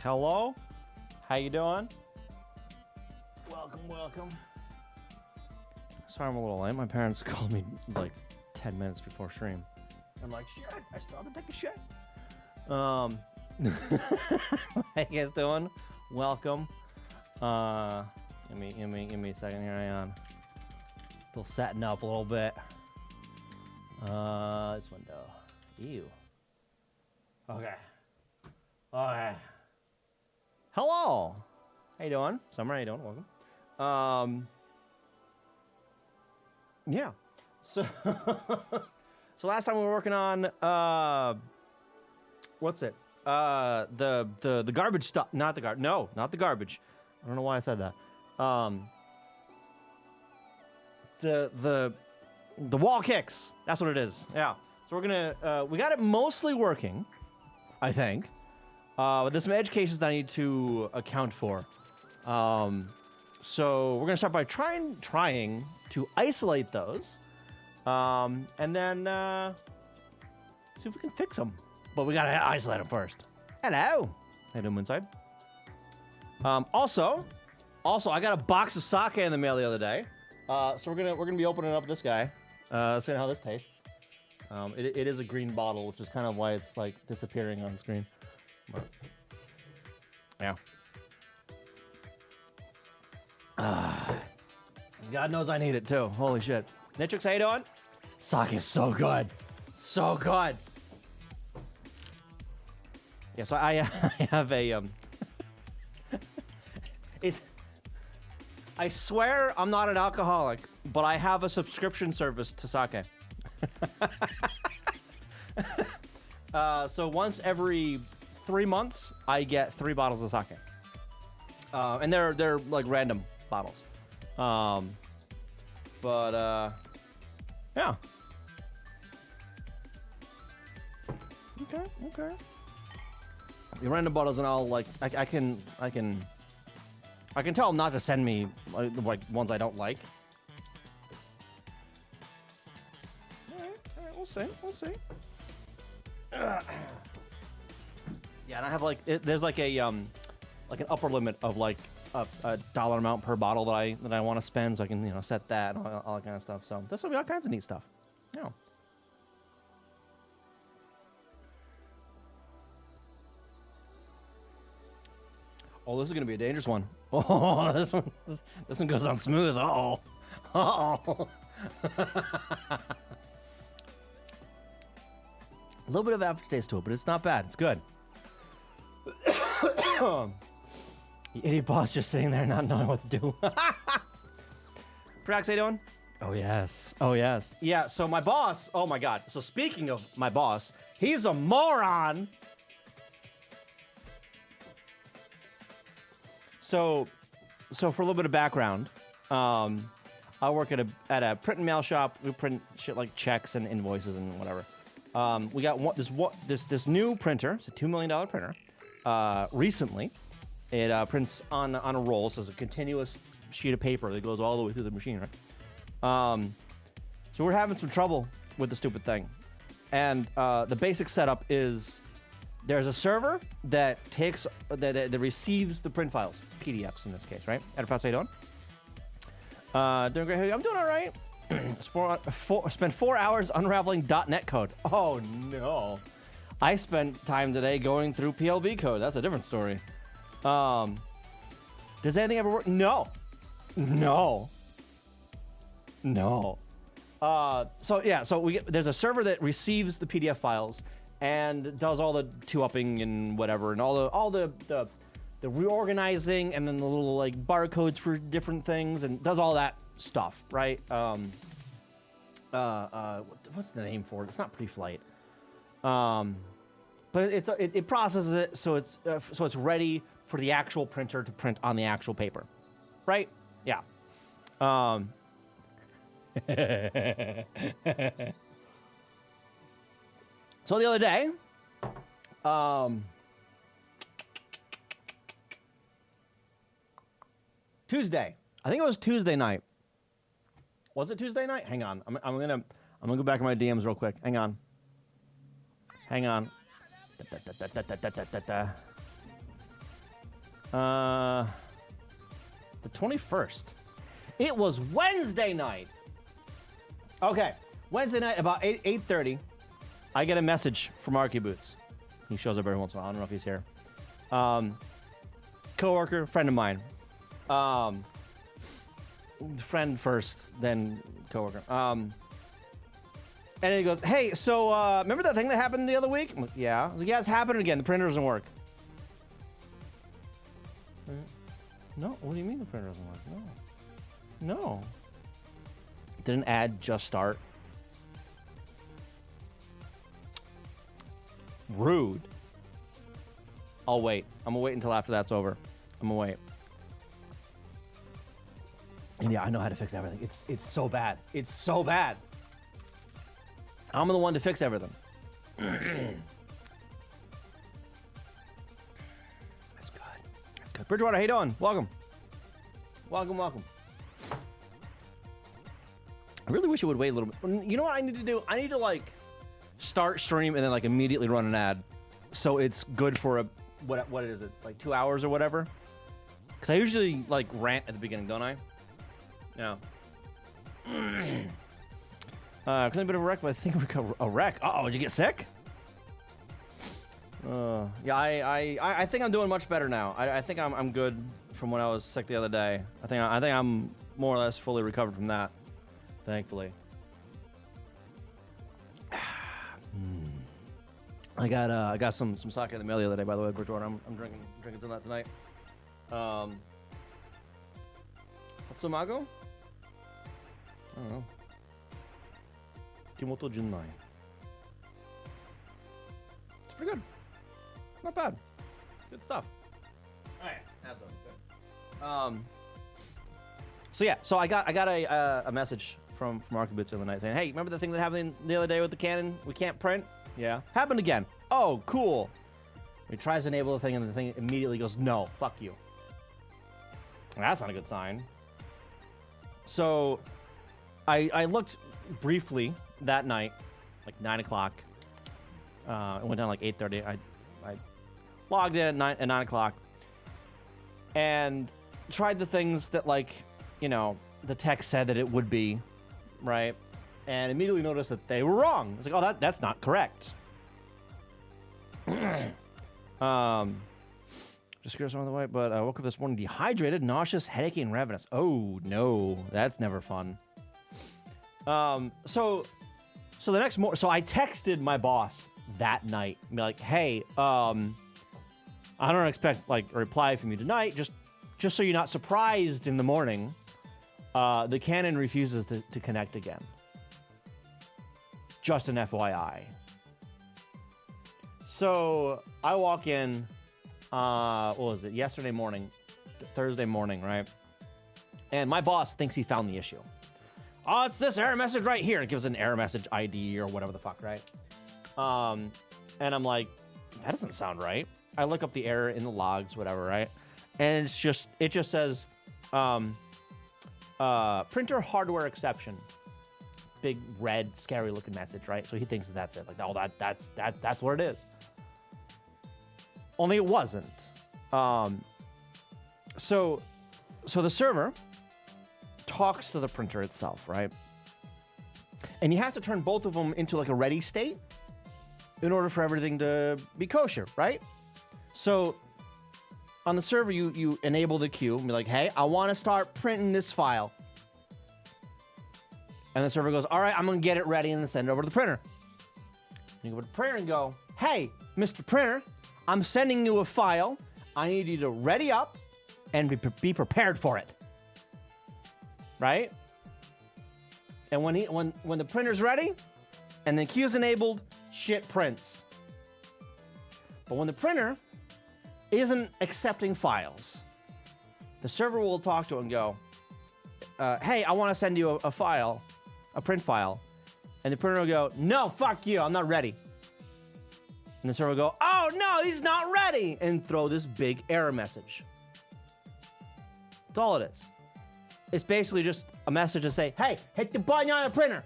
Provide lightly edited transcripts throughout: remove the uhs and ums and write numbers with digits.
Hello? How you doing? Welcome, welcome. Sorry I'm a little late. My parents called me like 10 minutes before stream. I'm like, shit, I still have to take a shit. How you guys doing? Welcome. Give me a second here. Hang on. Still setting up a little bit. This window. Ew. Okay. Okay. Hello. How you doing? Summer, how you doing? Welcome. Yeah. So, so last time we were working on what's it? The garbage stuff. Not the garbage. No, not the garbage. I don't know why I said that. The wall kicks. That's what it is. Yeah. So we're gonna we got it mostly working, I think. But there's some edge cases that I need to account for. So we're gonna start by trying to isolate those, and then see if we can fix them. But we gotta isolate them first. Hello. How you doing inside? Also, I got a box of sake in the mail the other day. So we're gonna be opening up this guy, seeing how this tastes. It is a green bottle, which is kind of why it's like disappearing on screen. But, yeah. God knows I need it too. Holy shit. Nitrix, how you doing? Sake is so good. So good. Yeah, so I have a I swear I'm not an alcoholic, but I have a subscription service to sake. So once every 3 months, I get 3 bottles of sake. And they're like random bottles. Yeah. Okay. The random bottles, and I'll like I can tell them not to send me like ones I don't like. All right, we'll see. Yeah, and I have like there's like a like an upper limit of like a dollar amount per bottle that I want to spend, so I can set that and all that kind of stuff. So this will be all kinds of neat stuff. Yeah. Oh, this is gonna be a dangerous one. Oh, this one goes on smooth. Uh-oh. A little bit of aftertaste to it, but it's not bad. It's good. You idiot boss just sitting there not knowing what to do. Prax, how you doing? Oh, yes. Yeah, so my boss, oh my god. So speaking of my boss, he's a moron. So for a little bit of background, I work at a print and mail shop. We print shit like checks and invoices and whatever. We got this new printer. It's a $2 million printer. Recently, it prints on a roll, so it's a continuous sheet of paper that goes all the way through the machine, right? So we're having some trouble with the stupid thing, and the basic setup is there's a server that receives the print files, PDFs in this case, right? Edifas, how you doing? Doing great. I'm doing all right. Spent 4 hours unraveling .NET code. Oh no. I spent time today going through PLB code. That's a different story. Does anything ever work? No. So there's a server that receives the PDF files and does all the two-upping and whatever, and all the reorganizing, and then the little like barcodes for different things, and does all that stuff, right? What's the name for it? It's not pre-flight. But it processes it so it's ready for the actual printer to print on the actual paper, right? Yeah. So the other day, Tuesday. I think it was Tuesday night. Was it Tuesday night? Hang on. I'm gonna go back in my DMs real quick. Hang on. The 21st. It was Wednesday night. Okay, Wednesday night about 8:30. I get a message from Arky Boots. He shows up every once in a while. I don't know if he's here. Coworker, friend of mine. Friend first, then coworker. And he goes, "Hey, so remember that thing that happened the other week?" I'm like, "Yeah." I was like, "Yeah, it's happening again. The printer doesn't work." No, what do you mean the printer doesn't work? No. Didn't ad just start? Rude. I'll wait. I'm gonna wait until after that's over. I'm gonna wait. And yeah, I know how to fix everything. It's so bad. It's so bad. I'm the one to fix everything. That's good. That's good. Bridgewater, how you doing? Welcome. Welcome. I really wish it would wait a little bit. You know what I need to do? I need to like start stream and then like immediately run an ad, so it's good for a what is it, like 2 hours or whatever? Because I usually like rant at the beginning, don't I? Yeah. Kind of a bit of a wreck, but I think we got a wreck. Uh-oh, did you get sick? Yeah, I think I'm doing much better now. I think I'm good from when I was sick the other day. I think I'm more or less fully recovered from that, thankfully. I got some sake in the mail the other day, by the way, Bridgewater. I'm drinking some of that tonight. Hatsumago? I don't know. Kimoto Jinnai. It's pretty good. Not bad. Good stuff. Alright, that's good. So yeah, so I got a message from Archibits the other night saying, "Hey, remember the thing that happened the other day with the Canon? We can't print." Yeah. Happened again. Oh, cool. He tries to enable the thing, and the thing immediately goes, "No, fuck you." Well, that's not a good sign. So I looked briefly that night, like 9 o'clock. It went down like 8:30. I logged in at 9 o'clock and tried the things that, like, you know, the text said that it would be, right? And immediately noticed that they were wrong. It's like, oh, that's not correct. Just curious on the way, but I woke up this morning dehydrated, nauseous, headachy, and ravenous. Oh no, that's never fun. So the next morning, so I texted my boss that night, and be like, "Hey, I don't expect like a reply from you tonight. Just so you're not surprised in the morning, the Canon refuses to connect again. Just an FYI." So I walk in, what was it? Yesterday morning, Thursday morning, right? And my boss thinks he found the issue. "Oh, it's this error message right here." It gives an error message ID or whatever the fuck, right? And I'm like, that doesn't sound right. I look up the error in the logs, whatever, right? And it just says, printer hardware exception. Big red, scary looking message, right? So he thinks that's it. Like, oh, that's what it is. Only it wasn't. So the server talks to the printer itself, right? And you have to turn both of them into like a ready state in order for everything to be kosher, right? So on the server, you enable the queue and be like, "Hey, I want to start printing this file." And the server goes, "All right, I'm going to get it ready and then send it over to the printer." And you go to the printer and go, "Hey, Mr. Printer, I'm sending you a file. I need you to ready up and be prepared for it." Right? And when the printer's ready and the queue's enabled, shit prints. But when the printer isn't accepting files, the server will talk to it and go, "Hey, I want to send you a file, a print file." And the printer will go, "No, fuck you, I'm not ready." And the server will go, "Oh no, he's not ready," and throw this big error message. That's all it is. It's basically just a message to say, "Hey, hit the button on the printer."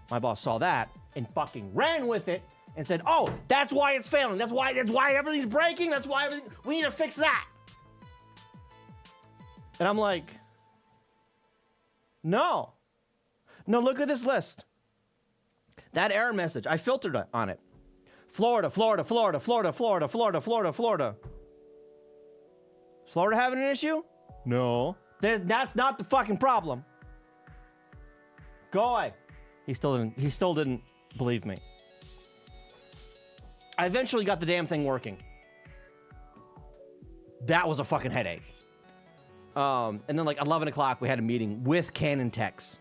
My boss saw that and fucking ran with it and said, oh, that's why it's failing. That's why everything's breaking. That's why we need to fix that. And I'm like, no, look at this list. That error message, I filtered on it. Florida. Is Florida having an issue? No. That's not the fucking problem. Go away. He still didn't believe me. I eventually got the damn thing working. That was a fucking headache. And then like 11 o'clock, we had a meeting with Canon Techs.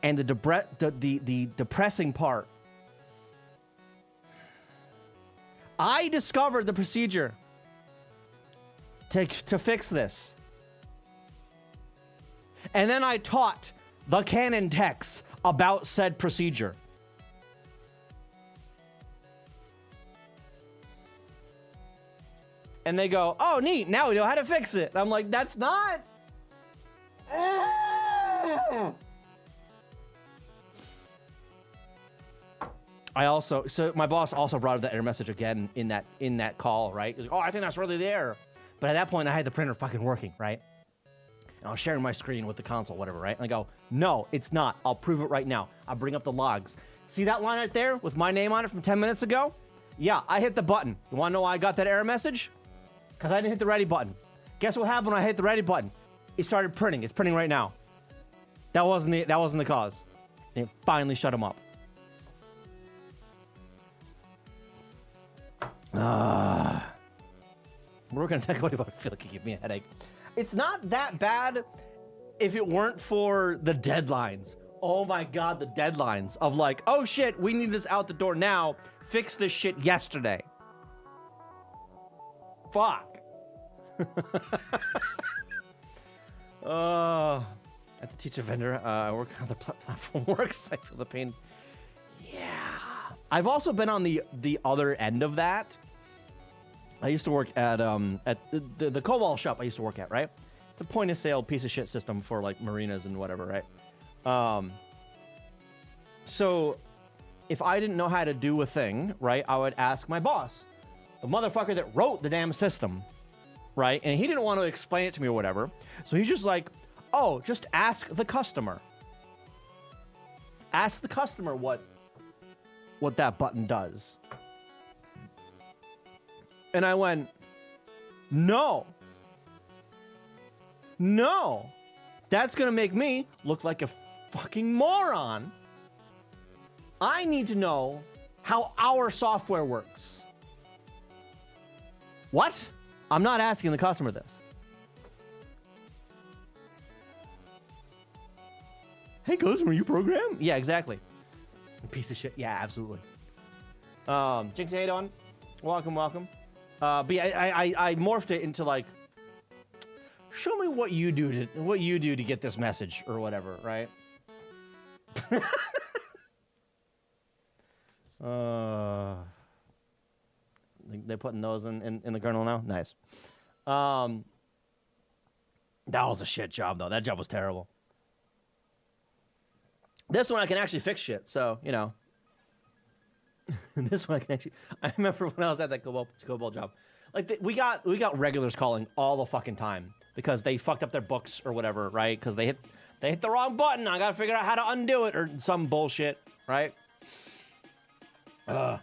And the depressing part, I discovered the procedure to fix this. And then I taught the Canon Techs about said procedure. And they go, oh, neat, now we know how to fix it. And I'm like, that's not. So my boss also brought up that error message again in that call, right? He was like, oh, I think that's really the error. But at that point, I had the printer fucking working, right? And I was sharing my screen with the console, whatever, right? And I go, no, it's not. I'll prove it right now. I'll bring up the logs. See that line right there with my name on it from 10 minutes ago? Yeah, I hit the button. You want to know why I got that error message? Because I didn't hit the ready button. Guess what happened when I hit the ready button? It started printing. It's printing right now. That wasn't the cause. And it finally shut him up. We're gonna talk about it, but I feel like it gave me a headache. It's not that bad if it weren't for the deadlines. Oh my god, the deadlines of like, oh shit, we need this out the door now. Fix this shit yesterday. Fuck. I have to teach a vendor. I work on the platform works. I feel the pain. Yeah. I've also been on the other end of that. I used to work at the Cobalt shop I used to work at, right? It's a point of sale piece of shit system for like marinas and whatever, right? So if I didn't know how to do a thing, right, I would ask my boss, the motherfucker that wrote the damn system, right? And he didn't want to explain it to me or whatever. So he's just like, oh, just ask the customer. Ask the customer what that button does. And I went, no, that's going to make me look like a fucking moron. I need to know how our software works. What? I'm not asking the customer this. Hey, customer, you program? Yeah, exactly. Piece of shit. Yeah, absolutely. Jinx, how you doing? Welcome. But yeah, I morphed it into like, show me what you do to get this message or whatever, right? They're putting those in the kernel now. Nice. That was a shit job though. That job was terrible. This one I can actually fix shit. So you know. This one I can actually. I remember when I was at that Cobalt job, like we got regulars calling all the fucking time because they fucked up their books or whatever, right? Because they hit the wrong button. I gotta figure out how to undo it or some bullshit, right? But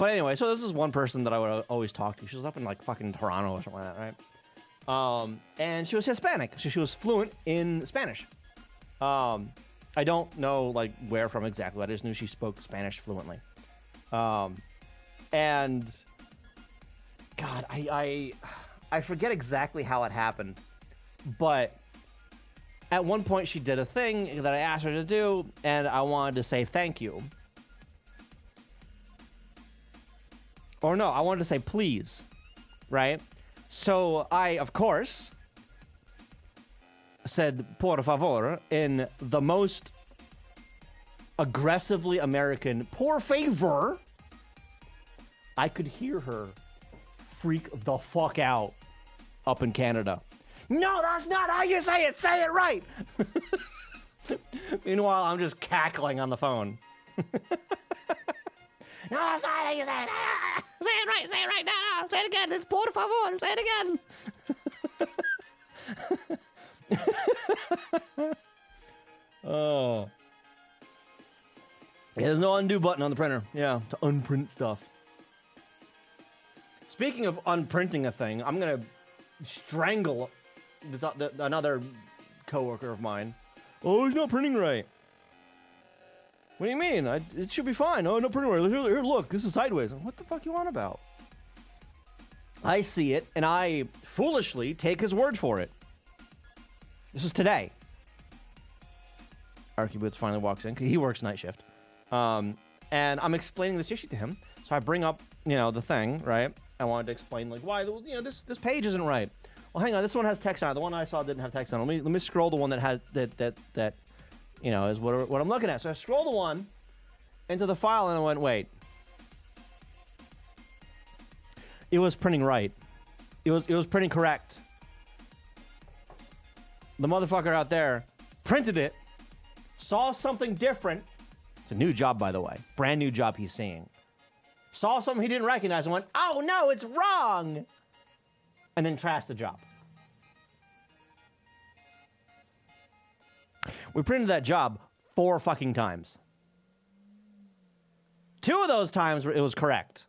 anyway, so this is one person that I would always talk to. She was up in like fucking Toronto or something like that, right? And she was Hispanic, so she was fluent in Spanish. I don't know like where from exactly. I just knew she spoke Spanish fluently. And God, I forget exactly how it happened, but at one point she did a thing that I asked her to do, and I wanted to say thank you. Or no, I wanted to say please, right? So I, of course, said por favor in the most aggressively American por favor. I could hear her freak the fuck out up in Canada. No, that's not how you say it. Say it right. Meanwhile, I'm just cackling on the phone. No, that's not how you say it. Say it right. Say it right. No. Say it again. It's por favor. Say it again. Oh. Yeah, there's no undo button on the printer. Yeah, to unprint stuff. Speaking of unprinting a thing, I'm gonna strangle another coworker of mine. Oh, he's not printing right. What do you mean? It should be fine. Oh, not printing right. Here, look. This is sideways. What the fuck you on about? I see it, and I foolishly take his word for it. This is today. Archiboots finally walks in. He works night shift. And I'm explaining this issue to him. So I bring up, the thing, right? I wanted to explain, like, why, this page isn't right. Well, hang on. This one has text on it. The one I saw didn't have text on it. Let me scroll the one that has, that is what I'm looking at. So I scroll the one into the file, and I went, wait. It was printing right. It was printing correct. The motherfucker out there printed it, saw something different. It's a new job, by the way. Brand new job he's seeing. Saw something he didn't recognize and went, oh no, it's wrong. And then trashed the job. We printed that job 4 fucking times. 2 of those times it was correct.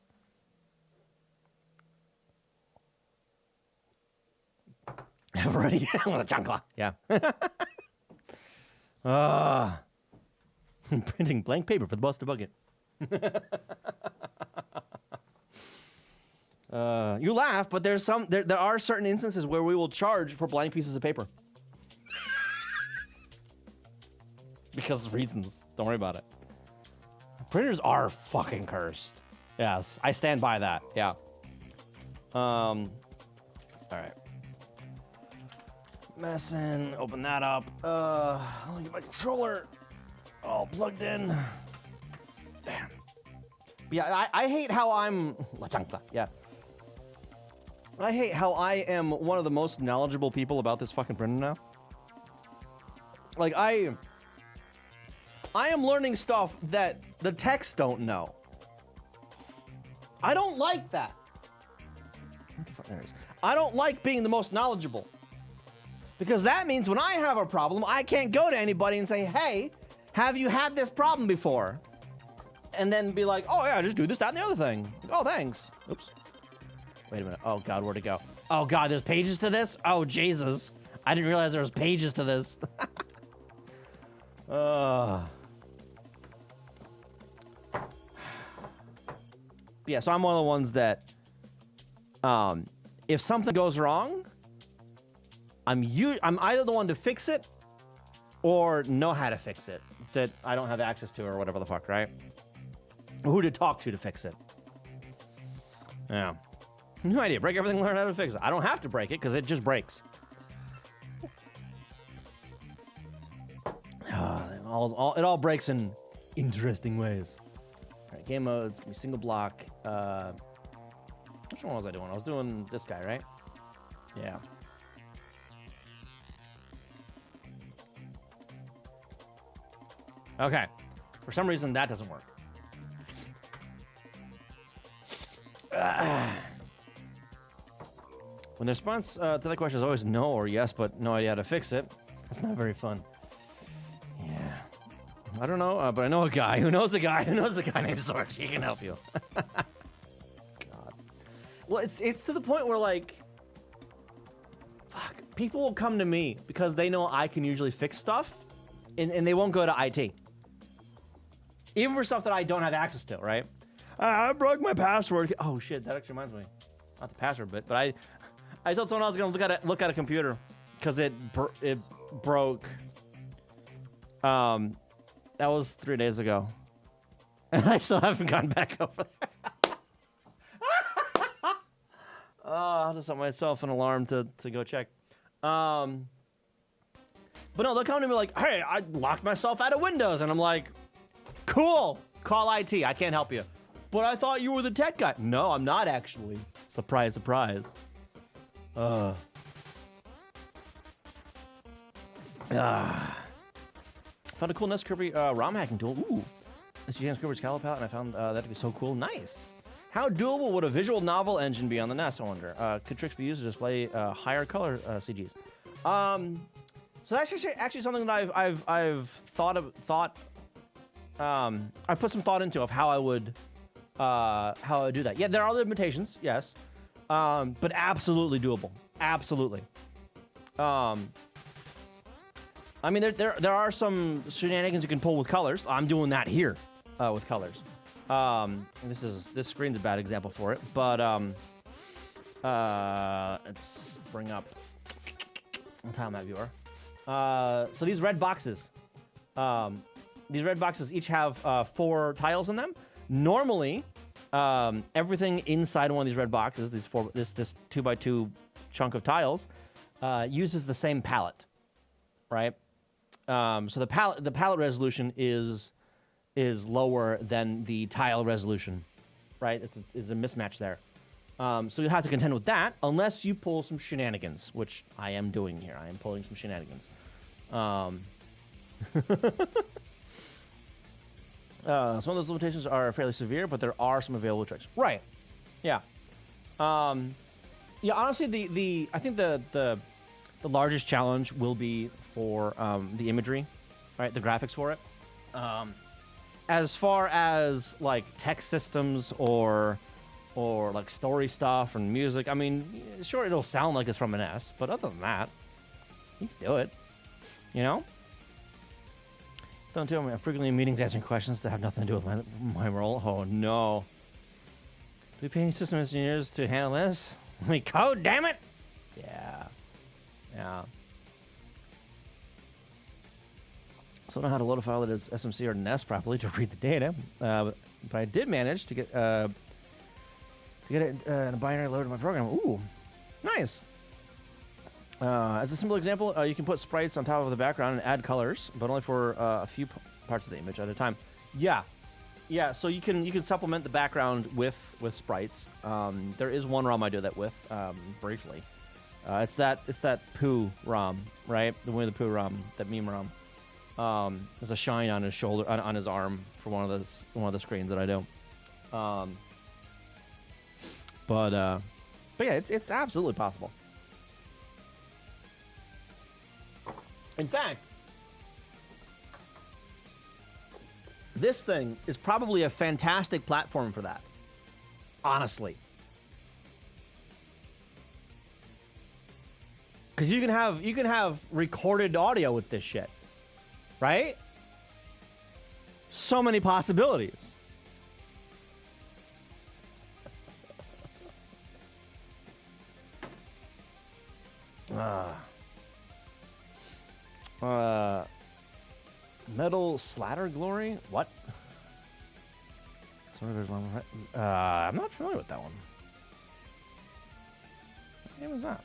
Right? With a chancla. Yeah. Printing blank paper for the boss to debug it. You laugh, but there are certain instances where we will charge for blank pieces of paper. Because of reasons. Don't worry about it. Printers are fucking cursed. Yes, I stand by that. Yeah. All right. Messing. Open that up. Let me get my controller all plugged in. Damn. But yeah, I hate how I'm. Yeah. I hate how I am one of the most knowledgeable people about this fucking printer now. Like, I am learning stuff that the techs don't know. I don't like that. What the fuck? There it is. I don't like being the most knowledgeable. Because that means when I have a problem, I can't go to anybody and say, hey, have you had this problem before? And then be like, oh yeah, just do this, that, and the other thing. Oh, thanks. Oops. Wait a minute. Oh God, where'd it go? Oh God, there's pages to this? Oh Jesus. I didn't realize there was pages to this. Yeah, so I'm one of the ones that, if something goes wrong, I'm either the one to fix it or know how to fix it that I don't have access to or whatever the fuck, right? Who to talk to fix it. Yeah. No idea. Break everything, learn how to fix it. I don't have to break it because it just breaks. It all breaks in interesting ways. All right, game modes, give me single block. Which one was I doing? I was doing this guy, right? Yeah. Okay. For some reason, that doesn't work. When the response to that question is always no or yes, but no idea how to fix it, that's not very fun. Yeah. I don't know, but I know a guy who knows a guy who knows a guy named Sorge. He can help you. God. Well, it's to the point where, like, fuck, people will come to me because they know I can usually fix stuff, and they won't go to IT. Even for stuff that I don't have access to, right? I broke my password. Oh shit, that actually reminds me. Not the password bit, but I told someone I was gonna look at a computer because it broke. That was 3 days ago, and I still haven't gone back over there. I'll just set myself an alarm to go check. But no, they'll come to me like, "Hey, I locked myself out of Windows," and I'm like, "Cool, call IT. I can't help you." But I thought you were the tech guy. No, I'm not actually. Surprise, surprise. Found a cool Nest Kirby ROM hacking tool. Ooh. This is James Cooper's Calo palette, and I found that to be so cool. Nice. How doable would a visual novel engine be on the NES? I wonder. Could tricks be used to display higher color CGs? So that's actually something that I've thought. I put some thought into of how I would do that. Yeah, there are limitations, yes, but absolutely doable. Absolutely. I mean, there are some shenanigans you can pull with colors. I'm doing that here with colors. This screen's a bad example for it, but let's bring up a time map viewer. So these red boxes each have 4 tiles in them. Normally, everything inside one of these red boxes, this 2x2 chunk of tiles, uses the same palette, right? So the palette resolution is lower than the tile resolution, right? It's a mismatch there. So you have to contend with that unless you pull some shenanigans, which I am doing here. I am pulling some shenanigans. Some of those limitations are fairly severe, but there are some available tricks. Right. Yeah. Yeah. Honestly, I think the largest challenge will be for the imagery, right? The graphics for it. As far as like text systems or like story stuff and music, I mean, sure, it'll sound like it's from an S, but other than that, you can do it. You know? Don't tell me. I'm frequently in meetings answering questions that have nothing to do with my role. Oh no. Do we pay any system engineers to handle this? We code, damn it! Yeah. Yeah. So I don't know how to load a file that is SMC or NES properly to read the data, but I did manage to get it in a binary load in my program. Ooh, nice. As a simple example, you can put sprites on top of the background and add colors, but only for a few parts of the image at a time. Yeah, yeah. So you can supplement the background with sprites. There is one ROM I do that with briefly. It's that Pooh ROM, right? The Winnie the Pooh ROM, that meme ROM. There's a shine on his shoulder, on his arm for one of the screens that I do. But yeah, it's absolutely possible. In fact, this thing is probably a fantastic platform for that. Honestly. Because you can have recorded audio with this shit. Right? So many possibilities. Metal Slatter Glory? What? I'm not familiar with that one. What game is that?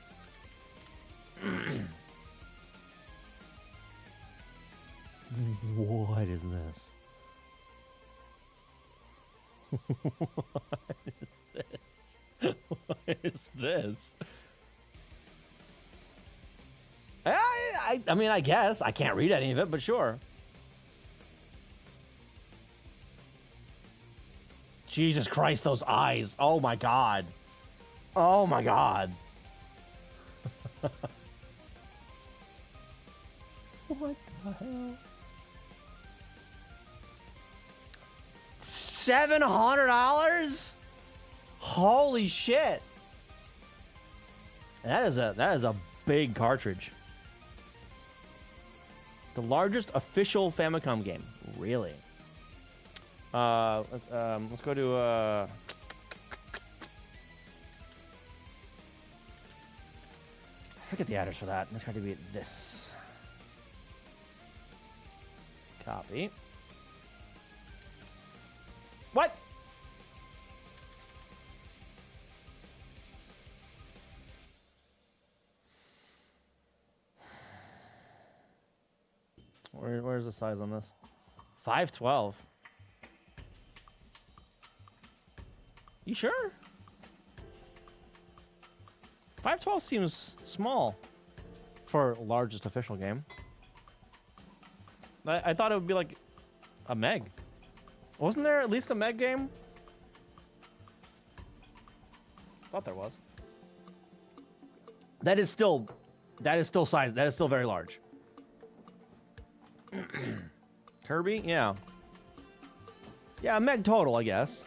What is this? What is this? What is this? I mean, I guess. I can't read any of it, but sure. Jesus Christ, those eyes. Oh my God. Oh my God. What the hell? $700? Holy shit. That is a big cartridge. The largest official Famicom game. Really? Let's go to I forget the address for that. It's going to be this. Copy. What? Where's the size on this? 512. You sure? 512 seems small for largest official game. I thought it would be like a meg. Wasn't there at least a Meg game? Thought there was. That is still size. That is still very large. Kirby, yeah. Yeah, a Meg total, I guess.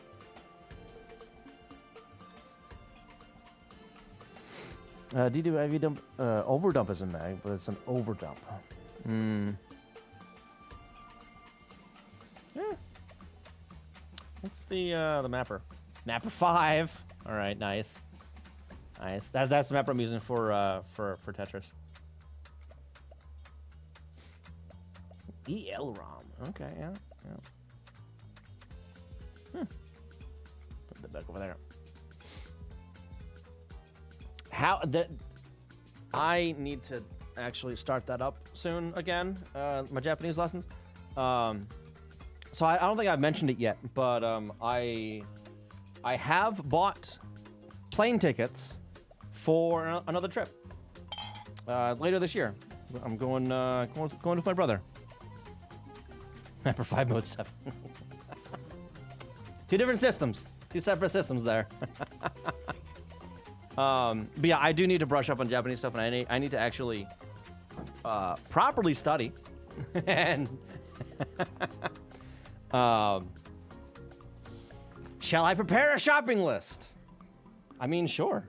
DDIV dump, overdump is a Meg, but it's an overdump. Yeah. What's the mapper? Mapper 5. All right, nice. Nice. That's the mapper I'm using for Tetris. EL-ROM. Okay, yeah. Put that back over there. I need to actually start that up soon again. My Japanese lessons. So I don't think I've mentioned it yet, but I have bought plane tickets for another trip later this year. I'm going with my brother. Mapper 5 mode 7. Two different systems. Two separate systems there. But yeah, I do need to brush up on Japanese stuff, and I need to actually properly study. And shall I prepare a shopping list? I mean, sure.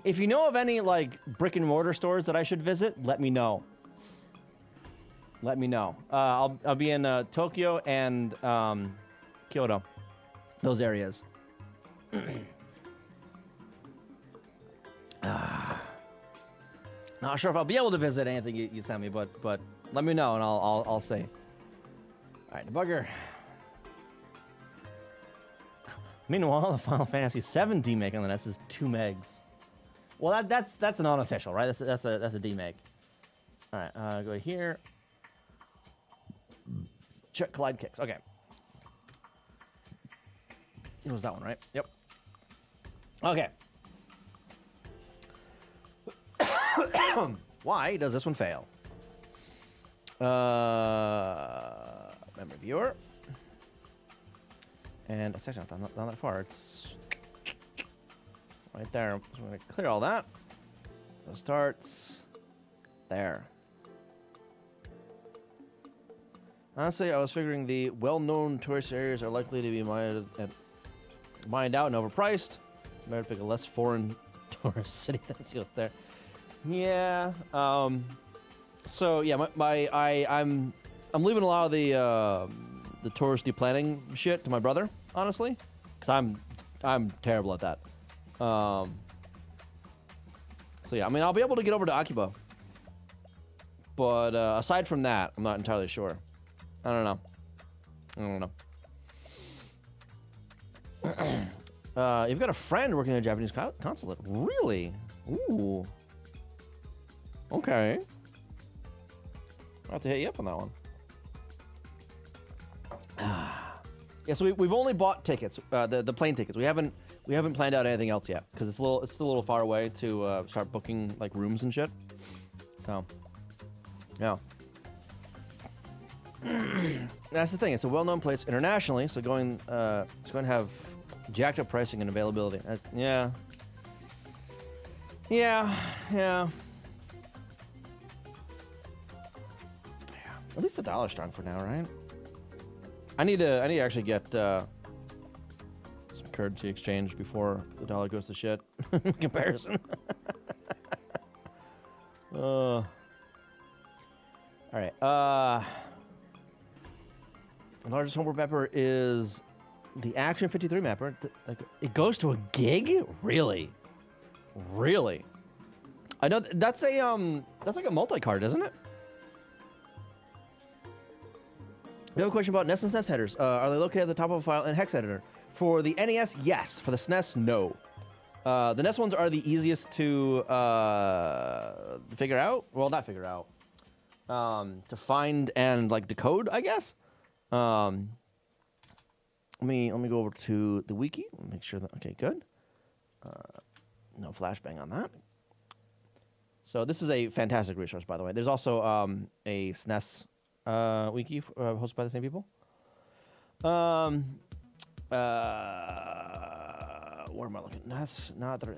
If you know of any like brick and mortar stores that I should visit, let me know. Let me know. I'll be in Tokyo and Kyoto, those areas. Not sure if I'll be able to visit anything you sent me, but let me know and I'll say. All right, debugger. Meanwhile, the Final Fantasy VII demake on the NES is 2 megs. Well, that's an unofficial, right? That's a demake. All right, go here. Check collide kicks. Okay. It was that one, right? Yep. Okay. Why does this one fail? Memory viewer. And it's actually not that far. It's right there. So I'm going to clear all that. So it starts there. Honestly, I was figuring the well-known tourist areas are likely to be mined out and overpriced. Better pick a less foreign tourist city that's there. Yeah. So yeah, I'm leaving a lot of the touristy planning shit to my brother, honestly, because I'm terrible at that. So yeah, I mean, I'll be able to get over to Akiba, but aside from that, I'm not entirely sure. I don't know. You've got a friend working at a Japanese consulate. Really? Ooh. Okay. I'll have to hit you up on that one. Yeah, so we've only bought tickets, the plane tickets. We haven't planned out anything else yet because it's still a little far away to start booking like rooms and shit. So, yeah. That's the thing. It's a well-known place internationally, so it's going to have jacked up pricing and availability. Yeah. At least the dollar's strong for now, right? I need to actually get some currency exchange before the dollar goes to shit in comparison. All right. The largest homebrew mapper is the Action 53 mapper. It goes to a gig? Really? I know that's like a multi-card, isn't it? We have a question about NES and SNES headers. Are they located at the top of a file in hex editor? For the NES, yes. For the SNES, no. The NES ones are the easiest to figure out. Well, not figure out. To find and like decode, I guess. Let me go over to the wiki. Make sure that okay, good. No flashbang on that. So this is a fantastic resource, by the way. There's also a SNES wiki hosted by the same people. Where am I looking? That's not the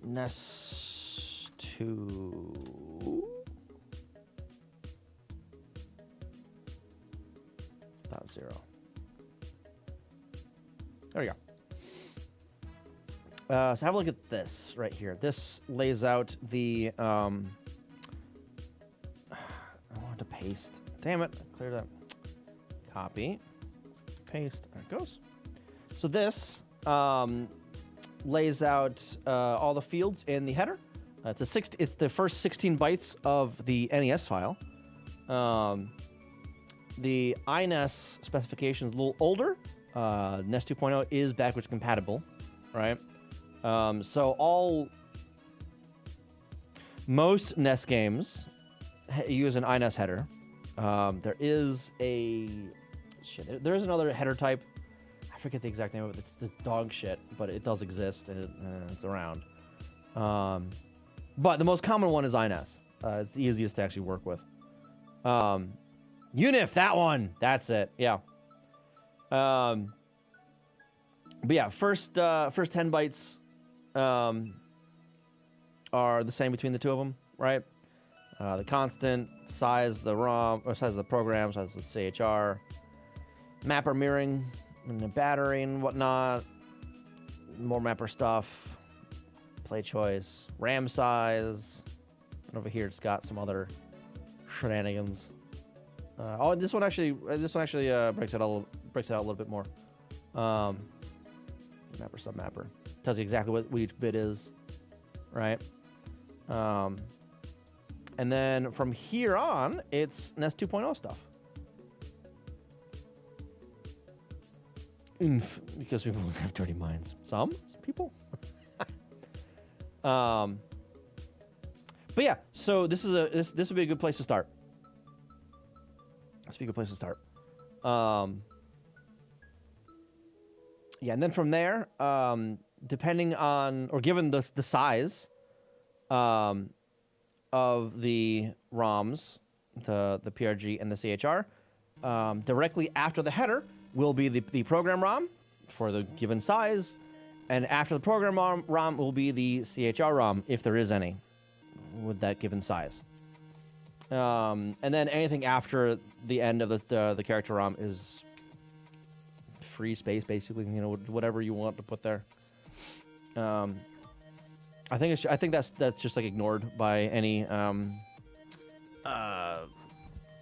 NES 2. .0. There we go. So have a look at this right here. This lays out the. I want to paste. Damn it! Clear that. Copy. Paste. There it goes. So this lays out all the fields in the header. It's the first 16 bytes of the NES file. The iNES specification is a little older. NES 2.0 is backwards compatible, right? So most NES games use an iNES header. There is there's another header type. I forget the exact name of it. It's dog shit, but it does exist and it's around. But the most common one is iNES. It's the easiest to actually work with. Unif, that one. That's it. Yeah. But yeah, first 10 bytes are the same between the two of them, right? The constant, size the ROM, or size of the program, size of the CHR, mapper mirroring, and the battery and whatnot, more mapper stuff, play choice, RAM size, and over here it's got some other shenanigans. This one actually breaks it out a little bit more. Mapper submapper tells you exactly what each bit is, right? And then from here on, it's NES 2.0 stuff. Because people have dirty minds. Some people. But yeah, so this would be a good place to start. This would be a good place to start. Yeah, and then from there, depending on or given the size of the ROMs, the PRG and the CHR, directly after the header will be the program ROM for the given size, and after the program ROM will be the CHR ROM, if there is any, with that given size. And then anything after the end of the character ROM is free space, basically. You know, whatever you want to put there. I think that's just like ignored by any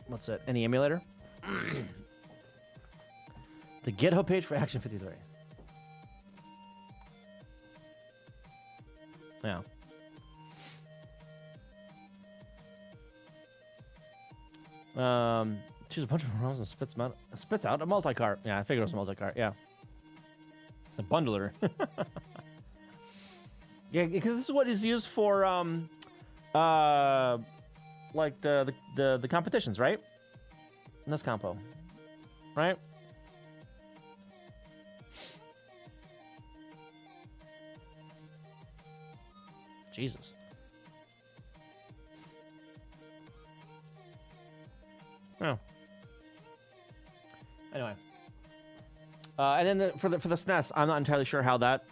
what's it? Any emulator. The GitHub page for Action 53. Yeah. Choose a bunch of ROMs and spits out a multi-cart. Yeah, I figured it was a multi-cart. Yeah. The bundler. Yeah, because this is what is used for like the competitions, right? NES Compo, right? Jesus. Oh. Anyway. And then for the SNES, I'm not entirely sure how that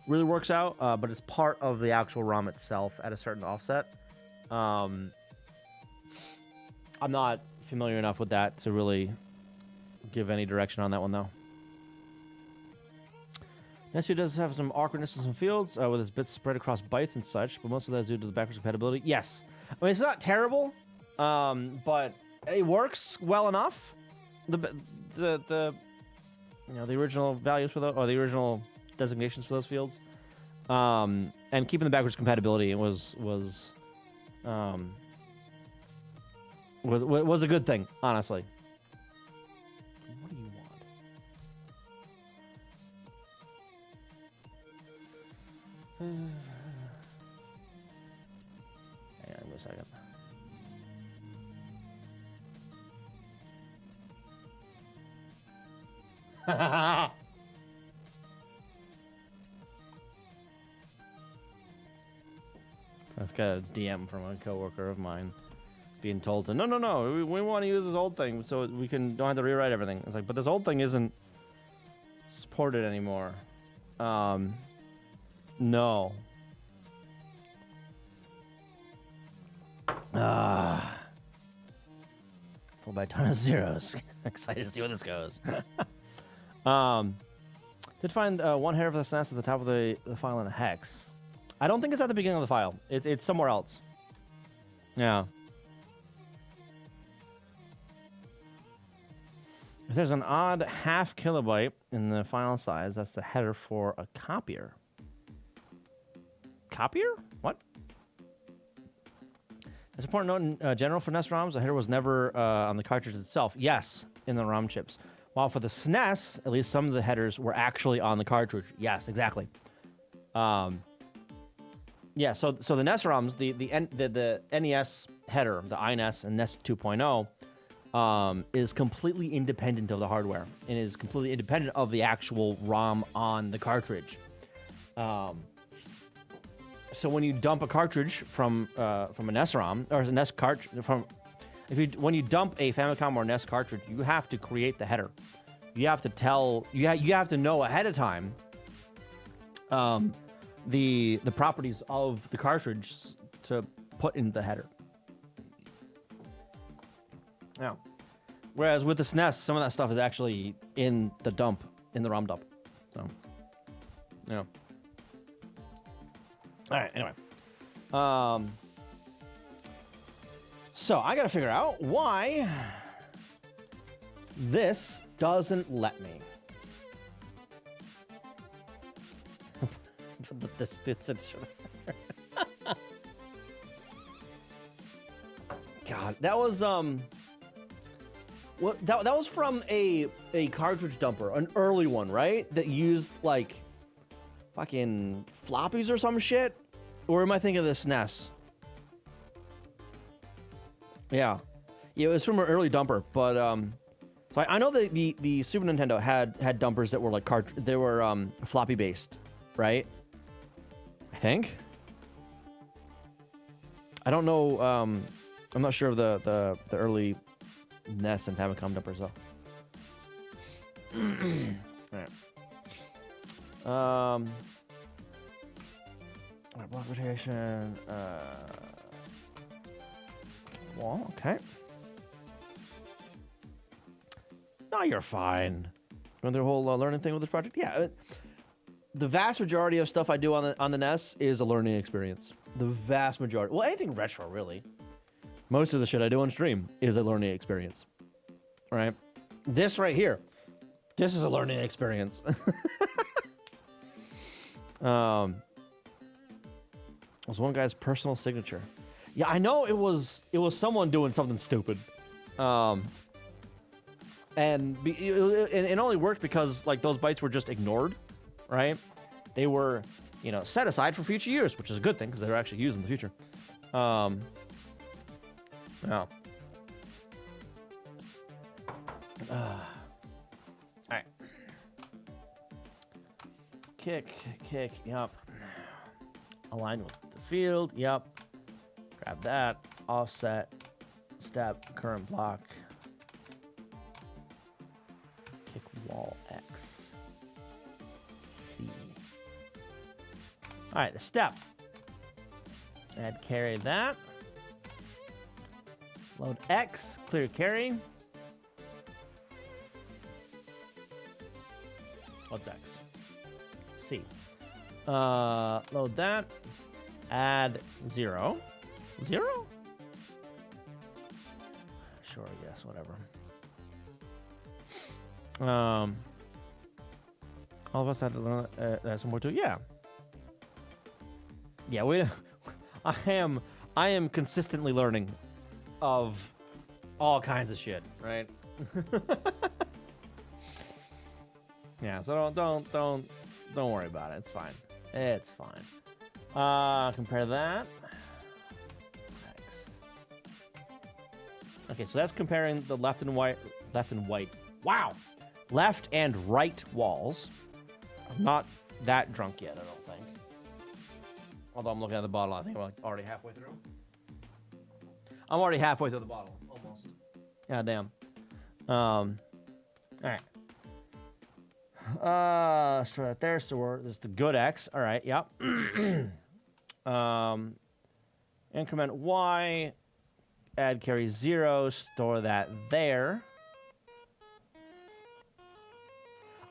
really works out, but it's part of the actual ROM itself at a certain offset. I'm not familiar enough with that to really give any direction on that one, though. NES does have some awkwardness in some fields with its bits spread across bytes and such, but most of that is due to the backwards compatibility. Yes. I mean, it's not terrible, but it works well enough. The original values for those, or the original designations for those fields, and keeping the backwards compatibility was a good thing, honestly. What do you want? Hang on a second. That's got a DM from a coworker of mine being told to, no, we want to use this old thing so we don't have to rewrite everything. It's like, but this old thing isn't supported anymore. No. Followed by a ton of zeros. Excited to see where this goes. Did find one header for the SNES at the top of the file in a hex. I don't think it's at the beginning of the file. It's somewhere else. Yeah. If there's an odd ½ kilobyte in the file size, that's the header for a copier. Copier? What? It's important to note in general for NES ROMs, the header was never on the cartridge itself. Yes, in the ROM chips. While for the SNES, at least some of the headers were actually on the cartridge. Yes, exactly. Yeah, so the NES ROMs, the NES header, the INES and NES 2.0, is completely independent of the hardware and is completely independent of the actual ROM on the cartridge. So when you dump a cartridge from a NES ROM or a NES cartridge when you dump a Famicom or NES cartridge, you have to create the header. You have to you have to know ahead of time the properties of the cartridge to put in the header. Now, whereas with the SNES, some of that stuff is actually in the ROM dump. So, yeah. All right. Anyway, so I got to figure out why this doesn't let me. this God, that was that was from a cartridge dumper, an early one, right? That used like fucking floppies or some shit? Or am I thinking of the SNES? Yeah, it was from an early dumper, but so I know that the Super Nintendo had dumpers that were like they were floppy based, right? I think. I don't know. I'm not sure of the early NES and Famicom dumpers though. All right. Block rotation. Wall. Okay. No, you're fine. Going through the whole learning thing with this project. Yeah. The vast majority of stuff I do on the NES is a learning experience. The vast majority. Well, anything retro, really. Most of the shit I do on stream is a learning experience. All right. This right here. This is a learning experience. It was one guy's personal signature. Yeah, I know it was someone doing something stupid. And it only worked because like those bytes were just ignored, right? They were, set aside for future use, which is a good thing because they were actually used in the future. Yeah. All right. Kick, yep. Align with the field, yep. Grab that, offset, step, current block. Kick wall X. C. All right, the step. Add carry that. Load X, clear carry. What's X? C. Load that. Add 0. 0? Sure, I guess, whatever. All of us had to learn some more too. Yeah. Yeah, I am consistently learning of all kinds of shit, right? Yeah, so don't worry about it. It's fine. It's fine. Compare that. Next. Okay, so that's comparing the left and white. Wow. Left and right walls. I'm not that drunk yet, I don't think. Although I'm looking at the bottle, I think we're like already halfway through. I'm already halfway through the bottle, almost. God damn. All right. So right there, so there's the good X. All right, yep. Increment Y, add carry 0, store that there.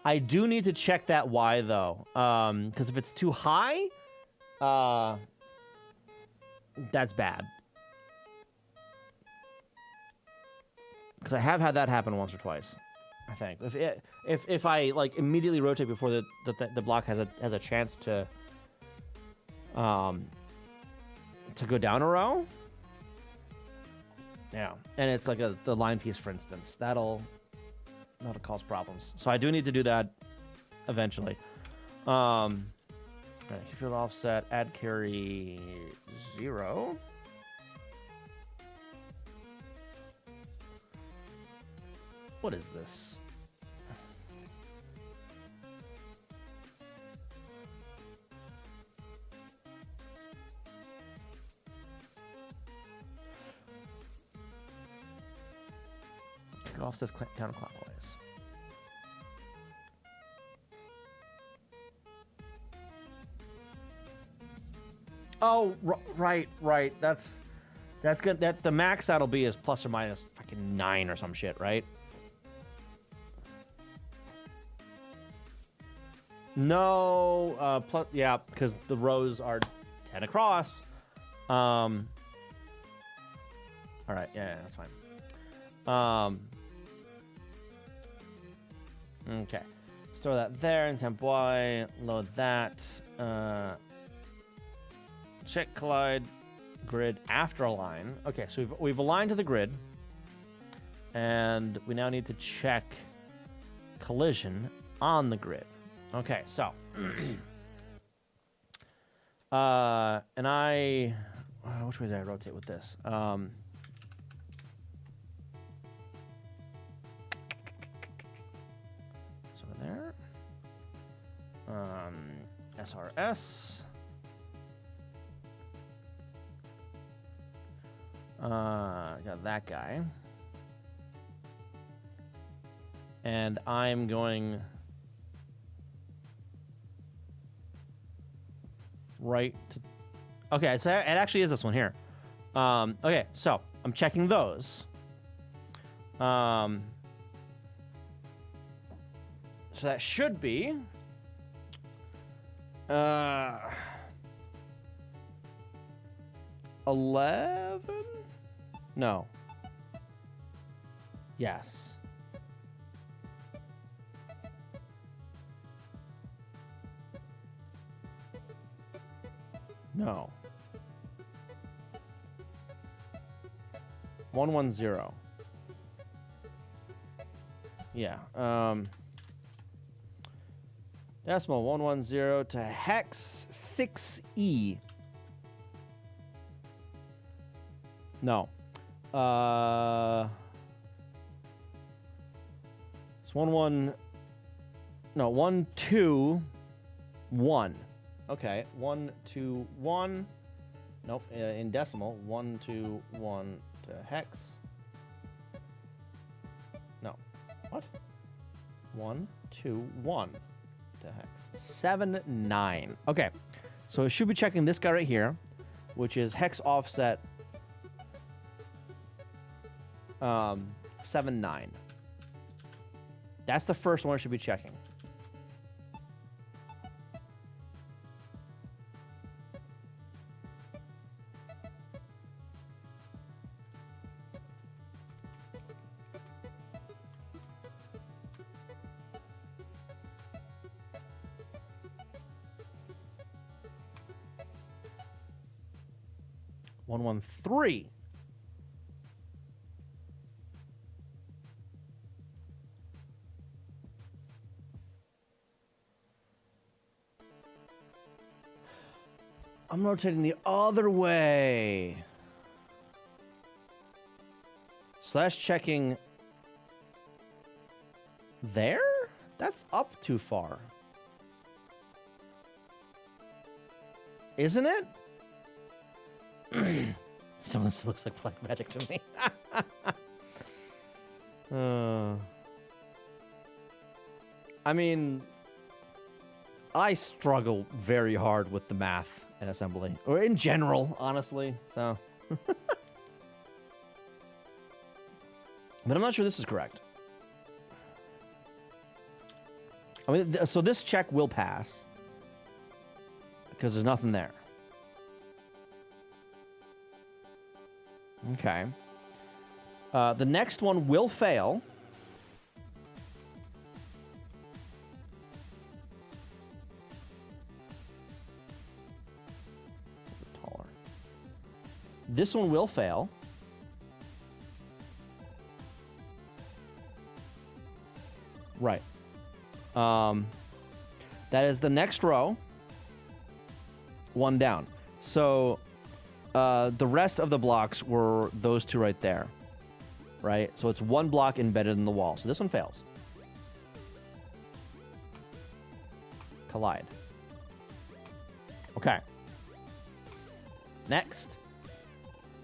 I do need to check that Y though, because if it's too high, that's bad. Because I have had that happen once or twice, I think. If I like immediately rotate before the block has a chance to go down a row, yeah, and it's like the line piece, for instance, that'll cause problems. So I do need to do that eventually. Right, field offset, add carry 0. What is this? Kick offsets counterclockwise. Oh, right. That's good. That the max that'll be is plus or minus fucking 9 or some shit, right? No, plus, yeah, because the rows are 10 across. All right, yeah, that's fine. Okay, store that there in temp Y. Load that. Check collide grid after align. Okay, so we've aligned to the grid, and we now need to check collision on the grid. Okay, so and which way did I rotate with this? It's over there. SRS. Got that guy. And I'm going right to... Okay, so it actually is this one here. Okay, so I'm checking those. So that should be... 11? No. Yes. No. 110. Yeah. Decimal 110 to hex 6E. No. It's 121. Okay, 121. Nope, in decimal, 121 to hex. No, what? 121 to hex. 79. Okay, so it should be checking this guy right here, which is hex offset 79. That's the first one it should be checking. One, 1, 3. I'm rotating the other way. So that's checking there? That's up too far. Isn't it? Some of this looks like black magic to me. I mean, I struggle very hard with the math in assembly, or in general, honestly. So, but I'm not sure this is correct. I mean, so this check will pass because there's nothing there. Okay. The next one will fail. Taller. This one will fail. Right. That is the next row. One down. So the rest of the blocks were those two right there. Right? So it's one block embedded in the wall. So this one fails. Collide. Okay. Next.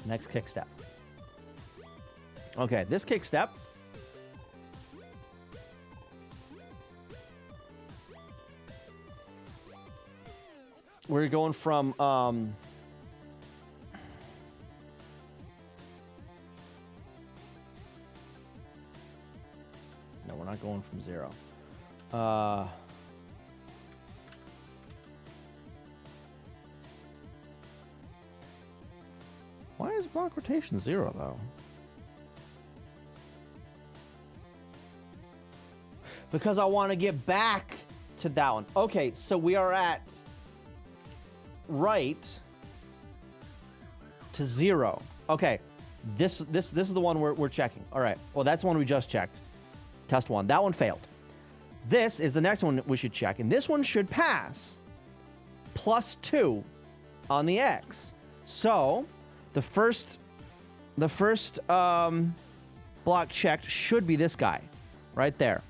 Next kick step. Okay, this kick step. We're going from no, we're not going from 0. Why is block rotation 0 though? Because I want to get back to that one. Okay, so we are at right to 0. Okay, this is the one we're checking. All right. Well, that's the one we just checked. Test 1. That one failed. This is the next one we should check, and this one should pass. +2 on the X. So the first block checked should be this guy, right there.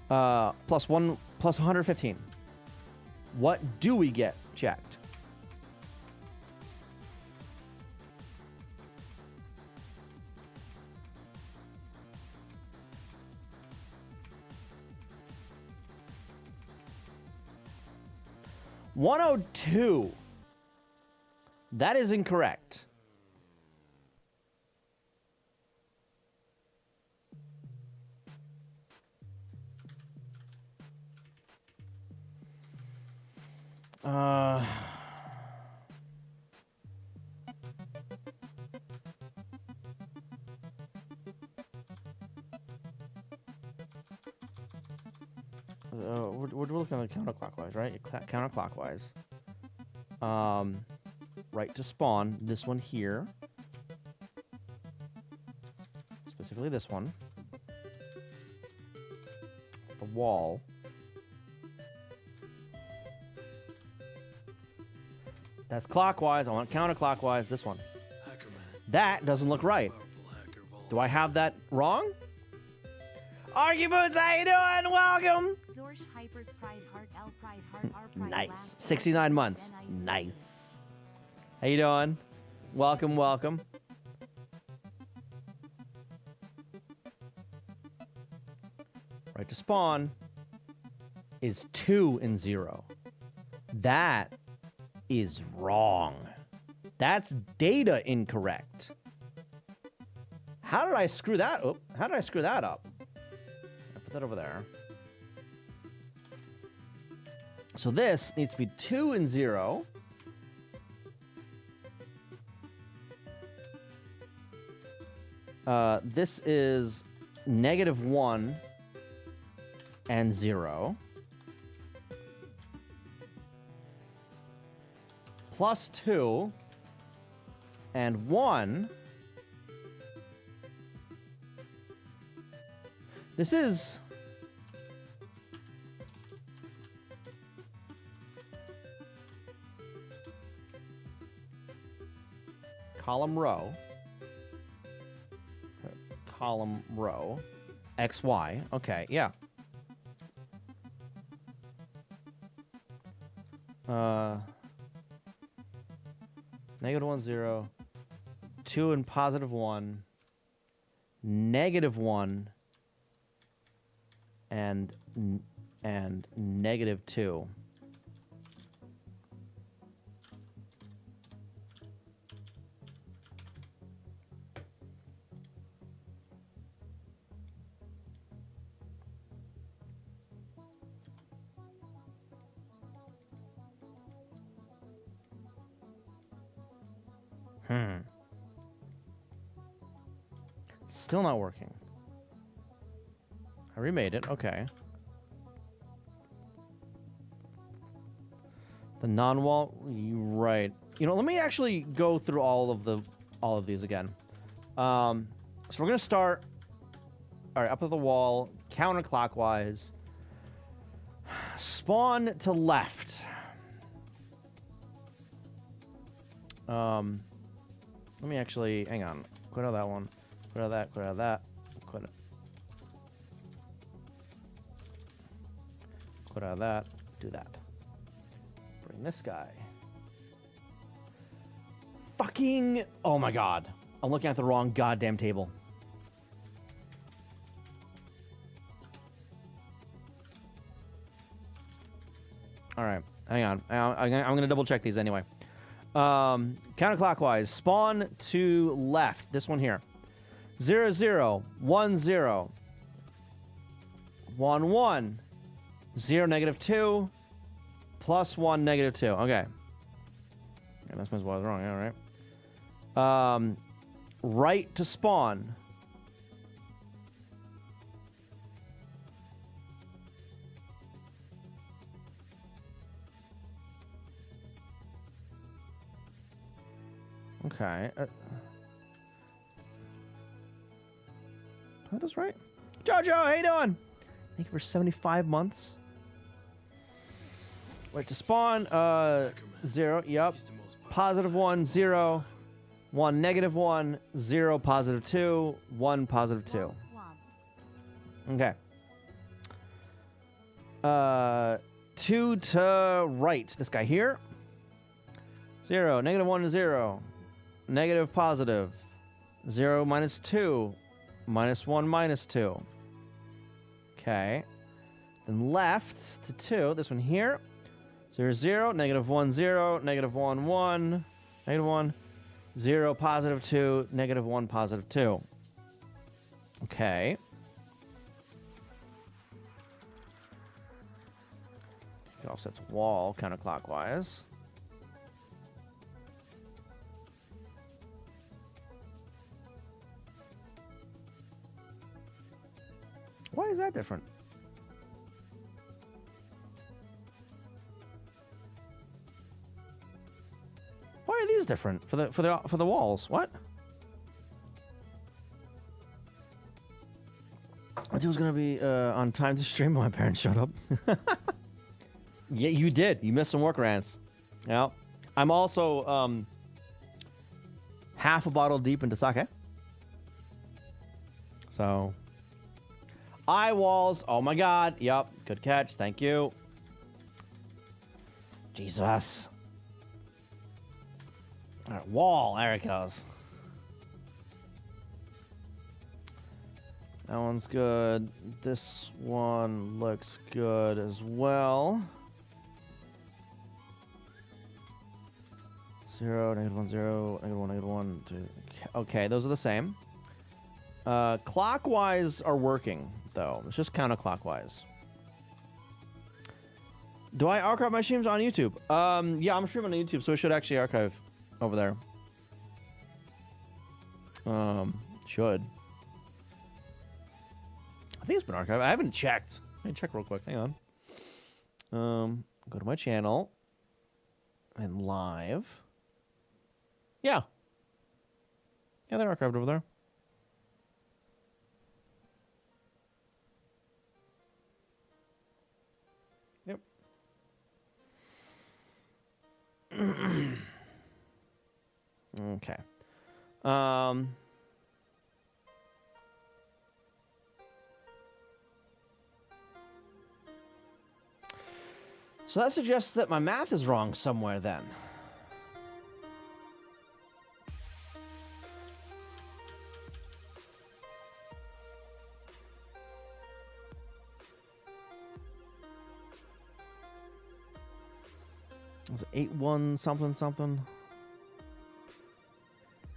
+1 plus 115. What do we get checked? $102. That is incorrect. We're looking at counterclockwise, right? Counterclockwise. Right to spawn. This one here. Specifically this one. The wall. That's clockwise. I want counterclockwise. This one. That doesn't look right. Do I have that wrong? Arguments, how you doing? Welcome. Nice. 69 months. Nice. How you doing? Welcome, welcome. Right to spawn is 2 and 0. That is wrong. That's data incorrect. How did I screw that up? How did I screw that up? I put that over there. So this needs to be 2 and 0. This is -1 and 0. +2 and 1. This is column row. Column row. XY. Okay, yeah. Negative 1, 0. 2 and positive 1. Negative 1. And negative 2. Still not working. I remade it. Okay. The non-wall, right? You know, let me actually go through all of these again. So we're gonna start. All right, up at the wall, counterclockwise. Spawn to left. Let me actually hang on. Quit out that one. Quit out that. Quit out that. Quit out of that. Do that. Bring this guy. Fucking. Oh my god. I'm looking at the wrong goddamn table. All right. Hang on. I'm going to double check these anyway. Counterclockwise. Spawn to left. This one here. 0, 0, 1, 0. 1, 1. 0, negative 2. Plus 1, negative 2. Okay. Yeah, that's what I was wrong. All right. Right to spawn. Okay. Oh, that's right. Jojo, how you doing? Thank you for 75 months. Wait to spawn. 0. Yep. Positive 1, 0. 1, negative 1. 0, positive 2. 1, positive 2. Okay. 2 to right. This guy here. 0, negative 1, 0. Negative, positive. 0, minus 2. Minus 1, minus 2. Okay. Then left to 2. This one here. 0, 0. Negative 1, 0. Negative 1, 1. Negative 1. 0, positive 2. Negative 1, positive 2. Okay. It offsets wall counterclockwise. Why is that different? Why are these different for the walls? What? I thought it was gonna be on time to stream. My parents showed up. Yeah, you did. You missed some workarounds. Yeah, I'm also half a bottle deep into sake. So. Eye walls. Oh my god. Yep. Good catch. Thank you. Jesus. All right, wall. There it goes. That one's good. This one looks good as well. 0, negative 1, 0, negative 1, negative 1, 2. Okay, those are the same. Clockwise are working, though. It's just counterclockwise. Do I archive my streams on YouTube? Yeah, I'm streaming on YouTube, so it should actually archive over there. Should. I think it's been archived. I haven't checked. Let me check real quick. Hang on. Go to my channel. And live. Yeah. Yeah, they're archived over there. Yep. Okay. So that suggests that my math is wrong somewhere then. Was it 8-1 something something?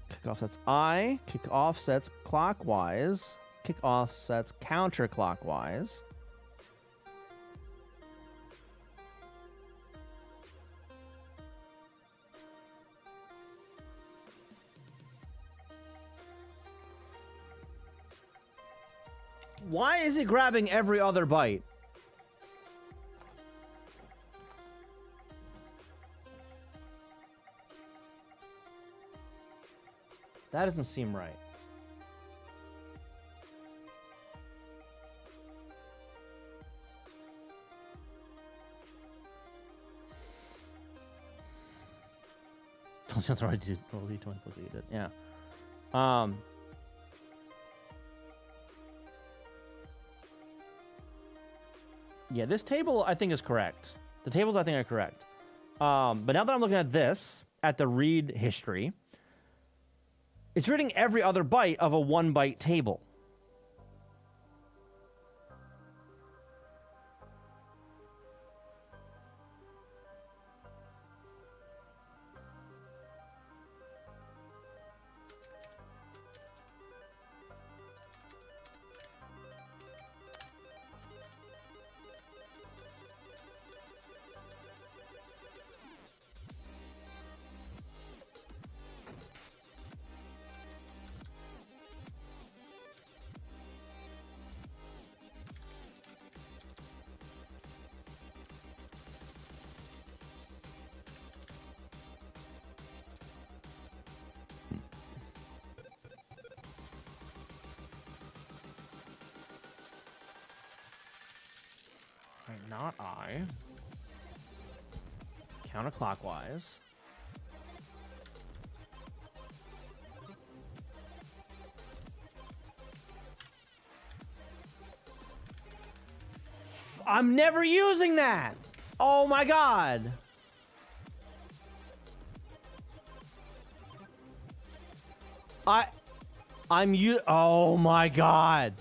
Kick offsets I. Kick offsets clockwise. Kick offsets counterclockwise. Why is it grabbing every other byte? That doesn't seem right. That's right. Yeah. Yeah, this table I think is correct. The tables I think are correct. But now that I'm looking at this, at the read history, it's reading every other byte of a 1-byte table. Not I. Counterclockwise. I'm never using that. Oh my god. Oh my god.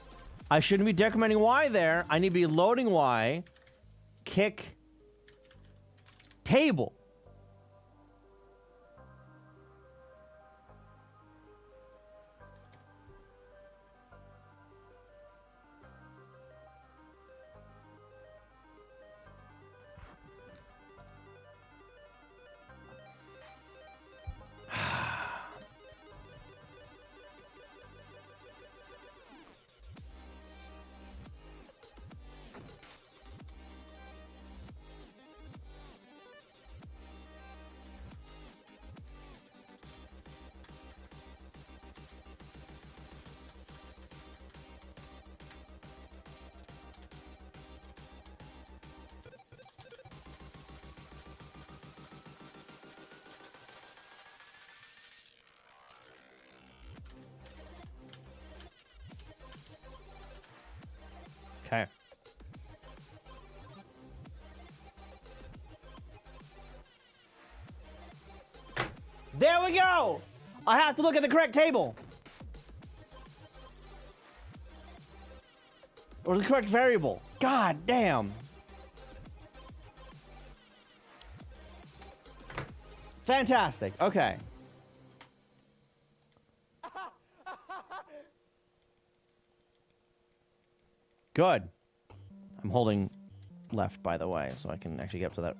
I shouldn't be decrementing Y there. I need to be loading Y. Kick table. Okay. There we go! I have to look at the correct table. Or the correct variable. God damn. Fantastic. Okay. Good. I'm holding left, by the way, so I can actually get up to that.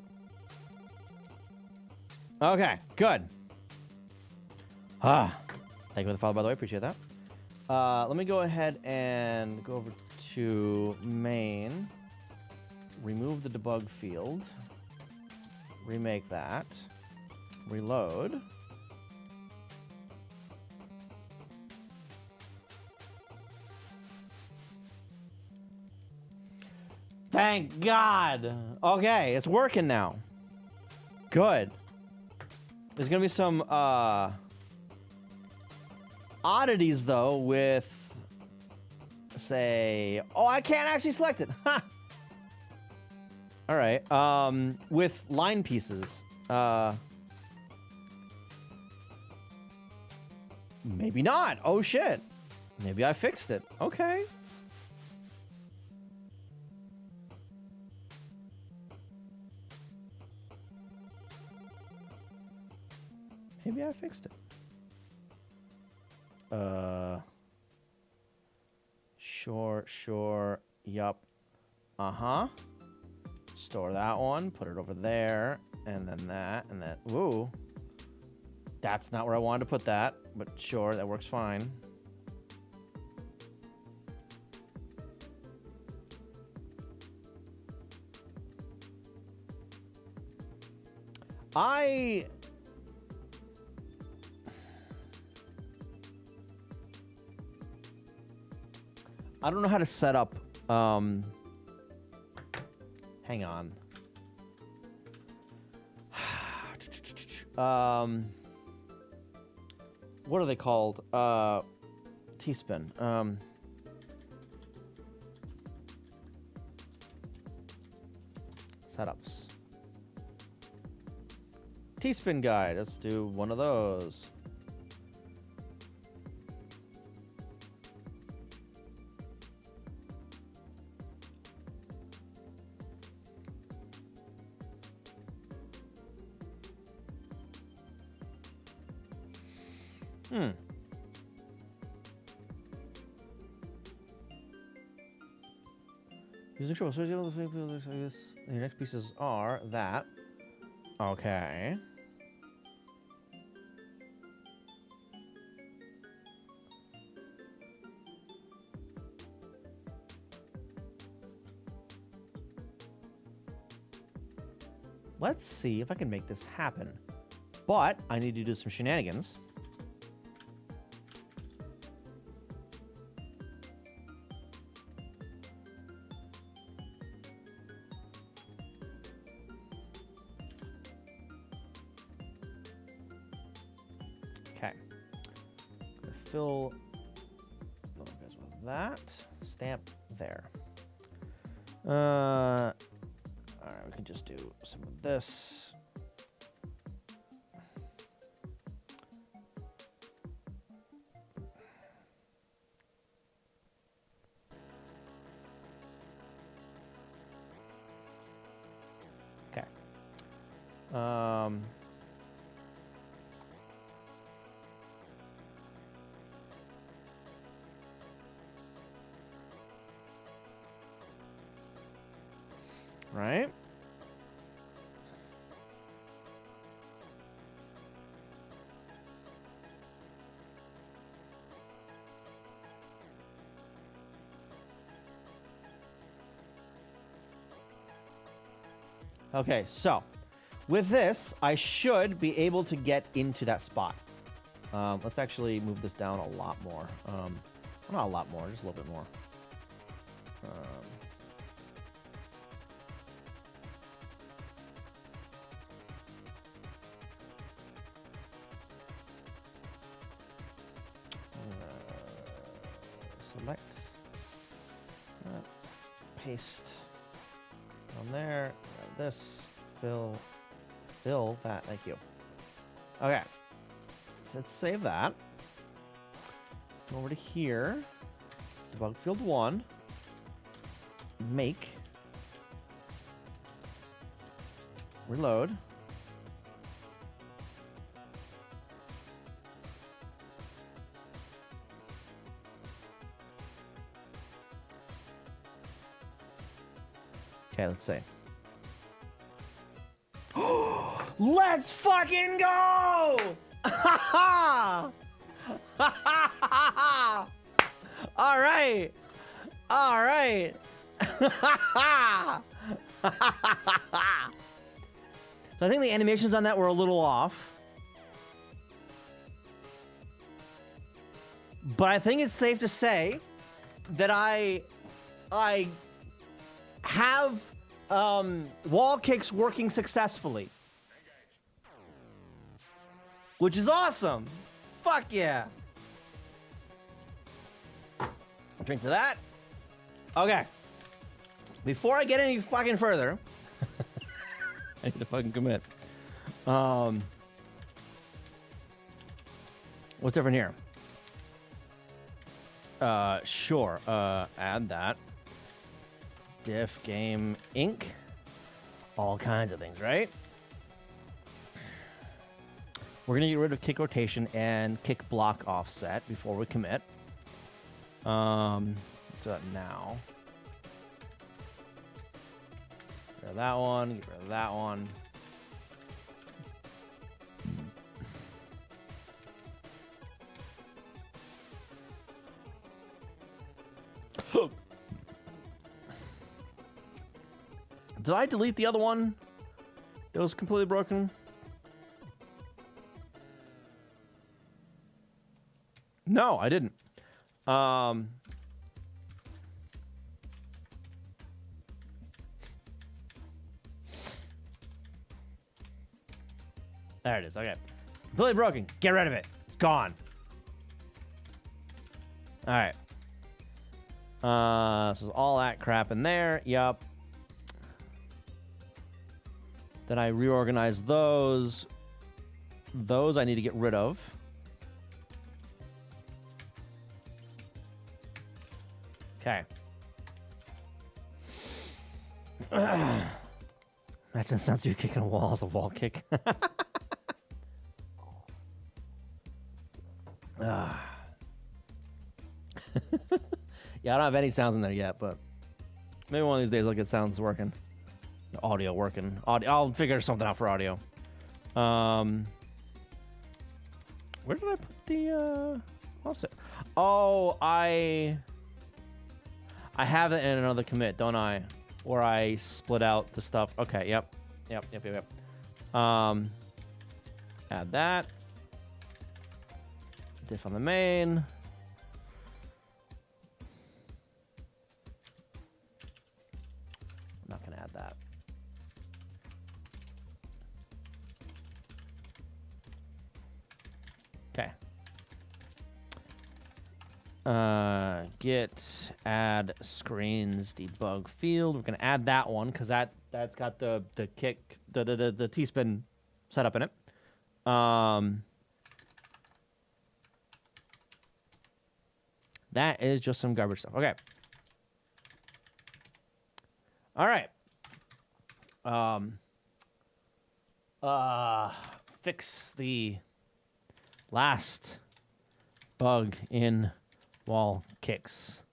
Okay, good. Thank you for the follow, by the way. Appreciate that. Let me go ahead and go over to main. Remove the debug field. Remake that. Reload. Thank God. Okay, it's working now. Good. There's gonna be some oddities though with, say, oh, I can't actually select it. Ha. All right. With line pieces. Maybe not. Oh shit. Maybe I fixed it. Okay. Maybe I fixed it. Sure. Yup. Uh-huh. Store that one. Put it over there. And then that. And then... Ooh. That's not where I wanted to put that. But sure, that works fine. I don't know how to set up, hang on. What are they called? T-spin. Setups. T-spin guide. Let's do one of those. Using trouble. So your next pieces are that. Okay. Let's see if I can make this happen. But I need to do some shenanigans. Okay. Gonna fill those guys with that. Stamp there. Alright, we can just do some of this. Okay. Right? Okay, so with this, I should be able to get into that spot. Let's actually move this down a lot more. Well, not a lot more, just a little bit more. Select. Paste. On there. Grab this. Fill that. Thank you. Okay. So let's save that. Go over to here. Debug field 1. Make. Reload. Okay, let's see. Let's fucking go! All right. All right. So I think the animations on that were a little off. But I think it's safe to say that I have wall kicks working successfully. Which is awesome. Fuck yeah. Drink to that. Okay. Before I get any fucking further, I need to fucking commit. What's different here? Sure. Add that. Diff game Inc. All kinds of things, right? We're gonna get rid of kick rotation and kick block offset before we commit. Let's do that now. Get rid of that one. Get rid of that one. Did I delete the other one that was completely broken? No, I didn't. There it is. Okay. Completely broken. Get rid of it. It's gone. All right. So all that crap in there. Yup. Then I reorganize those. Those I need to get rid of. Okay. Imagine sounds you kicking a wall as a wall kick. Yeah, I don't have any sounds in there yet, but maybe one of these days I'll get sounds working. Audio working. I'll figure something out for audio. Where did I put the offset? Oh, I have it in another commit, don't I? Where I split out the stuff. Okay, yep. Add that. Diff on the main. I'm not gonna add that. Okay. Git add screens debug field. We're gonna add that one because that's got the kick the T-spin setup in it. That is just some garbage stuff. Okay. All right. Fix the last bug in wall kicks.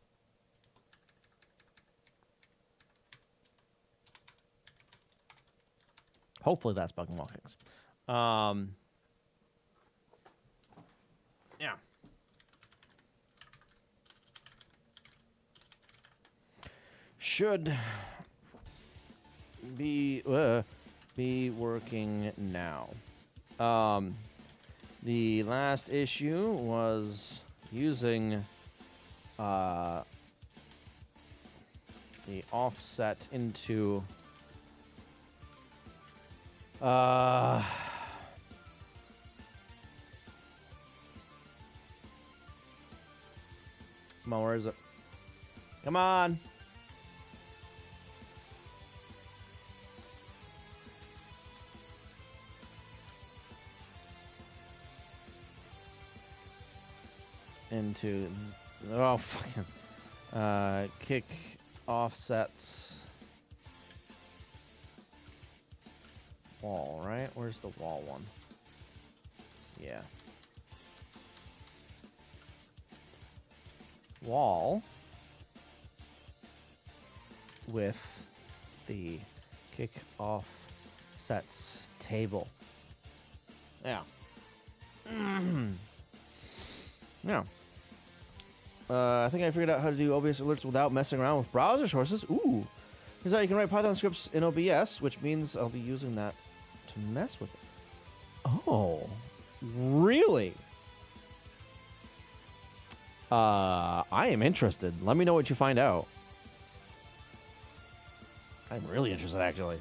Hopefully that's bug in wall kicks. Yeah. Should be working now. The last issue was using the offset into come on, where is it? Come on. Into fucking kick offsets wall, right? Where's the wall one? Yeah. Wall with the kick offsets table. Yeah. Yeah. I think I figured out how to do OBS alerts without messing around with browser sources. Ooh. Here's how you can write Python scripts in OBS, which means I'll be using that to mess with it. Oh. Really? I am interested. Let me know what you find out. I'm really interested, actually.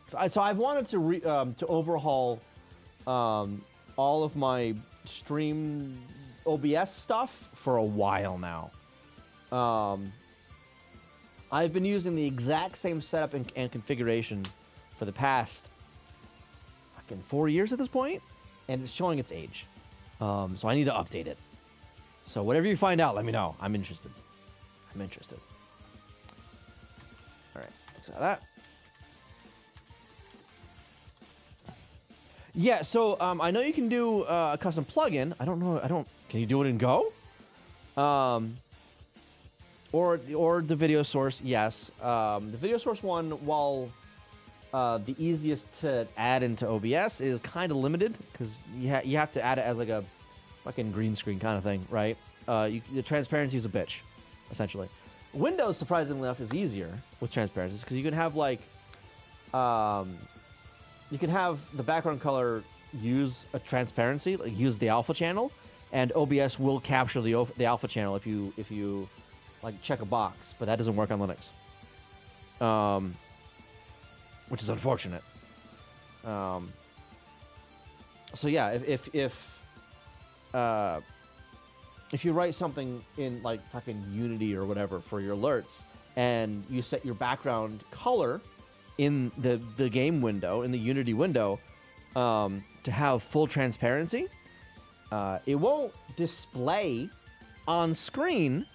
So I've wanted to overhaul all of my stream OBS stuff for a while now. I've been using the exact same setup and configuration for the past fucking 4 years at this point, and it's showing its age. So I need to update it. So whatever you find out, let me know. I'm interested. All right, looks like that. Yeah, so I know you can do a custom plugin. I don't know. Can you do it in Go? Or the video source? Yes. The video source one, while the easiest to add into OBS, is kind of limited because you have to add it as like a fucking green screen kind of thing, right? The transparency is a bitch, essentially. Windows, surprisingly enough, is easier with transparencies because you can have like you can have the background color use a transparency, like use the alpha channel, and OBS will capture the alpha channel if you like check a box, but that doesn't work on Linux, which is unfortunate. So yeah, if you write something in like fucking Unity or whatever for your alerts, and you set your background color in the game window, in the Unity window, to have full transparency, it won't display on screen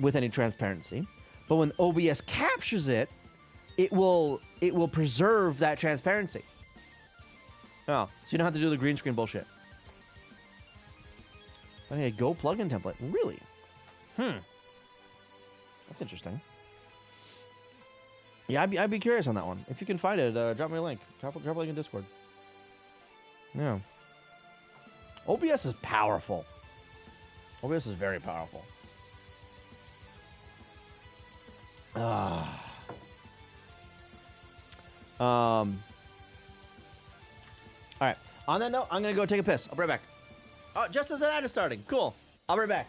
with any transparency, but when OBS captures it, it will preserve that transparency. Oh, so you don't have to do the green screen bullshit. Okay, Go plugin template. Really? That's interesting. Yeah, I'd be curious on that one. If you can find it, drop me a link. Drop a link in Discord. Yeah. OBS is powerful. OBS is very powerful. All right. On that note, I'm gonna go take a piss. I'll be right back. Oh, just as an ad is starting. Cool. I'll be right back.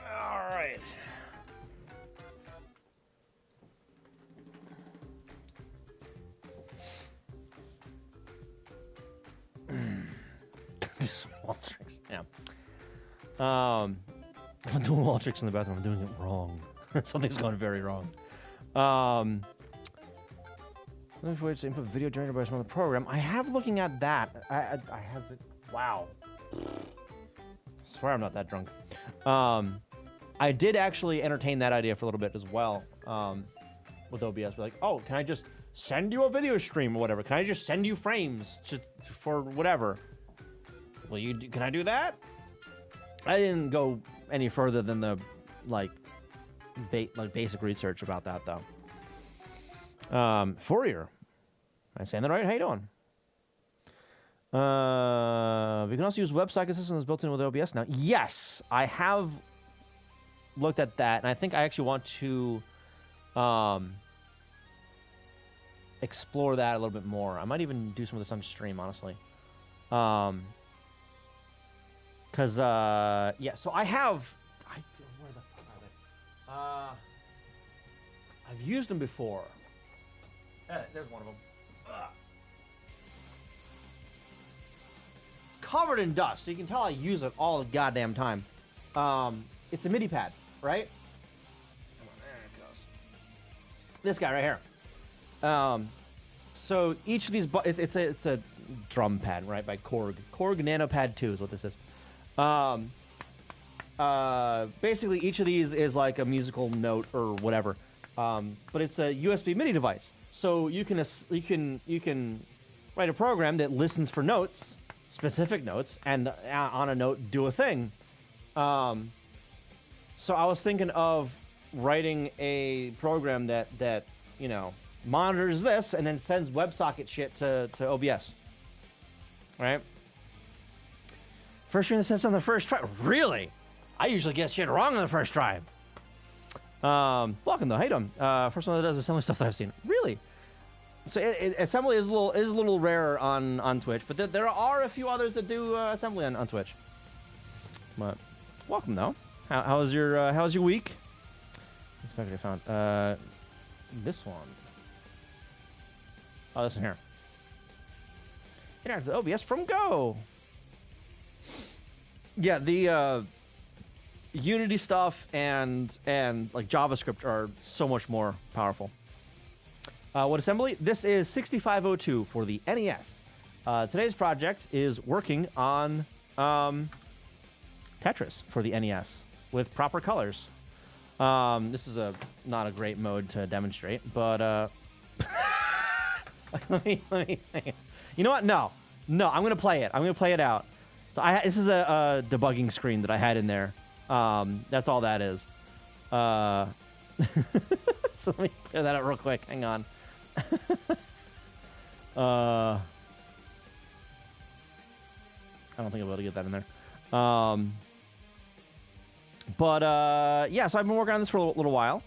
All right. Just wall tricks. Yeah. I'm doing wall tricks in the bathroom. I'm doing it wrong. Something's going very wrong. Looking for ways to input video generated by some other program. I have looking at that. I have it. Wow. I swear I'm not that drunk. I did actually entertain that idea for a little bit as well. With OBS, be like, oh, can I just send you a video stream or whatever? Can I just send you frames for whatever? Will you? Can I do that? I didn't go any further than the basic research about that though. Fourier, am I saying that right? How you doing? We can also use WebSocket systems built in with OBS now. Yes, I have looked at that, and I think I actually want to explore that a little bit more. I might even do some of this on stream, honestly. Because, yeah, so I have... where the fuck are they? I've used them before. There's one of them. It's covered in dust, so you can tell I use it all the goddamn time. It's a MIDI pad, right? Come on, there it goes. This guy right here. So each of these, it's a drum pad, right, by Korg. Korg NanoPad 2 is what this is. Basically, each of these is like a musical note or whatever. But it's a USB MIDI device, so you can write a program that listens for notes, specific notes, and on a note do a thing. So I was thinking of writing a program that you know monitors this and then sends WebSocket shit to OBS. Right? First ring that says on the first try. Really? I usually get shit wrong on the first try. Welcome though. How you doing? First one that does assembly stuff that I've seen. Really? So assembly is a little rarer on Twitch, but there are a few others that do assembly on Twitch. But welcome though. How's your week? Let's see if I found this one. Oh, this one here. Interact with OBS from Go. Yeah, the Unity stuff and like JavaScript are so much more powerful. What assembly? This is 6502 for the NES. Today's project is working on Tetris for the NES with proper colors. This is not a great mode to demonstrate, but let me. You know what? No, I'm gonna play it. I'm gonna play it out. So this is a debugging screen that I had in there. That's all that is. So let me clear that out real quick. Hang on. I don't think I'll be able to get that in there. Yeah, so I've been working on this for a little while.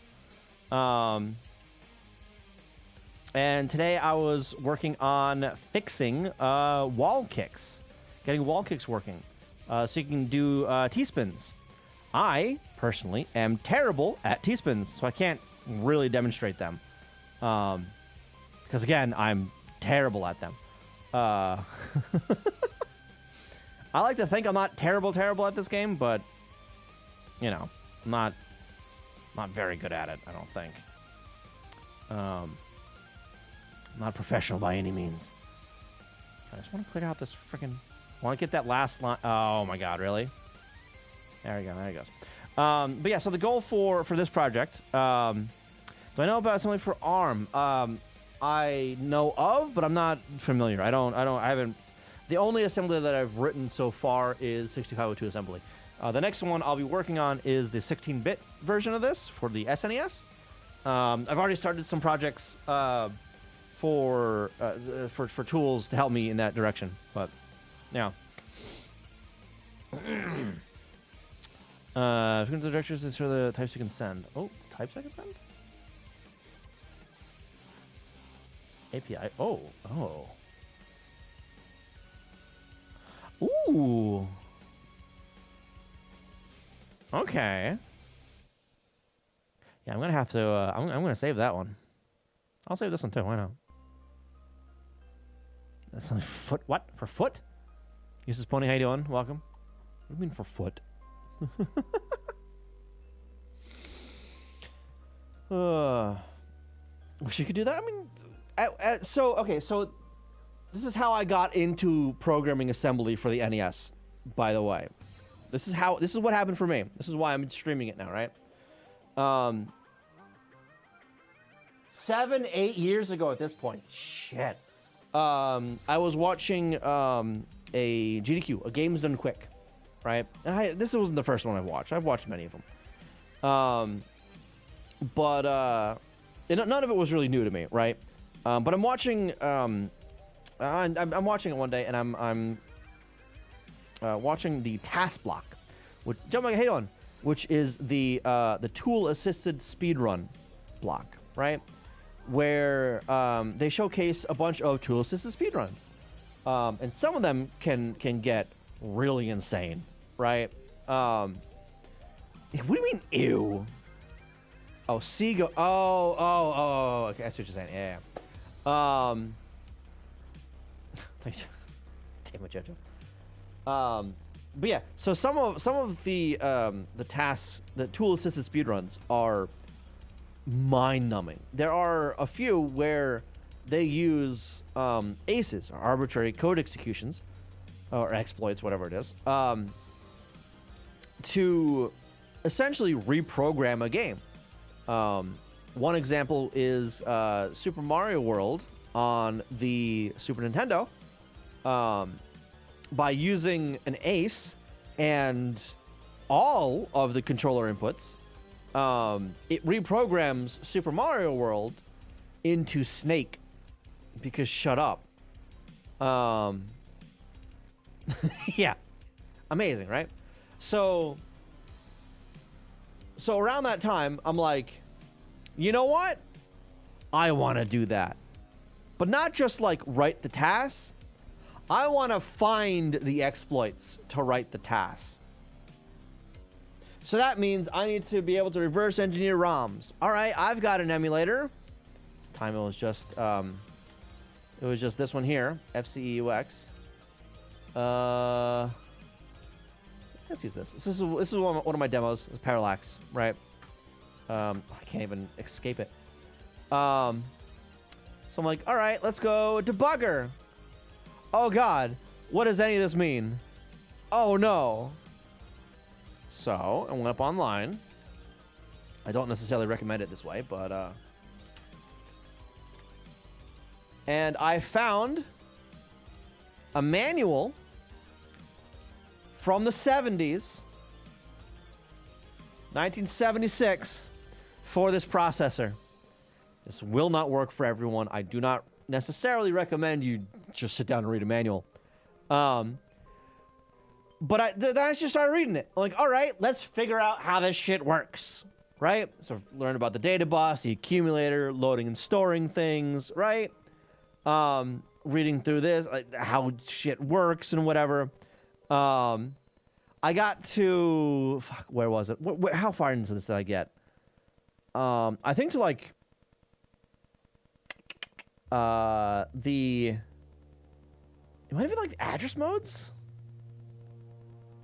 And today I was working on fixing wall kicks. Getting wall kicks working. So you can do T-spins. I, personally, am terrible at T-spins, so I can't really demonstrate them. Because, again, I'm terrible at them. I like to think I'm not terrible at this game, but, you know, I'm not very good at it, I don't think. Not professional by any means. I just want to clear out this freaking... I want to get that last line. Oh, my God, really? There we go. There it goes. But yeah, so the goal for this project, do I know about something for ARM? I know of, but I'm not familiar. I haven't. The only assembly that I've written so far is 6502 assembly. The next one I'll be working on is the 16-bit version of this for the SNES. I've already started some projects for tools to help me in that direction, but yeah. If you go to the directions, it's for the types you can send. Oh, types I can send? API. Oh. Ooh. Okay. Yeah, I'm gonna have to. I'm gonna save that one. I'll save this one too. Why not? That's only foot. What for foot? Uses Pony. How you doing? Welcome. What do you mean for foot? Wish you could do that. I mean, so this is how I got into programming assembly for the NES. By the way, this is what happened for me. This is why I'm streaming it now, right? 7-8 years ago at this point. Shit. I was watching a GDQ, a Games Done Quick, right? And this wasn't the first one I've watched. I've watched many of them. But none of it was really new to me, right? But I'm watching. I'm watching it one day, and I'm watching the task block, which which is the tool-assisted speedrun block, right? Where they showcase a bunch of tool-assisted speedruns, and some of them can get really insane, right? What do you mean, ew? Oh, Sega. Oh. Okay, I see what you're saying. Yeah. Thanks. Damn it, Jojo. But yeah, so some of the tasks, the tool-assisted speedruns are mind-numbing. There are a few where they use ACEs, or arbitrary code executions, or exploits, whatever it is, to essentially reprogram a game. One example is Super Mario World on the Super Nintendo. By using an ACE and all of the controller inputs, it reprograms Super Mario World into Snake, because shut up. Yeah, amazing, right? So around that time, I'm like, you know what? I want to do that. But not just like write the tasks. I want to find the exploits to write the tasks. So that means I need to be able to reverse engineer ROMs. All right, I've got an emulator. Time it was just this one here, FCEUX. Let's use this. This is one of my demos. It's Parallax, right? I can't even escape it. So I'm like, all right, let's go debugger. Oh God, what does any of this mean? Oh no. So I went up online. I don't necessarily recommend it this way, but and I found a manual from the 70s, 1976, for this processor. This will not work for everyone. I do not necessarily recommend you just sit down and read a manual. But then I just started reading it. I'm like, all right, let's figure out how this shit works, right? So learn about the data bus, the accumulator, loading and storing things, right? Reading through this, like how shit works and whatever. I got to, fuck, where was it? How far into this did I get? I think to like it might have been like address modes,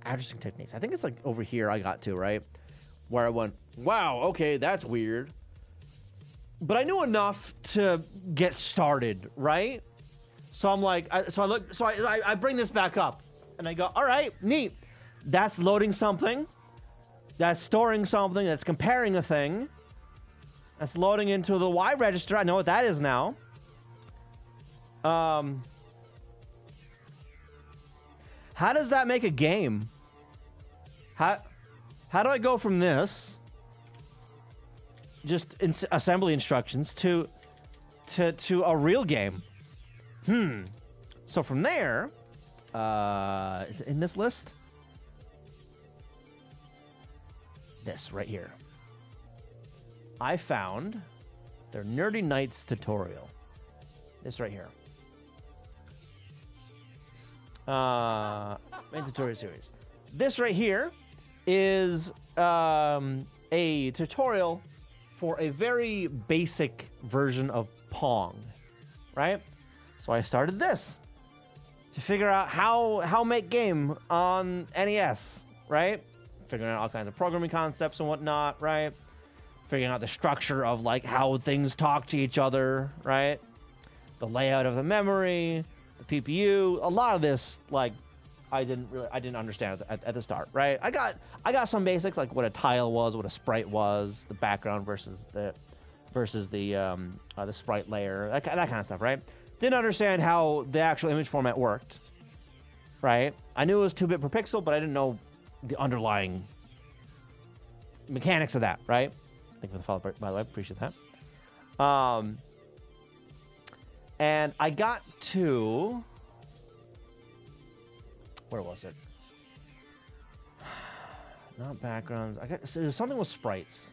addressing techniques. I think it's like over here I got to, right, where I went, wow, okay, that's weird, but I knew enough to get started, right? So I'm like, I bring this back up and I go, all right, neat, that's loading something, that's storing something, that's comparing a thing, that's loading into the Y register. I know what that is now. How does that make a game? How do I go from this, just assembly instructions, to a real game? So from there, is it in this list? This right here. I found their Nerdy Nights tutorial. This right here. Main tutorial series. This right here is a tutorial for a very basic version of Pong, right? So I started this to figure out how make game on NES, right? Figuring out all kinds of programming concepts and whatnot, right? Figuring out the structure of like how things talk to each other, right? The layout of the memory, the PPU, a lot of this, like, I didn't understand at the start, right? I got some basics, like what a tile was, what a sprite was, the background versus the sprite layer, that kind of stuff, right? Didn't understand how the actual image format worked, right? I knew it was 2-bit per pixel, but I didn't know the underlying mechanics of that, right? Thank you for the follow, by the way, appreciate that. And I got to, where was it? Not backgrounds. So there's something with sprites.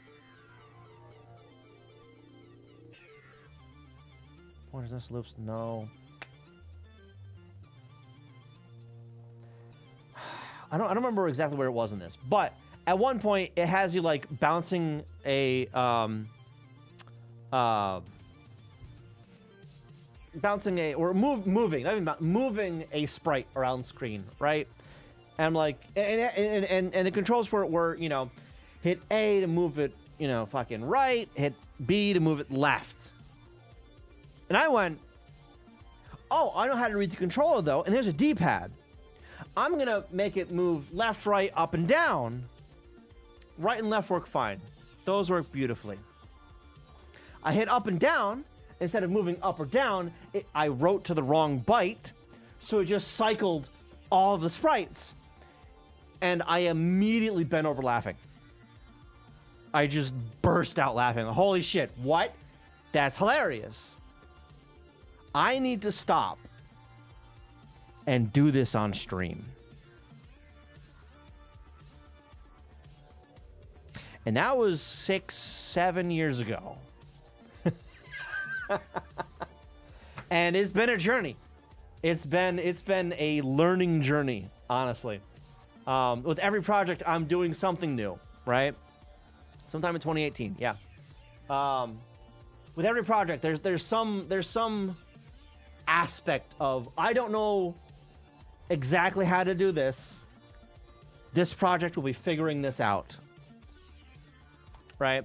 What is this? Loops? No. I don't remember exactly where it was in this, but at one point it has you like bouncing a bouncing moving a sprite around screen, right? And I'm like, and the controls for it were, you know, hit A to move it, you know, fucking right, hit B to move it left. And I went, oh, I know how to read the controller though, and there's a D-pad. I'm gonna make it move left, right, up, and down. Right and left work fine. Those work beautifully. I hit up and down. Instead of moving up or down, I wrote to the wrong byte, so it just cycled all of the sprites. And I immediately bent over laughing. I just burst out laughing. Holy shit, what? That's hilarious. I need to stop and do this on stream. And that was 6-7 years ago. And it's been a journey. It's been a learning journey, honestly. With every project, I'm doing something new, right? Sometime in 2018, yeah. With every project, there's some aspect of, I don't know exactly how to do this. This project will be figuring this out, right?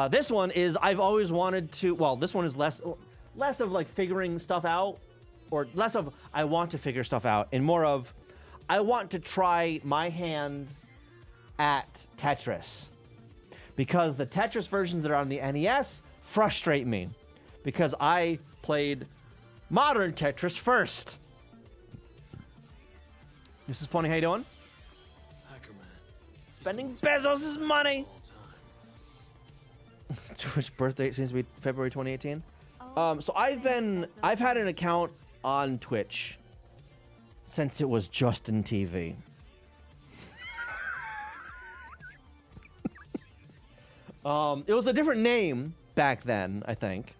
This one is, I've always wanted to, well, this one is less of like figuring stuff out, or less of I want to figure stuff out, and more of I want to try my hand at Tetris. Because the Tetris versions that are on the NES frustrate me. Because I played modern Tetris first. This is Pony, how you doing? Spending Bezos' money. Which birthday seems to be February 2018. So I've had an account on Twitch since it was Justin TV. It was a different name back then, I think.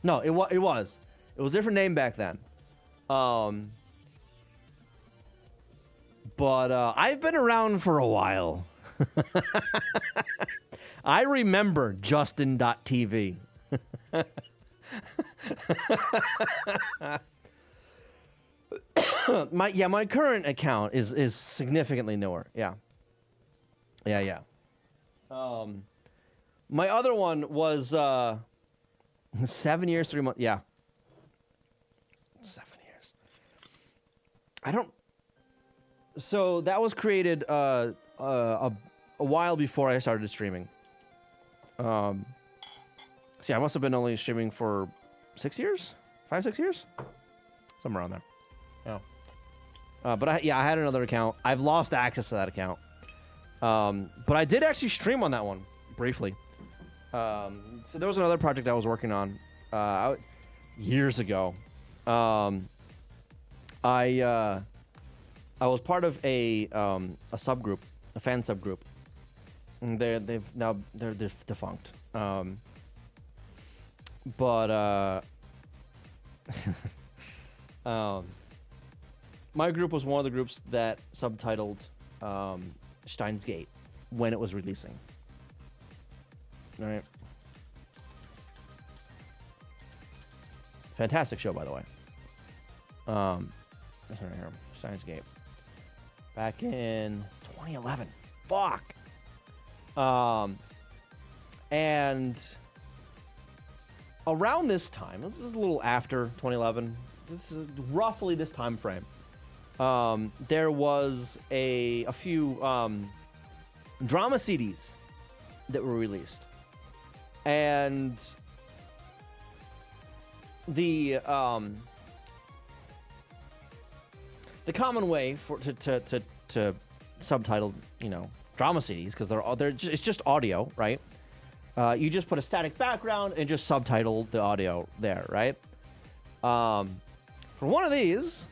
No, it was a different name back then. But I've been around for a while. I remember Justin.tv. My current account is significantly newer. Yeah. My other one was 7 years, 3 months. Yeah. 7 years. I don't. So that was created a while before I started streaming. See, I must have been only streaming for 6 years, 5-6 years, somewhere around there. Yeah. But I had another account. I've lost access to that account. But I did actually stream on that one briefly. So there was another project I was working on years ago. I was part of a subgroup, a fan subgroup. And they're defunct. My group was one of the groups that subtitled Steins Gate when it was releasing. All right. Fantastic show, by the way. This one right here, Steins Gate. Back in 2011. Fuck. And around this time, this is a little after 2011. This is roughly this time frame. There was a few drama CDs that were released, and the common way to subtitle, drama CDs, because it's just audio, right? You just put a static background and just subtitle the audio there, right? For one of these,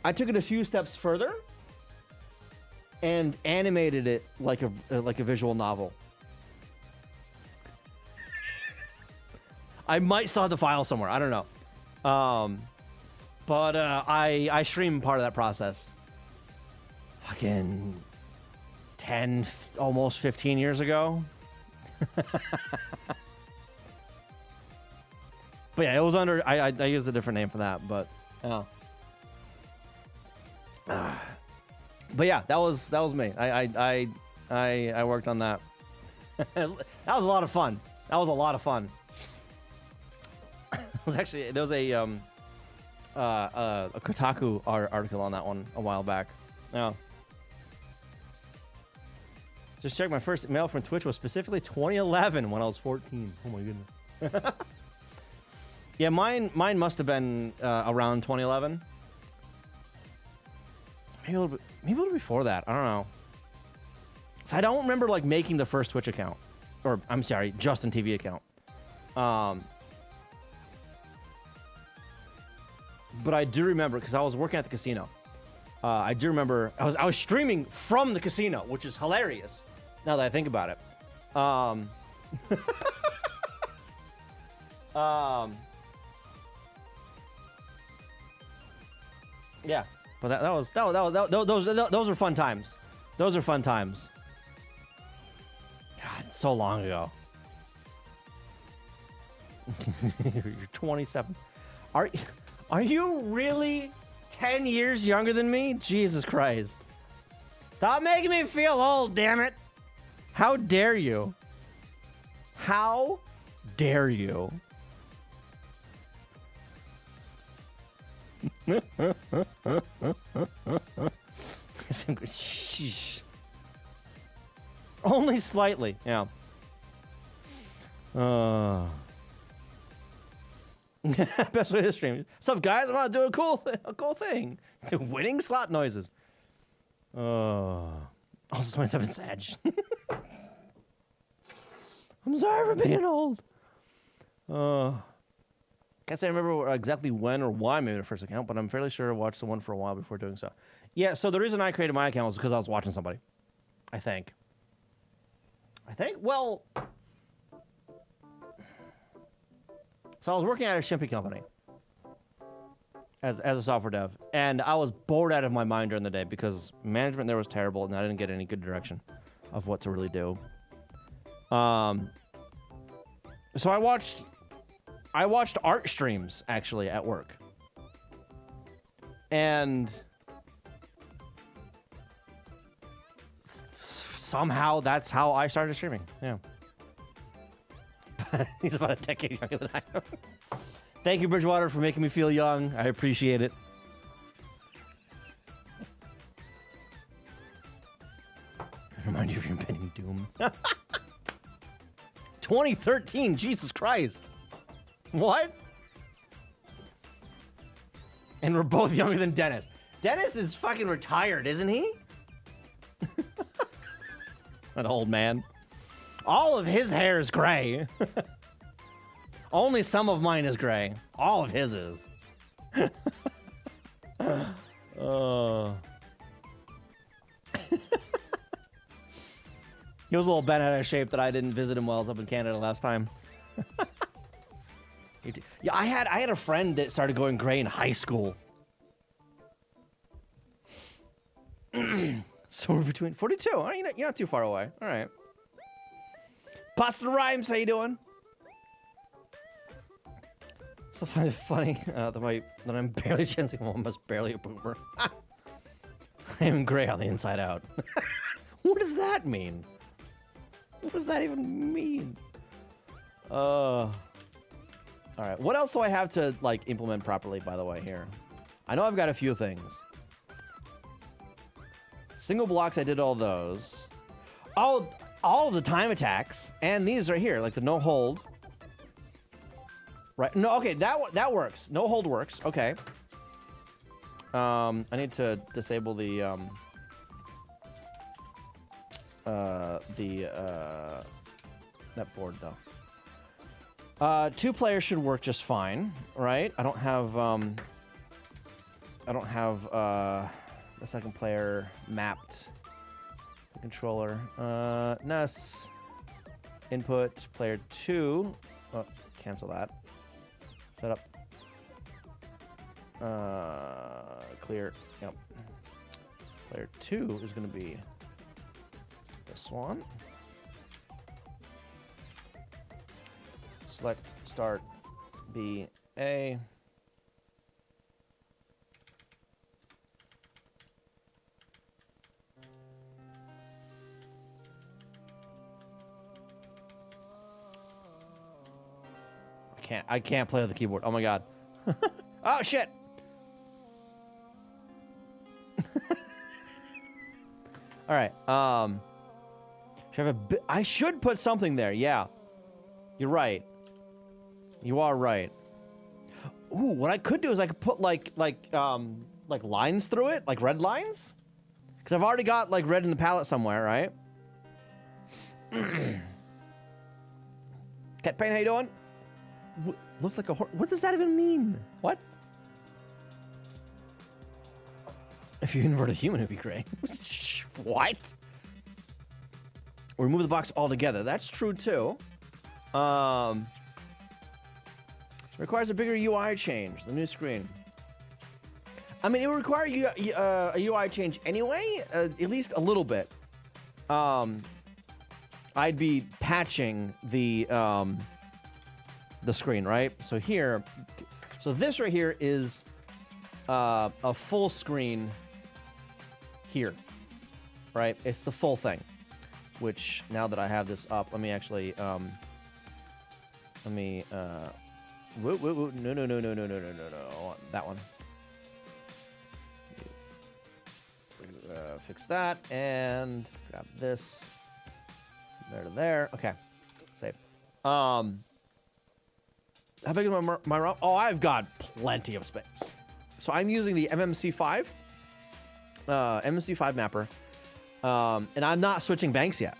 I took it a few steps further and animated it like a visual novel. I might still have the file somewhere. I don't know. But I streamed part of that process. Fucking 10, almost 15 years ago. But yeah, it was under. I used a different name for that, but yeah. But yeah, that was me. I worked on that. That was a lot of fun. That was a lot of fun. It was actually there was a Kotaku article on that one a while back. Yeah. Just check, my first email from Twitch was specifically 2011 when I was 14. Oh my goodness. Yeah, mine must have been around 2011. Maybe a little before that. I don't know. So I don't remember like making the first Twitch account, or I'm sorry, Justin TV account. But I do remember because I was working at the casino. I do remember I was streaming from the casino, which is hilarious now that I think about it. Yeah, but those are fun times. Those are fun times. God, so long ago. You're 27. Are you really 10 years younger than me? Jesus Christ. Stop making me feel old, damn it. How dare you? How dare you? Sheesh. Only slightly, yeah. Best way to stream. What's up, guys? I want to do a cool thing. Winning slot noises. Also 27 Sag. I'm sorry for being old. Can't say I remember exactly when or why I made the first account, but I'm fairly sure I watched the one for a while before doing so. Yeah, so the reason I created my account was because I was watching somebody. I think. Well, so I was working at a shipping company as a software dev, and I was bored out of my mind during the day because management there was terrible, and I didn't get any good direction of what to really do. So I watched art streams actually at work, and somehow that's how I started streaming. Yeah. He's about a decade younger than I am. Thank you, Bridgewater, for making me feel young. I appreciate it. Remind you of your impending doom. 2013, Jesus Christ. What? And we're both younger than Dennis. Dennis is fucking retired, isn't he? That old man. All of his hair is gray. Only some of mine is gray. All of his is. He was a little bent out of shape that I didn't visit him while I was up in Canada last time. Yeah, I had a friend that started going gray in high school. So we're between 42. Oh, you're not too far away. All right. Pasta Rhymes, how you doing? Still find it funny that I'm barely chancing. I'm almost barely a boomer. I am gray on the inside out. What does that mean? What does that even mean? All right. What else do I have to like implement properly? By the way, here, I know I've got a few things. Single blocks, I did all those. All of the time attacks, and these right here, like the no hold. Right? No, okay, that works. No hold works. Okay. I need to disable that board though. 2 players should work just fine, right? I don't have the second player mapped. The controller. NES input player 2. Oh, cancel that. Setup. Clear. Yep. Player 2 is going to be this one. Select start B, A. I can't play with the keyboard. Oh my god. Oh shit. All right. Should I have I should put something there. Yeah. You're right. You are right. Ooh, what I could do is I could put like lines through it, like red lines, because I've already got like red in the palette somewhere, right? Cat Pain, how you doing? Looks like a horse. What does that even mean? What? If you invert a human, it'd be great. What? Or remove the box altogether. That's true too. Requires a bigger UI change. The new screen. I mean, it would require a UI change anyway, at least a little bit. I'd be patching the screen, right? So here, so this right here is a full screen here, right? It's the full thing, which now that I have this up, let me actually, no, that one. Fix that and grab this. There to there. Okay, save. How big is my ROM? Oh, I've got plenty of space. So I'm using the MMC5 mapper, and I'm not switching banks yet.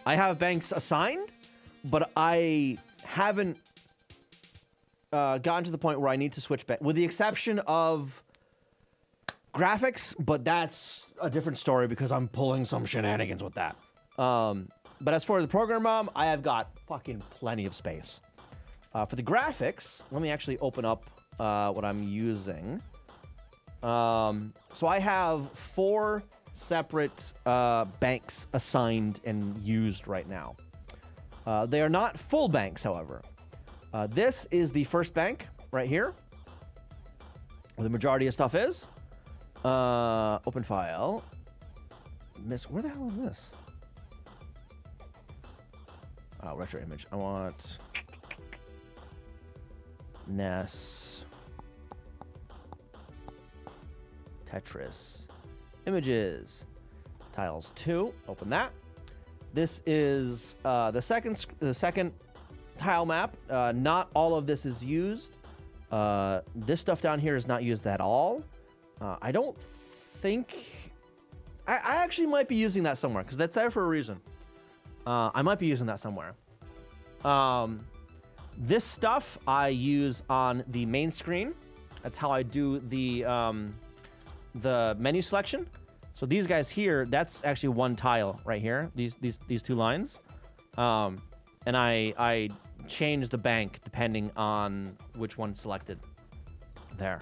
I have banks assigned, but I haven't gotten to the point where I need to switch bank, with the exception of graphics, but that's a different story because I'm pulling some shenanigans with that. But as for the program ROM, I have got fucking plenty of space. For the graphics, let me actually open up what I'm using. So I have 4 separate banks assigned and used right now. They are not full banks, however. This is the first bank right here, where the majority of stuff is. Open file. Where the hell is this? Retro image. I want NES, Tetris, images, tiles 2. Open that. This is the second tile map. Not all of this is used. This stuff down here is not used at all. I don't think. I actually might be using that somewhere because that's there for a reason. I might be using that somewhere. This stuff I use on the main screen. That's how I do the menu selection. So these guys here, that's actually one tile right here. These 2 lines, and I change the bank depending on which one's selected. There.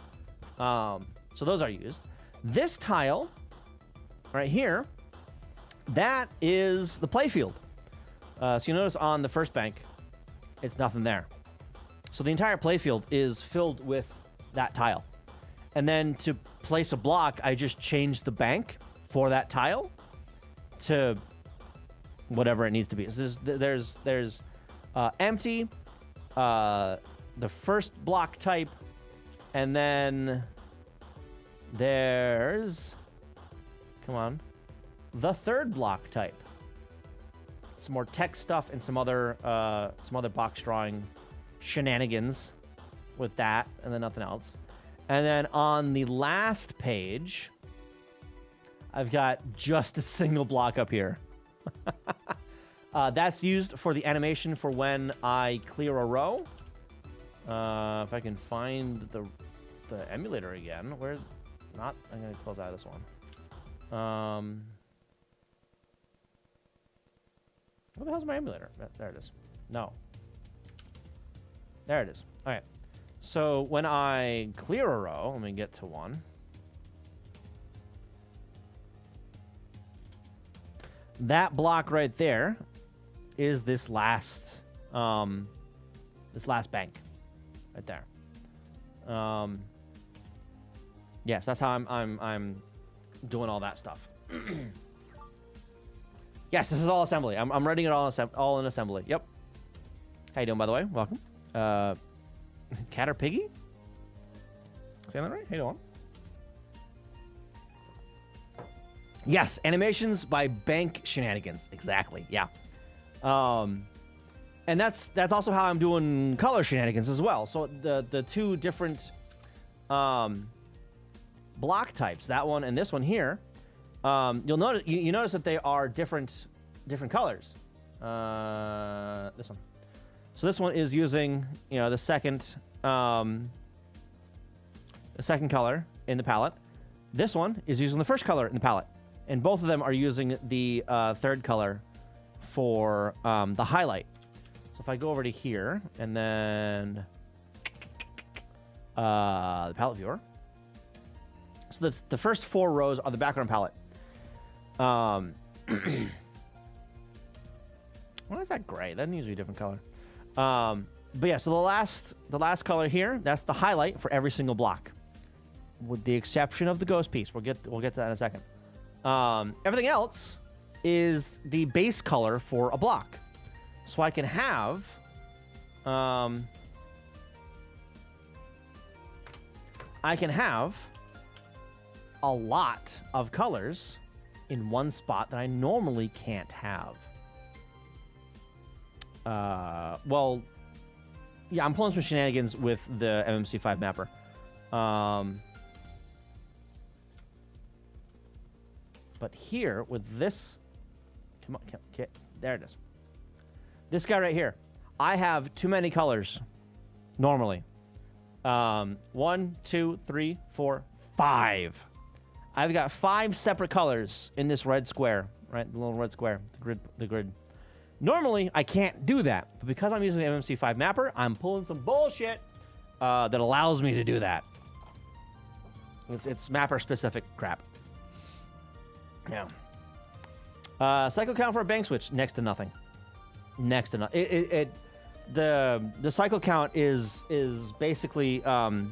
So those are used. This tile right here, that is the playfield. So you notice on the first bank, it's nothing there. So the entire playfield is filled with that tile. And then to place a block, I just change the bank for that tile to whatever it needs to be. So there's empty, the first block type, and then there's, come on, the third block type. Some more text stuff and some other box drawing shenanigans with that, and then nothing else. And then on the last page, I've got just a single block up here. That's used for the animation for when I clear a row. If I can find the emulator again, where not, I'm gonna close out of this one. Where the hell's my emulator? There it is. No. There it is. All right. So when I clear a row, let me get to one. That block right there is this last bank. right there. Yes, that's how I'm doing all that stuff. Yes, this is all assembly. I'm writing it all in assembly. Yep. How you doing, by the way? Welcome. Cat or Piggy? Saying that right? How you doing? Yes, animations by Bank Shenanigans. Exactly. Yeah. And that's also how I'm doing color shenanigans as well. So the two different block types, that one and this one here, you'll notice you notice that they are different colors. This one. So this one is using the second color in the palette. This one is using the first color in the palette, and both of them are using the third color for the highlight. So if I go over to here and then the palette viewer. So that's the first 4 rows are the background palette. What is that gray? That needs to be a different color. But yeah, so the last color here, that's the highlight for every single block, with the exception of the ghost piece. We'll get to that in a second. Everything else is the base color for a block. So I can have a lot of colors in one spot that I normally can't have. Well, yeah, I'm pulling some shenanigans with the MMC5 mapper. But here with this, come on, okay, there it is. This guy right here, I have too many colors normally. 1, 2, 3, 4, 5. I've got 5 separate colors in this red square, right? The little red square, the grid. Normally, I can't do that, but because I'm using the MMC5 mapper, I'm pulling some bullshit that allows me to do that. It's mapper-specific crap. Yeah. Cycle count for a bank switch, next to nothing. Next to nothing. The cycle count is basically the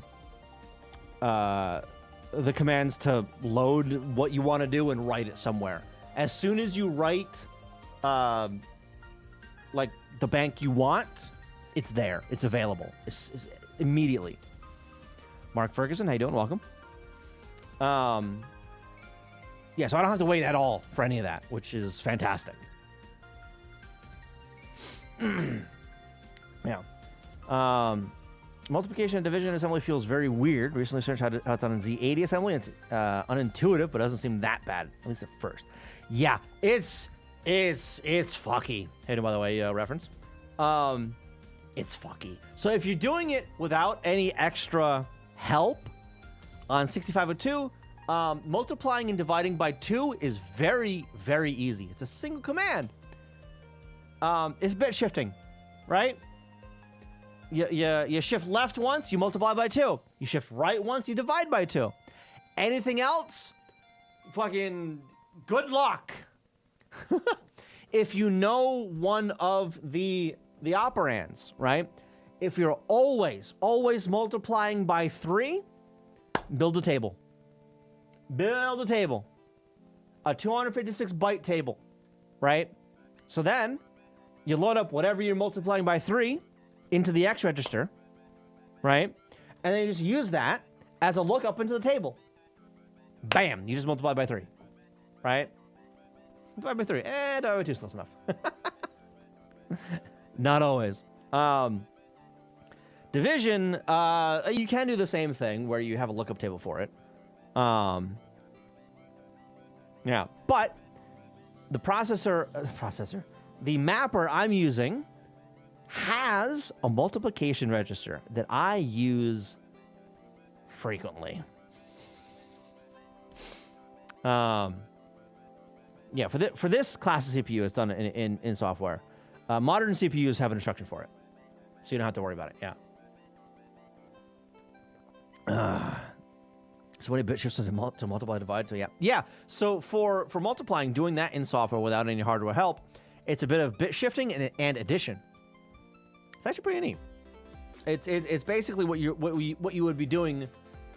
commands to load what you want to do and write it somewhere. As soon as you write like the bank you want, it's there. It's available. It's immediately. Mark Ferguson, how you doing? Welcome. Yeah, so I don't have to wait at all for any of that, which is fantastic. Yeah. Multiplication and division assembly feels very weird. Recently searched how it's on Z80 assembly. It's unintuitive, but it doesn't seem that bad, at least at first. Yeah, it's fucky. Hey, by the way, reference. It's fucky. So if you're doing it without any extra help on 6502, multiplying and dividing by 2 is very, very easy. It's a single command. It's bit shifting, right? You shift left once, you multiply by 2. You shift right once, you divide by 2. Anything else, fucking good luck. If you know one of the operands, right? If you're always multiplying by 3, build a table. Build a table. A 256 byte table, right? So then you load up whatever you're multiplying by 3 into the X register, right? And then you just use that as a lookup into the table. Bam! You just multiply by 3, right? Divide by 3. Divide by 2 is close enough. Not always. Division, you can do the same thing where you have a lookup table for it. Yeah, but the mapper I'm using has a multiplication register that I use frequently. Yeah, for this class of CPU, it's done in software. Modern CPUs have an instruction for it, so you don't have to worry about it. Yeah. So many bit shifts to multiply, divide. So yeah. So for multiplying, doing that in software without any hardware help, it's a bit of bit shifting and addition. It's actually pretty neat. It's basically what you would be doing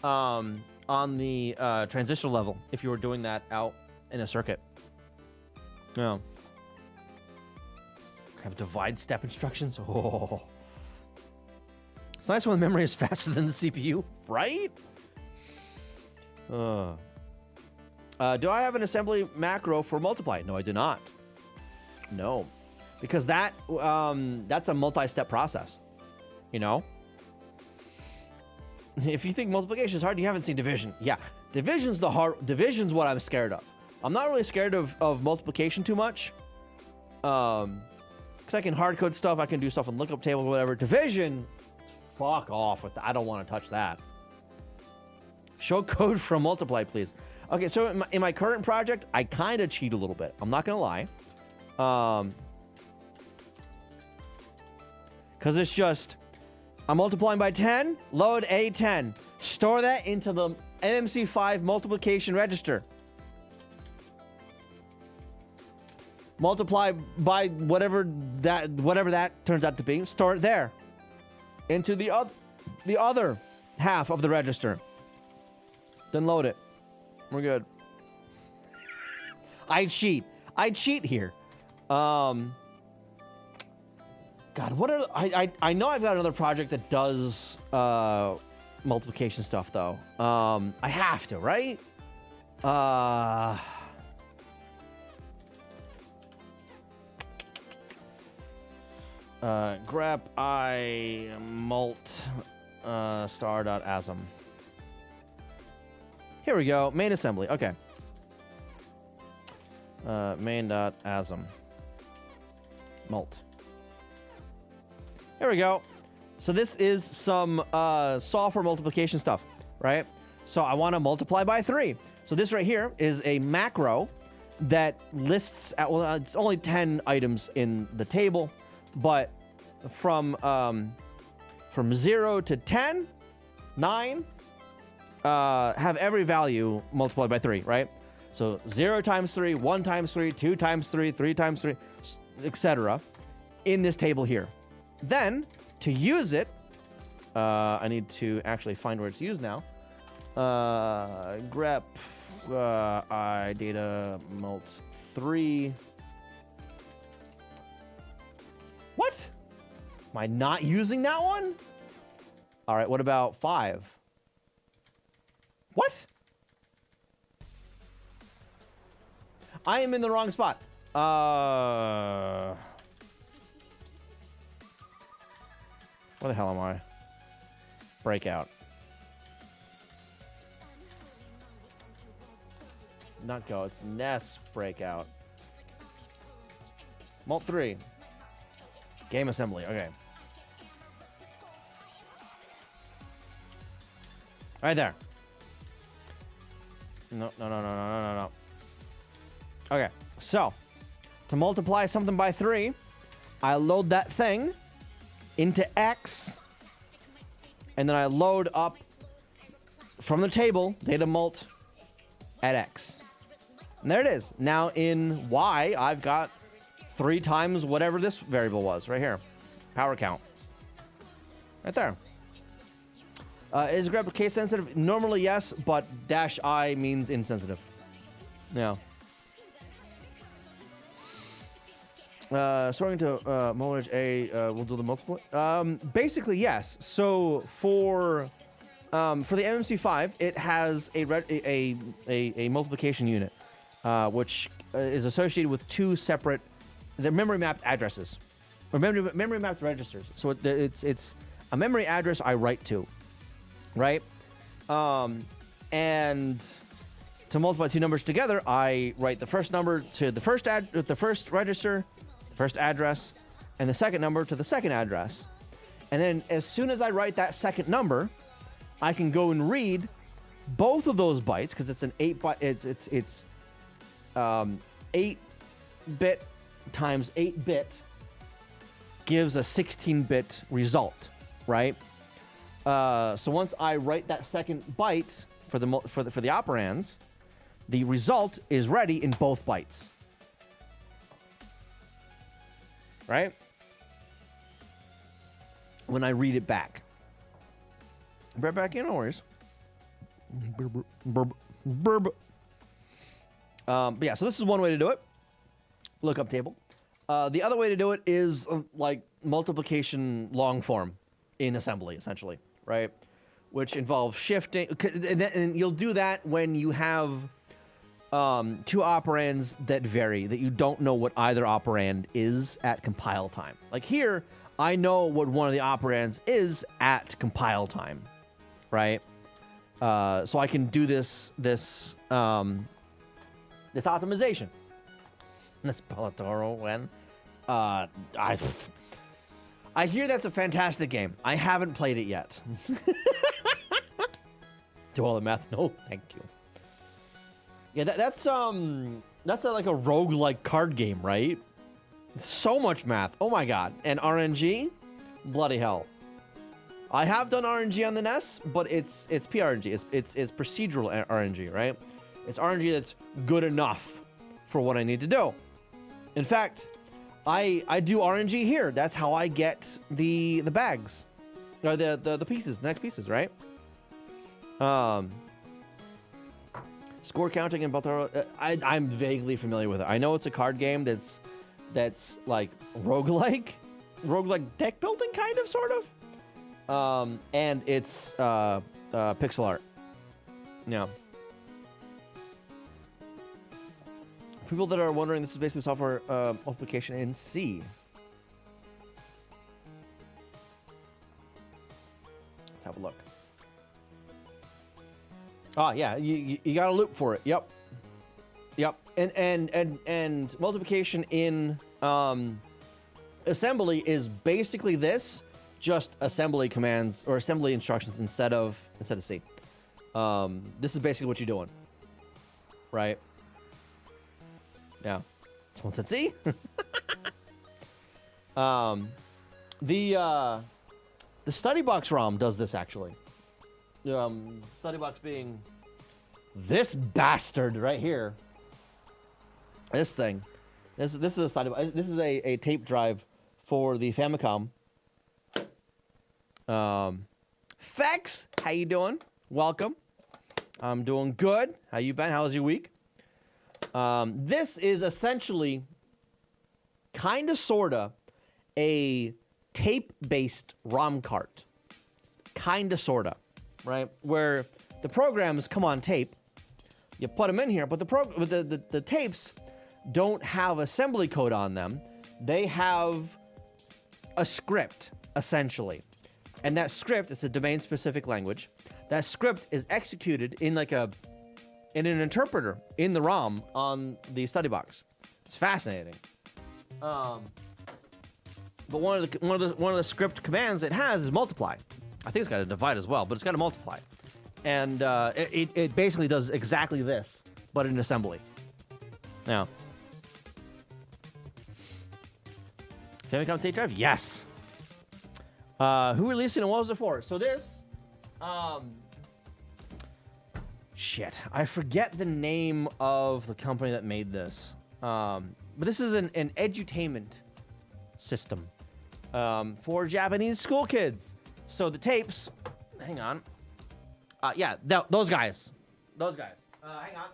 on the transistor level if you were doing that out in a circuit. Yeah. Have divide step instructions. Oh, it's nice when the memory is faster than the CPU, right? Do I have an assembly macro for multiply? No, I do not. No, because that's a multi-step process. You know, if you think multiplication is hard, you haven't seen division. Yeah, division's Division's what I'm scared of. I'm not really scared of multiplication too much. Because I can hard code stuff, I can do stuff in lookup tables, whatever. Division, fuck off with that. I don't want to touch that. Show code from multiply, please. Okay, so in my current project, I kind of cheat a little bit. I'm not gonna lie. Because it's just, I'm multiplying by 10, load A10. Store that into the MMC5 multiplication register. Multiply by whatever that turns out to be. Store it there. Into the other half of the register. Then load it. We're good. I cheat here. God, what are I know I've got another project that does multiplication stuff though. I have to, right? Grep I mult star.asm. Here we go. Main assembly. Okay. Main.asm. Mult. Here we go. So this is some software multiplication stuff, right? So I want to multiply by 3. So this right here is a macro that lists, well, it's only 10 items in the table, but from 0 to 10, 9, have every value multiplied by 3, right? So 0 times 3, 1 times 3, 2 times 3, 3 times 3, etc. in this table here. Then, to use it, I need to actually find where it's used now. Grep I data mult 3. What? Am I not using that one? All right, what about 5? What? I am in the wrong spot. Where the hell am I? Breakout. Not go, it's Ness breakout. Mult 3. Game assembly, okay. Right there. No. Okay, so to multiply something by 3, I load that thing into X, and then I load up from the table data mult at X. And there it is. Now in Y, I've got 3 times whatever this variable was right here. Power count. Right there. Is grep case sensitive? Normally yes, but -I means insensitive. Yeah. Sorting to voltage A will do the multiple. Basically yes. So for the MMC5, it has a multiplication unit, which is associated with 2 separate, they're memory mapped addresses, or memory mapped registers. So it's a memory address I write to, right? And to multiply 2 numbers together, I write the first number to the first register, first address, and the second number to the second address. And then as soon as I write that second number, I can go and read both of those bytes, because it's an 8-byte. It's 8-bit times 8-bit gives a 16-bit result, right? So once I write that second byte for the operands, the result is ready in both bytes. Right? when I read it back. Right back in, no worries. But yeah, so this is one way to do it. Lookup table. The other way to do it is like multiplication long form in assembly, essentially, right? Which involves shifting, and you'll do that when you have two operands that vary, that you don't know what either operand is at compile time. Like here, I know what one of the operands is at compile time, right? So I can do this optimization. That's Palatoro when I hear that's a fantastic game. I haven't played it yet. Do all the math? No, thank you. Yeah, that's like a roguelike card game, right? So much math. Oh my god. And RNG? Bloody hell. I have done RNG on the NES, but it's PRNG. It's procedural RNG, right? It's RNG that's good enough for what I need to do. In fact, I do RNG here. That's how I get the bags. Or the pieces, the next pieces, right? Score counting and Baltaro, I'm vaguely familiar with it. I know it's a card game that's like roguelike deck building, kind of, sort of. And it's pixel art. Yeah. People that are wondering, this is basically software multiplication in C. Let's have a look. Oh yeah, you got a loop for it. Yep. And multiplication in assembly is basically this, just assembly commands or assembly instructions instead of C. This is basically what you're doing, right? Yeah. Someone said C. The study box ROM does this actually. Study box being this bastard right here. This thing. This is a study box. This is a tape drive for the Famicom. Fex, how you doing? Welcome. I'm doing good. How you been? How was your week? This is essentially, kind of, sorta, a tape-based ROM cart. Kind of, sorta, right? Where the programs come on tape, you put them in here, but the tapes don't have assembly code on them. They have a script, essentially. And that script is a domain-specific language. That script is executed in in an interpreter in the ROM on the study box. It's fascinating. But one of the script commands it has is multiply. I think it's got a divide as well, but it's got a multiply. And it basically does exactly this, but in assembly. Now, Famicom tape drive? Yes. Who released it and what was it for? So this, shit, I forget the name of the company that made this. But this is an edutainment system for Japanese school kids. So the tapes, hang on. Yeah, those guys. Those guys. Hang on.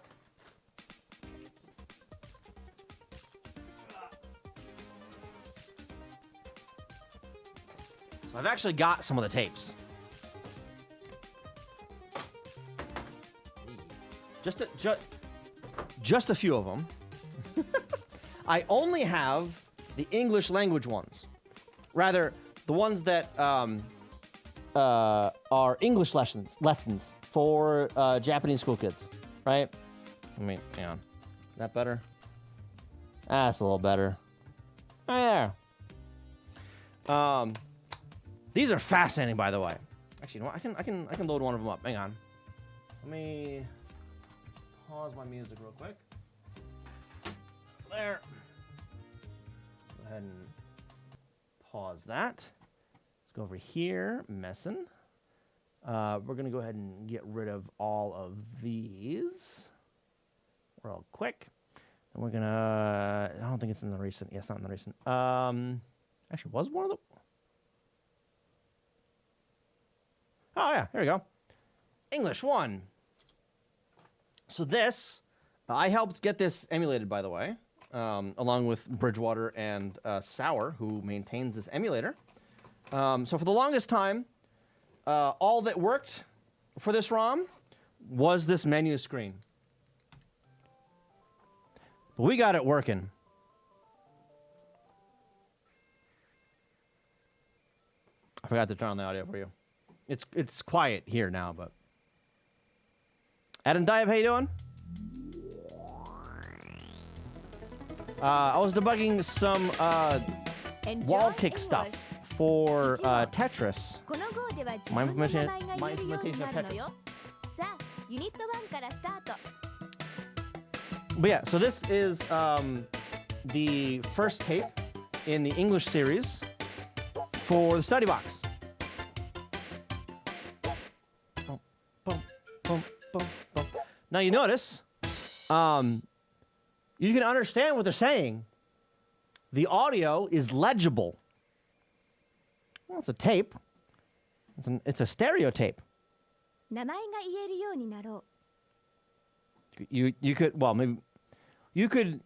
So I've actually got some of the tapes. Just a few of them. I only have the English language ones. Rather, the ones that are English lessons for Japanese school kids, right? I mean, hang on. Is that better? That's a little better. Right there. These are fascinating, by the way. Actually, you know what? I can load one of them up. Hang on. Let me pause my music real quick. There. Go ahead and pause that. Let's go over here, messing. We're gonna go ahead and get rid of all of these real quick. And we're gonna, I don't think it's in the recent. Yeah, it's not in the recent. Actually, was one of the, Oh, yeah, here we go. English 1. So this, I helped get this emulated, by the way, along with Bridgewater and Sour, who maintains this emulator. So for the longest time, all that worked for this ROM was this menu screen. But we got it working. I forgot to turn on the audio for you. It's quiet here now, but... Adam Dive, how you doing? I was debugging some wall kick stuff for Tetris. My implementation of Tetris. But yeah, so this is the first tape in the English series for the study box. Now you notice, you can understand what they're saying. The audio is legible. Well, it's a tape. It's a stereo tape. You could, well, maybe you could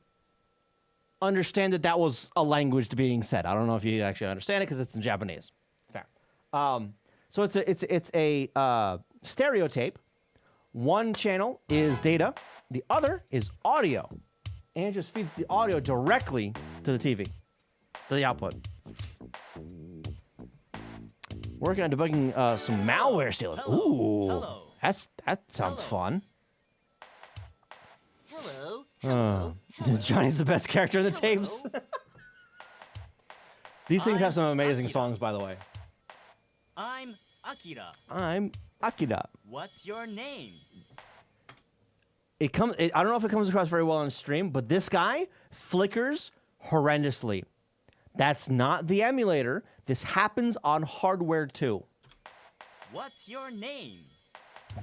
understand that was a language being said. I don't know if you actually understand it because it's in Japanese. Fair. So it's a stereo tape. One channel is data, the other is audio. And it just feeds the audio directly to the TV, to the output. Working on debugging some malware stealing. Ooh, hello. That sounds fun. Hello. Johnny's the best character in the tapes. These things have some amazing songs, by the way. I'm Akira. I'm Akira. What's your name? I don't know if it comes across very well on stream, but this guy flickers horrendously. That's not the emulator. This happens on hardware too. What's your name?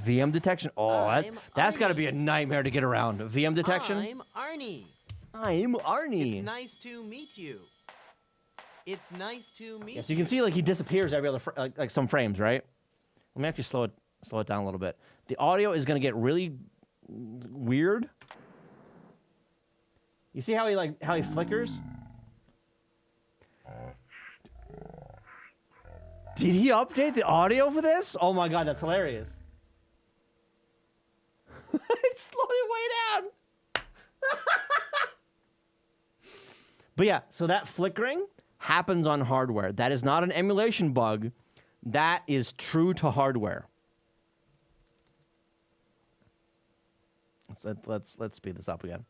VM detection. Oh, that's got to be a nightmare to get around. VM detection. I'm Arnie. I'm Arnie. It's nice to meet you. It's nice to meet you. Yes, you can see like he disappears every other like some frames, right? Let me actually slow it down a little bit. The audio is going to get really weird. You see how he flickers? Did he update the audio for this? Oh my god, that's hilarious. It slowed it way down. But yeah, so that flickering happens on hardware. That is not an emulation bug. That is true to hardware. Let's speed this up again.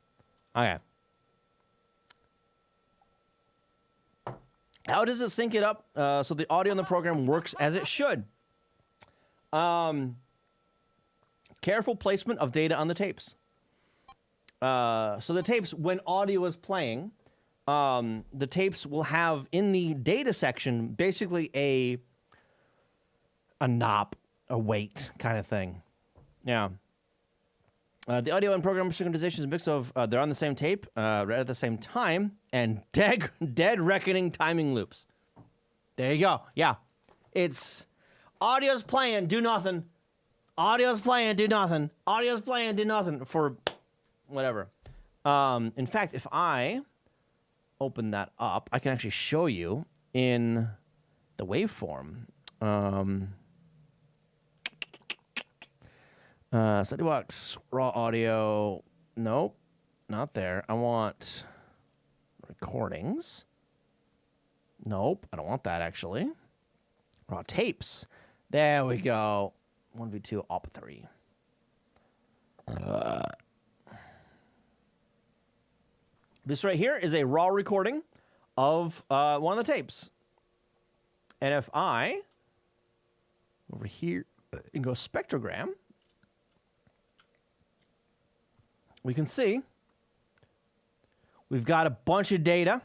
Okay. How does it sync it up so the audio in the program works as it should? Careful placement of data on the tapes. So the tapes, when audio is playing, the tapes will have in the data section basically a knob, a weight kind of thing. Yeah. The audio and program synchronization is a mix of they're on the same tape right at the same time and dead reckoning timing loops. There you go. Yeah. It's audio's playing, do nothing. Audio's playing, do nothing. Audio's playing, do nothing for whatever. In fact, if I open that up, I can actually show you in the waveform. Study box, raw audio. Nope, not there. I want recordings. Nope, I don't want that actually. Raw tapes. There we go. 1v2 op3. This right here is a raw recording of one of the tapes. And if I over here and go spectrogram, we can see we've got a bunch of data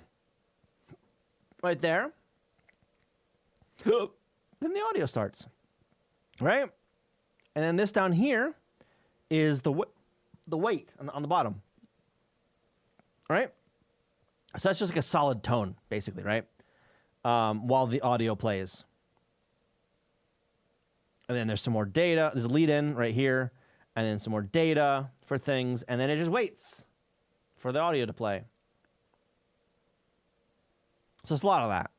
right there. Then the audio starts, right? And then this down here is the weight on the bottom, right? So that's just like a solid tone, basically, right? While the audio plays. And then there's some more data. There's a lead in right here. And then some more data for things. And then it just waits for the audio to play. So it's a lot of that.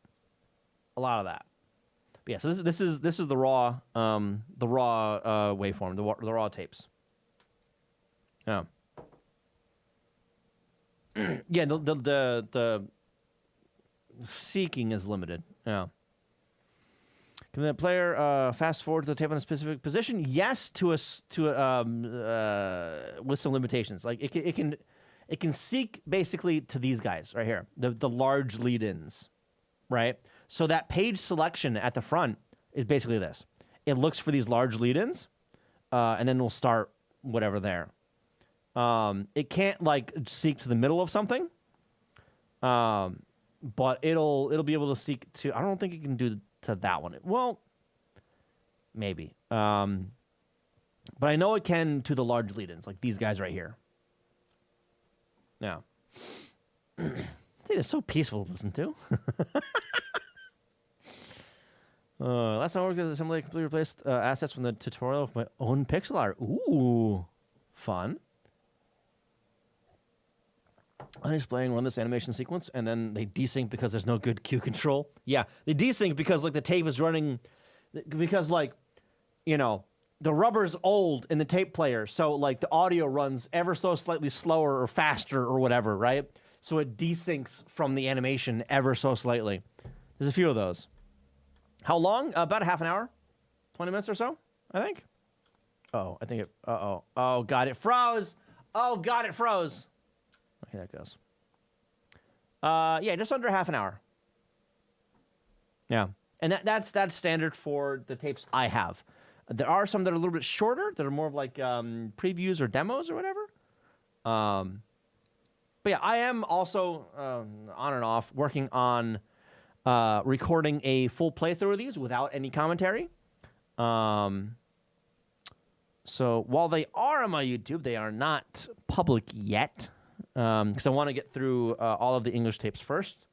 A lot of that. But yeah, so this is the raw waveform, the raw tapes. Yeah. Yeah, the seeking is limited. Yeah. Can the player fast forward to the tape in a specific position? Yes, with some limitations. Like it can seek basically to these guys right here, the large lead-ins, right? So that page selection at the front is basically this. It looks for these large lead-ins, and then we'll start whatever there. It can't like seek to the middle of something, but it'll be able to seek to. I don't think it can do to that one. Well, maybe. But I know it can to the large lead-ins, like these guys right here. Yeah. It's so peaceful to listen to. Last time I worked with Assembly, I completely replaced assets from the tutorial of my own pixel art. Ooh, fun. I'm displaying run this animation sequence, and then they desync because there's no good cue control. Yeah, they desync because like the tape is running, because like, you know, the rubber's old in the tape player, so like the audio runs ever so slightly slower or faster or whatever, right? So it desyncs from the animation ever so slightly. There's a few of those. How long? About a half an hour, 20 minutes or so, I think. Oh, I think it. Oh, God, it froze. Oh, God, it froze. Okay, that goes. Yeah, just under half an hour. Yeah, and that's standard for the tapes I have. There are some that are a little bit shorter, that are more of like previews or demos or whatever. But yeah, I am also on and off working on recording a full playthrough of these without any commentary. So while they are on my YouTube, they are not public yet. Because I want to get through all of the English tapes first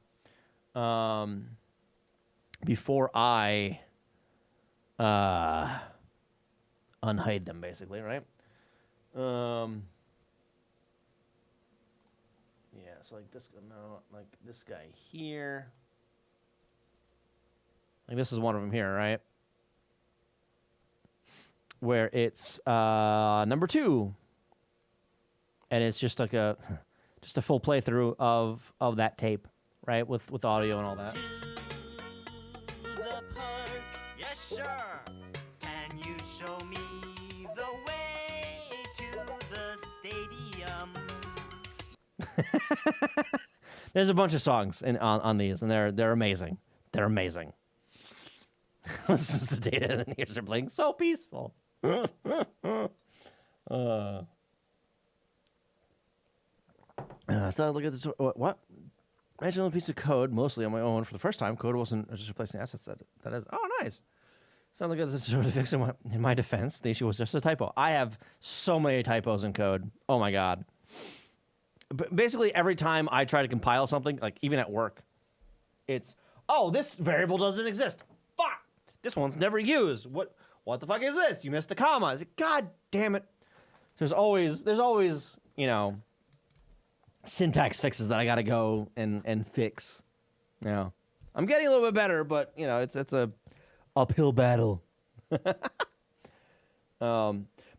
before I unhide them, basically, right? Yeah, so like this, no, like this guy here. Like this is one of them here, right? Where it's number 2, and it's just like a full playthrough of that tape, right? With audio and all that. The park. Yes, sir. Can you show me the way to the stadium? There's a bunch of songs on these, and they're amazing. They're amazing. This is the data, and here's they're playing so peaceful. So look at this. What? I actually a piece of code, mostly on my own for the first time. Code wasn't just replacing assets. That is. Oh, nice. So look at this. Sort of fixing in my defense, the issue was just a typo. I have so many typos in code. Oh my god. But basically, every time I try to compile something, like even at work, it's this variable doesn't exist. Fuck. This one's never used. What the fuck is this? You missed a comma. I said, god damn it. There's always syntax fixes that I gotta go and fix. Yeah, I'm getting a little bit better, but it's a uphill battle. But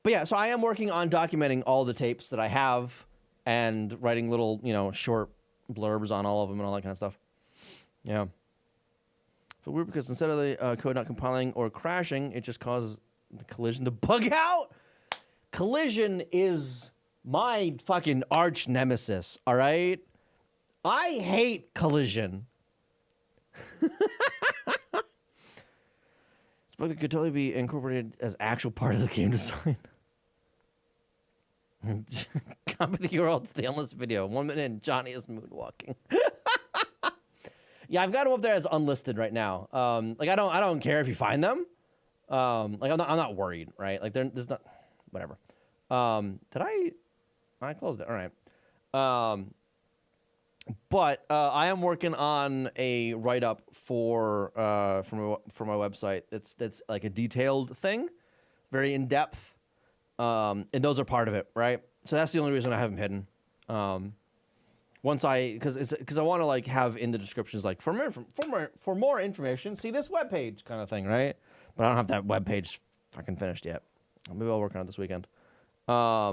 yeah, so I am working on documenting all the tapes that I have and writing little short blurbs on all of them and all that kind of stuff. Yeah. So weird because instead of the code not compiling or crashing, it just causes the collision to bug out. Collision is my fucking arch nemesis, all right? I hate collision. This book could totally be incorporated as actual part of the game design. Copy the URL to the endless video. 1 minute and Johnny is moonwalking. Yeah, I've got them up there as unlisted right now. Like I don't care if you find them. Like I'm not worried, right? Like there's not whatever. Did I closed it. All right. But I am working on a write up for my website. That's like a detailed thing, very in depth, and those are part of it, right? So that's the only reason I have them hidden. Because I want to like have in the descriptions like for more information, see this webpage kind of thing, right? But I don't have that webpage fucking finished yet. Maybe I'll work on it this weekend. Yeah.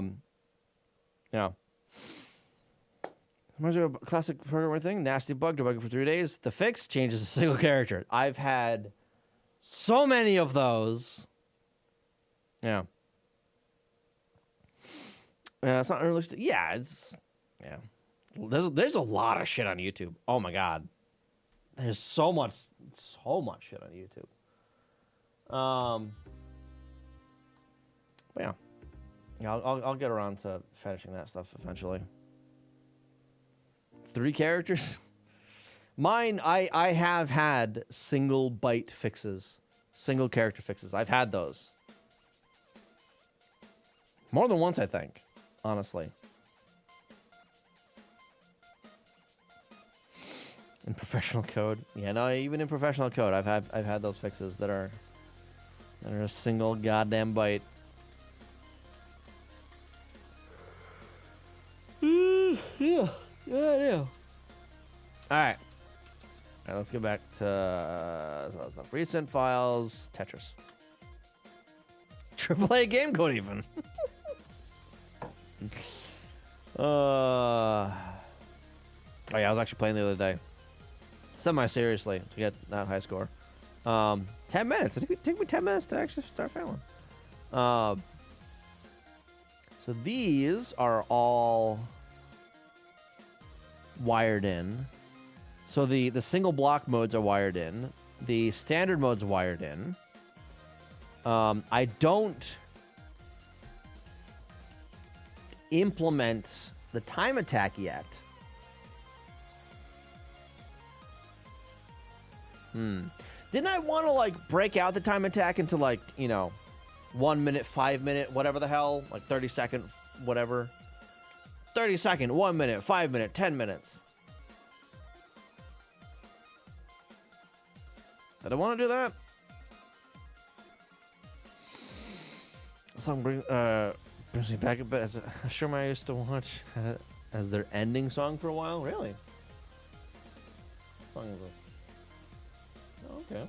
Reminds me of a classic programmer thing. Nasty bug, debugging for 3 days. The fix changes a single character. I've had so many of those. Yeah. It's not unrealistic. Yeah, it's There's a lot of shit on YouTube. Oh my god. There's so much shit on YouTube. But yeah, I'll get around to finishing that stuff eventually. 3 characters? Mine, I have had single byte fixes. Single character fixes. I've had those. More than once, I think. Honestly. In professional code. Yeah, no, even in professional code, I've had those fixes that are a single goddamn byte. Yeah. All right, let's get back to stuff. Recent files, Tetris. AAA game code even. Oh yeah, I was actually playing the other day. Semi-seriously to get that high score. 10 minutes. It took me 10 minutes to actually start failing. So these are all wired in. So the single block modes are wired in. The standard mode's wired in. I don't implement the time attack yet. Didn't I want to like break out the time attack into like, 1 minute, 5 minute, whatever the hell, like 30 second, whatever. 30 second, 1 minute, 5 minute, 10 minutes. I don't want to do that. Song brings me back a bit. I'm sure I used to watch as their ending song for a while. Really? What song is this? Okay.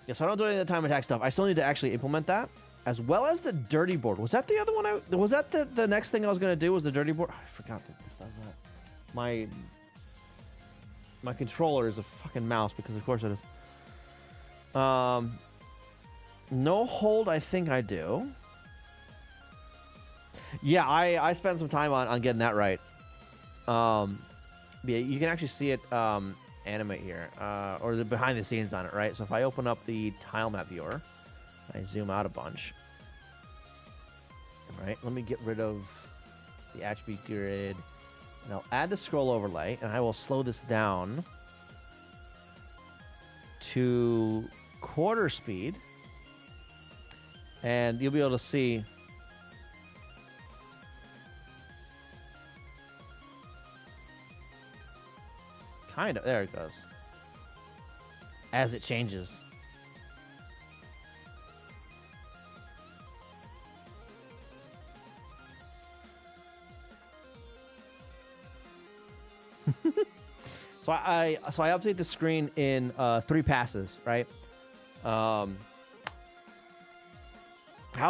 Yes, I don't do any of the time attack stuff. I still need to actually implement that, as well as the dirty board. Was that the other one? Was that the next thing I was gonna do? Was the dirty board? I forgot that this does that. My controller is a fucking mouse because of course it is. No hold. I think I do. Yeah, I spent some time on getting that right. Yeah, you can actually see it animate here, or the behind the scenes on it, right? So if I open up the tile map viewer, I zoom out a bunch. All right, let me get rid of the attribute grid, and I'll add the scroll overlay, and I will slow this down to quarter speed, and you'll be able to see. Kind of. There it goes. As it changes. So I update the screen in 3 passes, right? How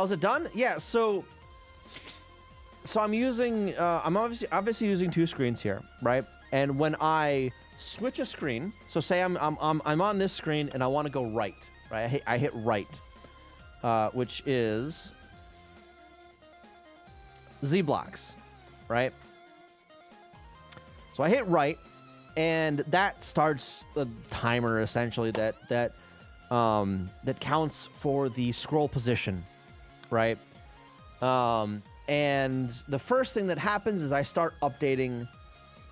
is it done? Yeah, so I'm using I'm obviously using 2 screens here, right? And when I switch a screen, so say I'm on this screen and I want to go right? I hit right, which is Z blocks, right? So I hit right, and that starts the timer essentially that counts for the scroll position, right? And the first thing that happens is I start updating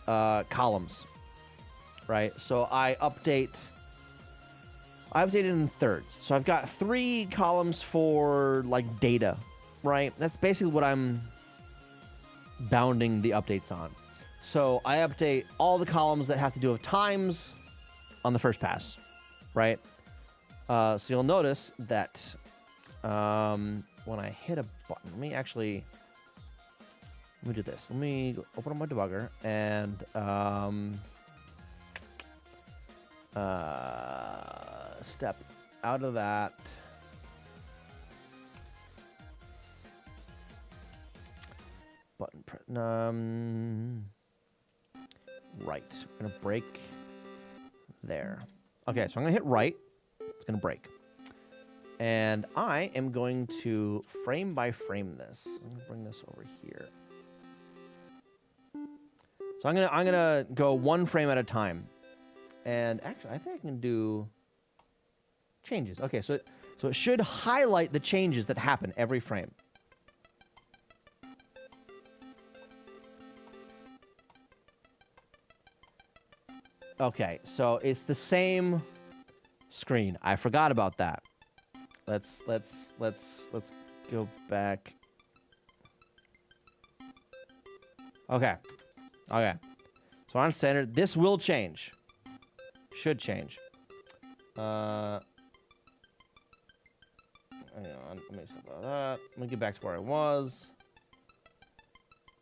columns, right? So I update it in thirds. So I've got 3 columns for like data, right? That's basically what I'm bounding the updates on. So I update all the columns that have to do with times on the first pass, right? So you'll notice that when I hit a button, let me do this. Let me open up my debugger and step out of that. Button press. Right. I'm gonna break there. Okay, so I'm gonna hit right. It's gonna break. And I am going to frame by frame this. I'm gonna bring this over here. So I'm gonna go one frame at a time. And actually, I think I can do changes. Okay, so it should highlight the changes that happen every frame. Okay, so it's the same screen. I forgot about that. Let's go back. Okay. Okay. So on standard, this will change. Should change. Hang on. Let me stop about that. Let me get back to where I was.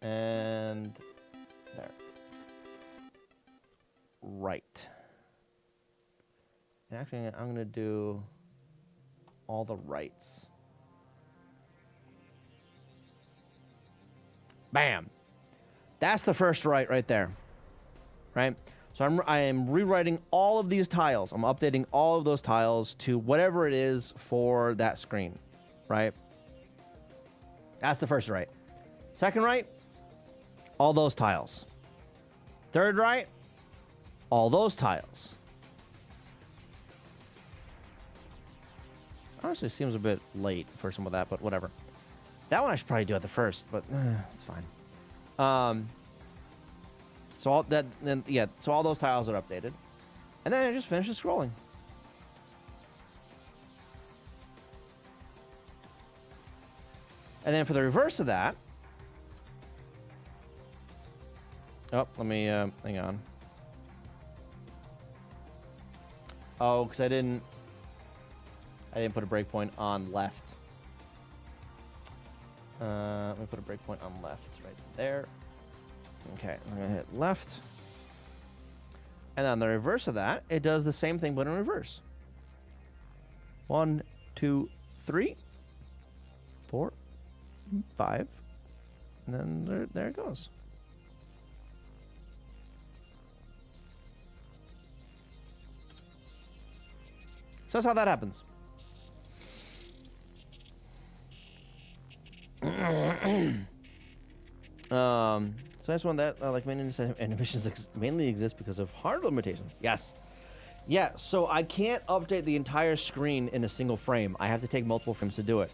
And there. Right. And actually, I'm going to do all the rights. Bam. That's the first right there. Right? So I am rewriting all of these tiles. I'm updating all of those tiles to whatever it is for that screen. Right? That's the first right. Second right, all those tiles. Third right, all those tiles. Honestly, seems a bit late for some of that, but whatever. That one I should probably do at the first, but it's fine. So all that, then yeah. So all those tiles are updated, and then I just finish the scrolling. And then for the reverse of that, oh, let me hang on. Oh, because I didn't put a breakpoint on left. Let me put a breakpoint on left right there. Okay, I'm gonna hit left. And on the reverse of that, it does the same thing but in reverse. 1, 2, 3, 4, 5, and then there it goes. So that's how that happens. So that's one that like many animations mainly exist because of hardware limitations. Yes. Yeah, so I can't update the entire screen in a single frame. I have to take multiple frames to do it.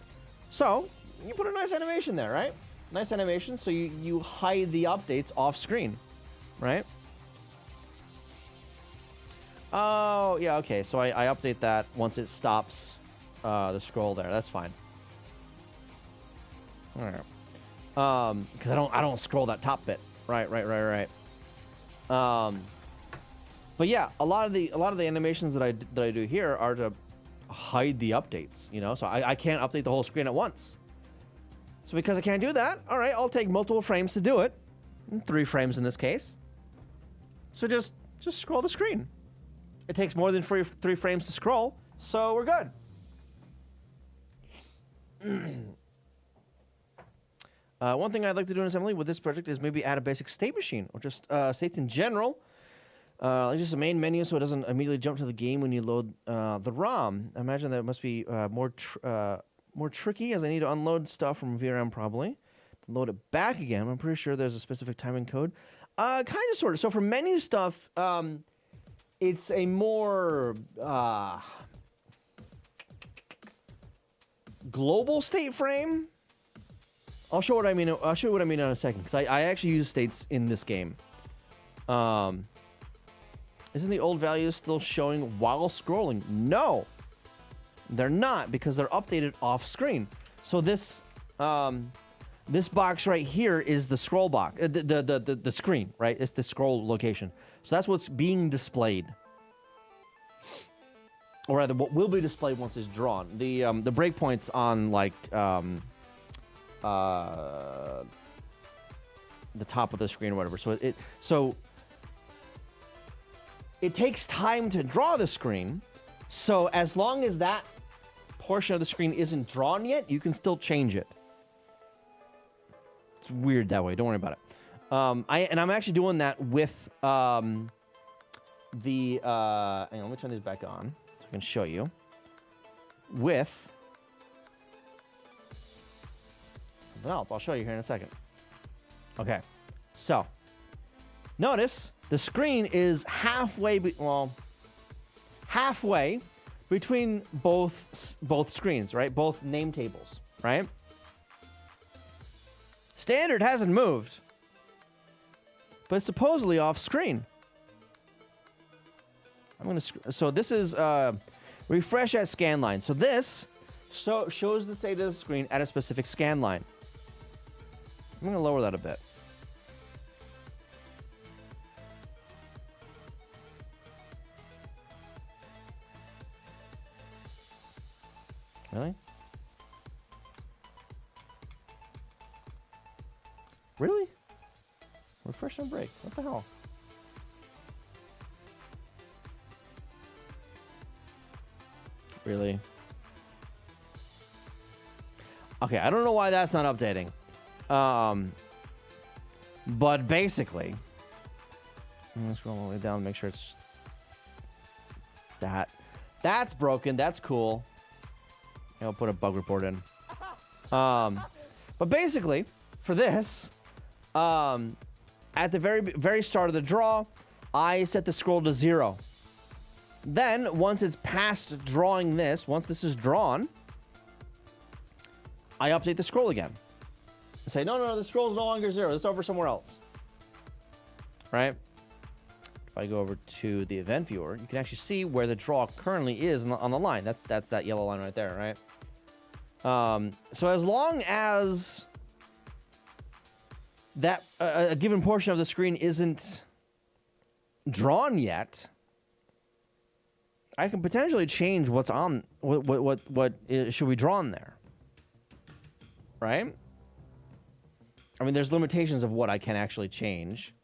So you put a nice animation there, right? Nice animation, so you hide the updates off screen, right? Oh, yeah, okay. So I update that once it stops the scroll there. That's fine. All right. Because I don't scroll that top bit. Right. But yeah, a lot of the animations that I do here are to hide the updates, you know? So I can't update the whole screen at once. So because I can't do that, all right, I'll take multiple frames to do it. 3 frames in this case. So just scroll the screen. It takes more than 3 frames to scroll, so we're good. One thing I'd like to do in assembly with this project is maybe add a basic state machine, or just states in general. Just a main menu so it doesn't immediately jump to the game when you load the ROM. I imagine that it must be more tricky, as I need to unload stuff from VRM probably. To load it back again, I'm pretty sure there's a specific timing code. Kind of, sort of. So for menu stuff, it's a more global state frame. I'll show what I mean. I'll show you what I mean in a second, because I actually use states in this game. Isn't the old values still showing while scrolling? No, they're not, because they're updated off screen. So this This box right here is the scroll box, the screen, right? It's the scroll location. So that's what's being displayed. Or rather, what will be displayed once it's drawn. The breakpoints on like the top of the screen or whatever. So it takes time to draw the screen. So as long as that portion of the screen isn't drawn yet, you can still change it. It's weird that way. Don't worry about it. I'm actually doing that with hang on, let me turn this back on so I can show you. With something else. I'll show you here in a second. Okay. So, notice the screen is halfway between both screens, right? Both name tables, right? Standard hasn't moved, but it's supposedly off screen. So this is refresh at scan line. So this shows the state of the screen at a specific scan line. I'm going to lower that a bit. Really? Really? Refresh and break. What the hell? Really? Okay, I don't know why that's not updating. But basically, I'm gonna scroll all the way down and make sure it's that. That's broken. That's cool. I'll put a bug report in. But basically, for this, at the very start of the draw, I set the scroll to 0. Then, once it's past drawing this, once this is drawn, I update the scroll again. I say, no, the scroll's no longer 0. It's over somewhere else. Right? If I go over to the event viewer, you can actually see where the draw currently is on the line. That's that yellow line right there, right? So as long as that a given portion of the screen isn't drawn yet, I can potentially change what's on what should be drawn there, right? I mean, there's limitations of what I can actually change.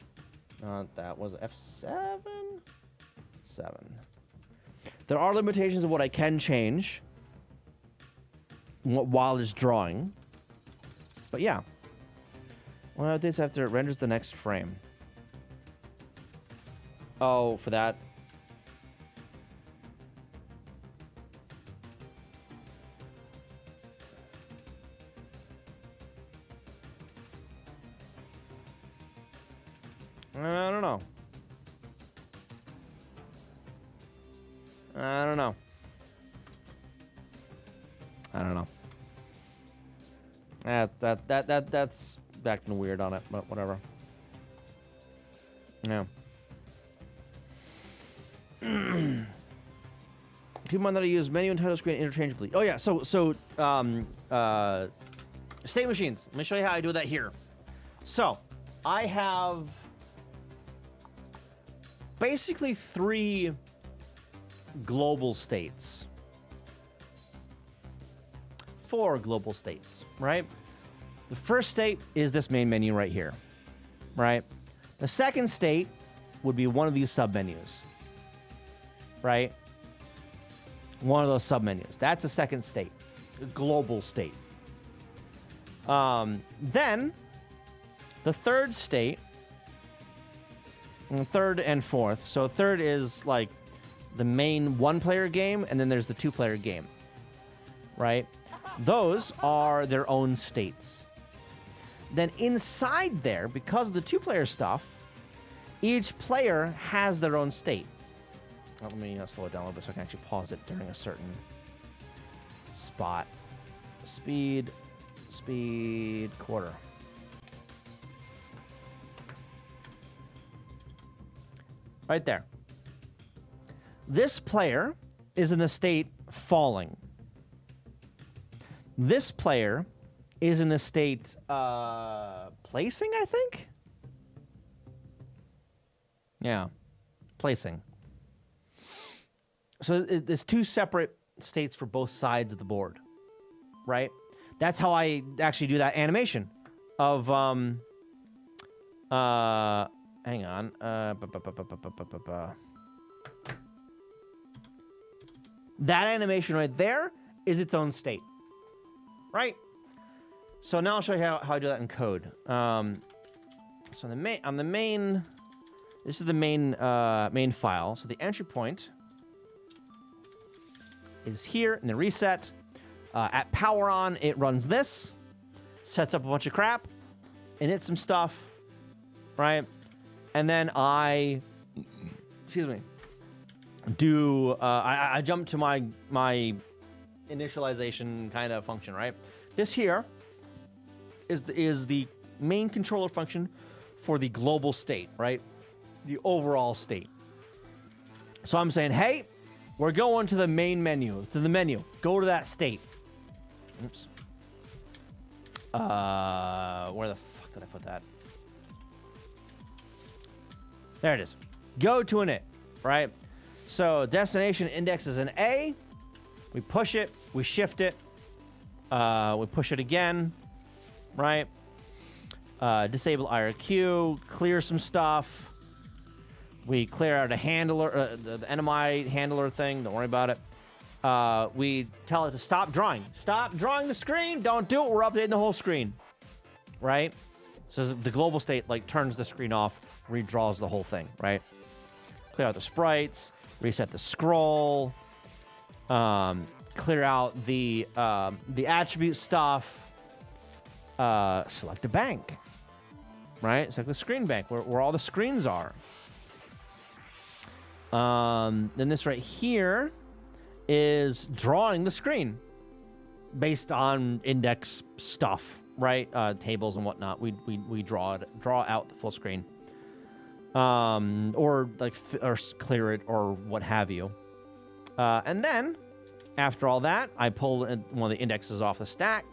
That was F7? 7. There are limitations of what I can change while it's drawing. But yeah. One updates after it renders the next frame. Oh, for that. I don't know. I don't know. That's acting weird on it, but whatever. Yeah. Keep in mind that I use menu and title screen interchangeably. Oh yeah, so state machines. Let me show you how I do that here. So I have basically 3 global states. 4 global states, right? The first state is this main menu right here, right? The second state would be one of these submenus, right? One of those submenus. That's a second state, a global state. Then the third state, and third and fourth. So third is like the main 1-player game, and then there's the 2-player game, right? Those are their own states. Then inside there, because of the 2-player stuff, each player has their own state. Let me slow it down a little bit so I can actually pause it during a certain spot. Speed, quarter. Right there. This player is in the state falling. This player is in the state placing, I think. Yeah, placing. So there's two separate states for both sides of the board, right? That's how I actually do that animation of hang on. That animation right there is its own state, right? So now I'll show you how I do that in code. So on the main, this is the main file. So the entry point is here in the reset. At power on, it runs this, sets up a bunch of crap, and it's some stuff, right? And then I jump to my initialization kind of function, right? This here is the main controller function for the global state, right? The overall state. So I'm saying, hey, we're going to the main menu, to the menu. Go to that state. Oops. Where the fuck did I put that? There it is. Go to an it, right? So destination index is an A. We push it. We shift it. We push it again, right? Disable IRQ. Clear some stuff. We clear out a handler, the enemy handler thing. Don't worry about it. We tell it to stop drawing. Stop drawing the screen. Don't do it. We're updating the whole screen, right? So the global state like turns the screen off, redraws the whole thing, right? Clear out the sprites, reset the scroll, clear out the attribute stuff, select a bank, right? Select the screen bank where all the screens are. Then this right here is drawing the screen based on index stuff, right? Tables and whatnot. We draw out the full screen, or like or clear it or what have you. And then after all that, I pull one of the indexes off the stack,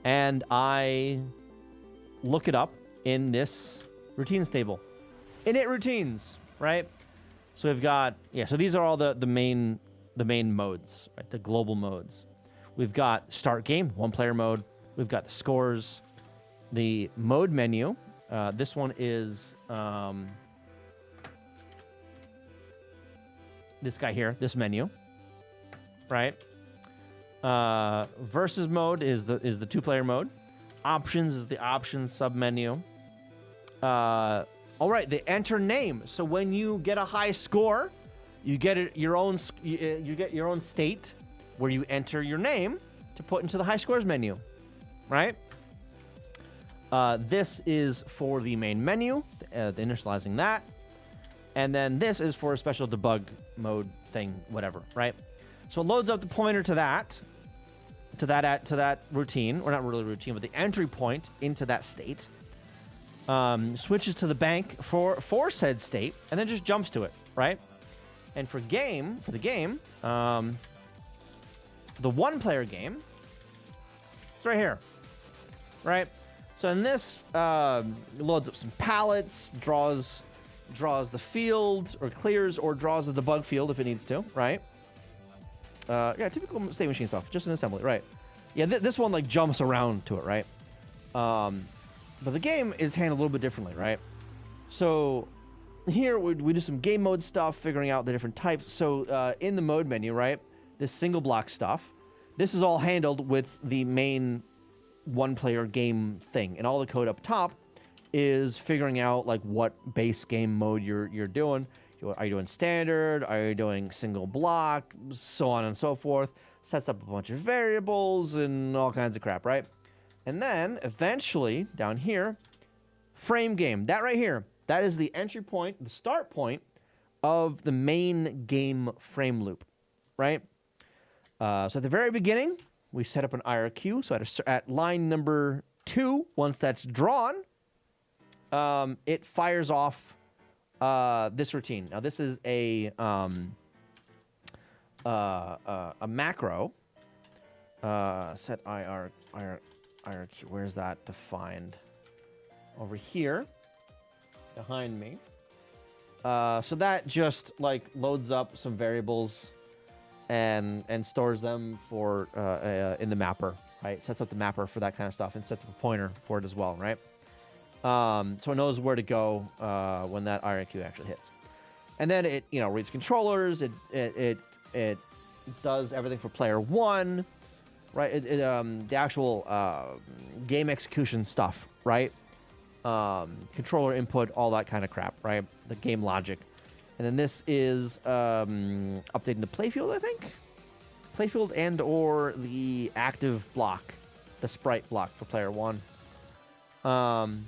and I look it up in this routines table. Init routines, right? So we've got, so these are all the main modes, right? The global modes. We've got start game, one player mode. We've got the scores, the mode menu. This one is this guy here, this menu, right? Versus mode is the two-player mode. Options is the options submenu. All right, the enter name. So when you get a high score, you get your own state where you enter your name to put into the high scores menu, right? This is for the main menu, the initializing that, and then this is for a special debug mode thing, whatever, right? So it loads up the pointer to that routine, or not really routine, but the entry point into that state. Switches to the bank for said state, and then just jumps to it, right? And for the game, for the one-player game, it's right here, right? So in this, loads up some palettes, draws the field, or clears, or draws the debug field if it needs to, right? Typical state machine stuff, just an assembly, right? Yeah, this one like jumps around to it, right? But the game is handled a little bit differently, right? So here we do some game mode stuff, figuring out the different types. So in the mode menu, right, this single block stuff, this is all handled with the main one-player game thing. And all the code up top is figuring out like what base game mode you're doing. Are you doing standard? Are you doing single block? So on and so forth. Sets up a bunch of variables and all kinds of crap, right? And then, eventually, down here, frame game. That right here, that is the entry point, the start point of the main game frame loop, right? So at the very beginning, we set up an IRQ. So at line number 2, once that's drawn, it fires off this routine. Now, this is a macro. Set IR IRQ. Where's that defined? Over here, behind me. So that just like loads up some variables and stores them for in the mapper, right? Sets up the mapper for that kind of stuff and sets up a pointer for it as well, right? So it knows where to go when that IRQ actually hits. And then it, reads controllers. It does everything for player one, right? The actual game execution stuff, right? Controller input, all that kind of crap, right? The game logic. And then this is updating the playfield, I think? Playfield and or the active block, the sprite block for player one. And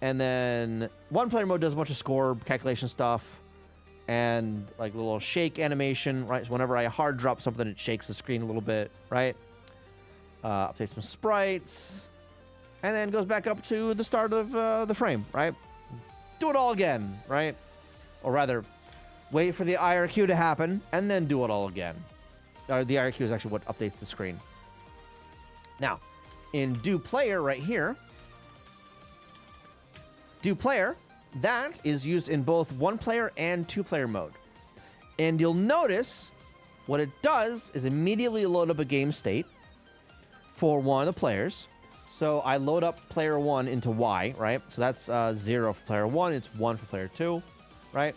then one player mode does a bunch of score calculation stuff and like a little shake animation, right? So whenever I hard drop something, it shakes the screen a little bit, right? Updates some sprites. And then goes back up to the start of the frame, right? Do it all again, right? Or rather, wait for the IRQ to happen and then do it all again. The IRQ is actually what updates the screen. Now, in do player right here, do player, that is used in both one player and two player mode. And you'll notice what it does is immediately load up a game state for one of the players. So I load up player one into Y, right? So that's 0 for player one. It's 1 for player two, right?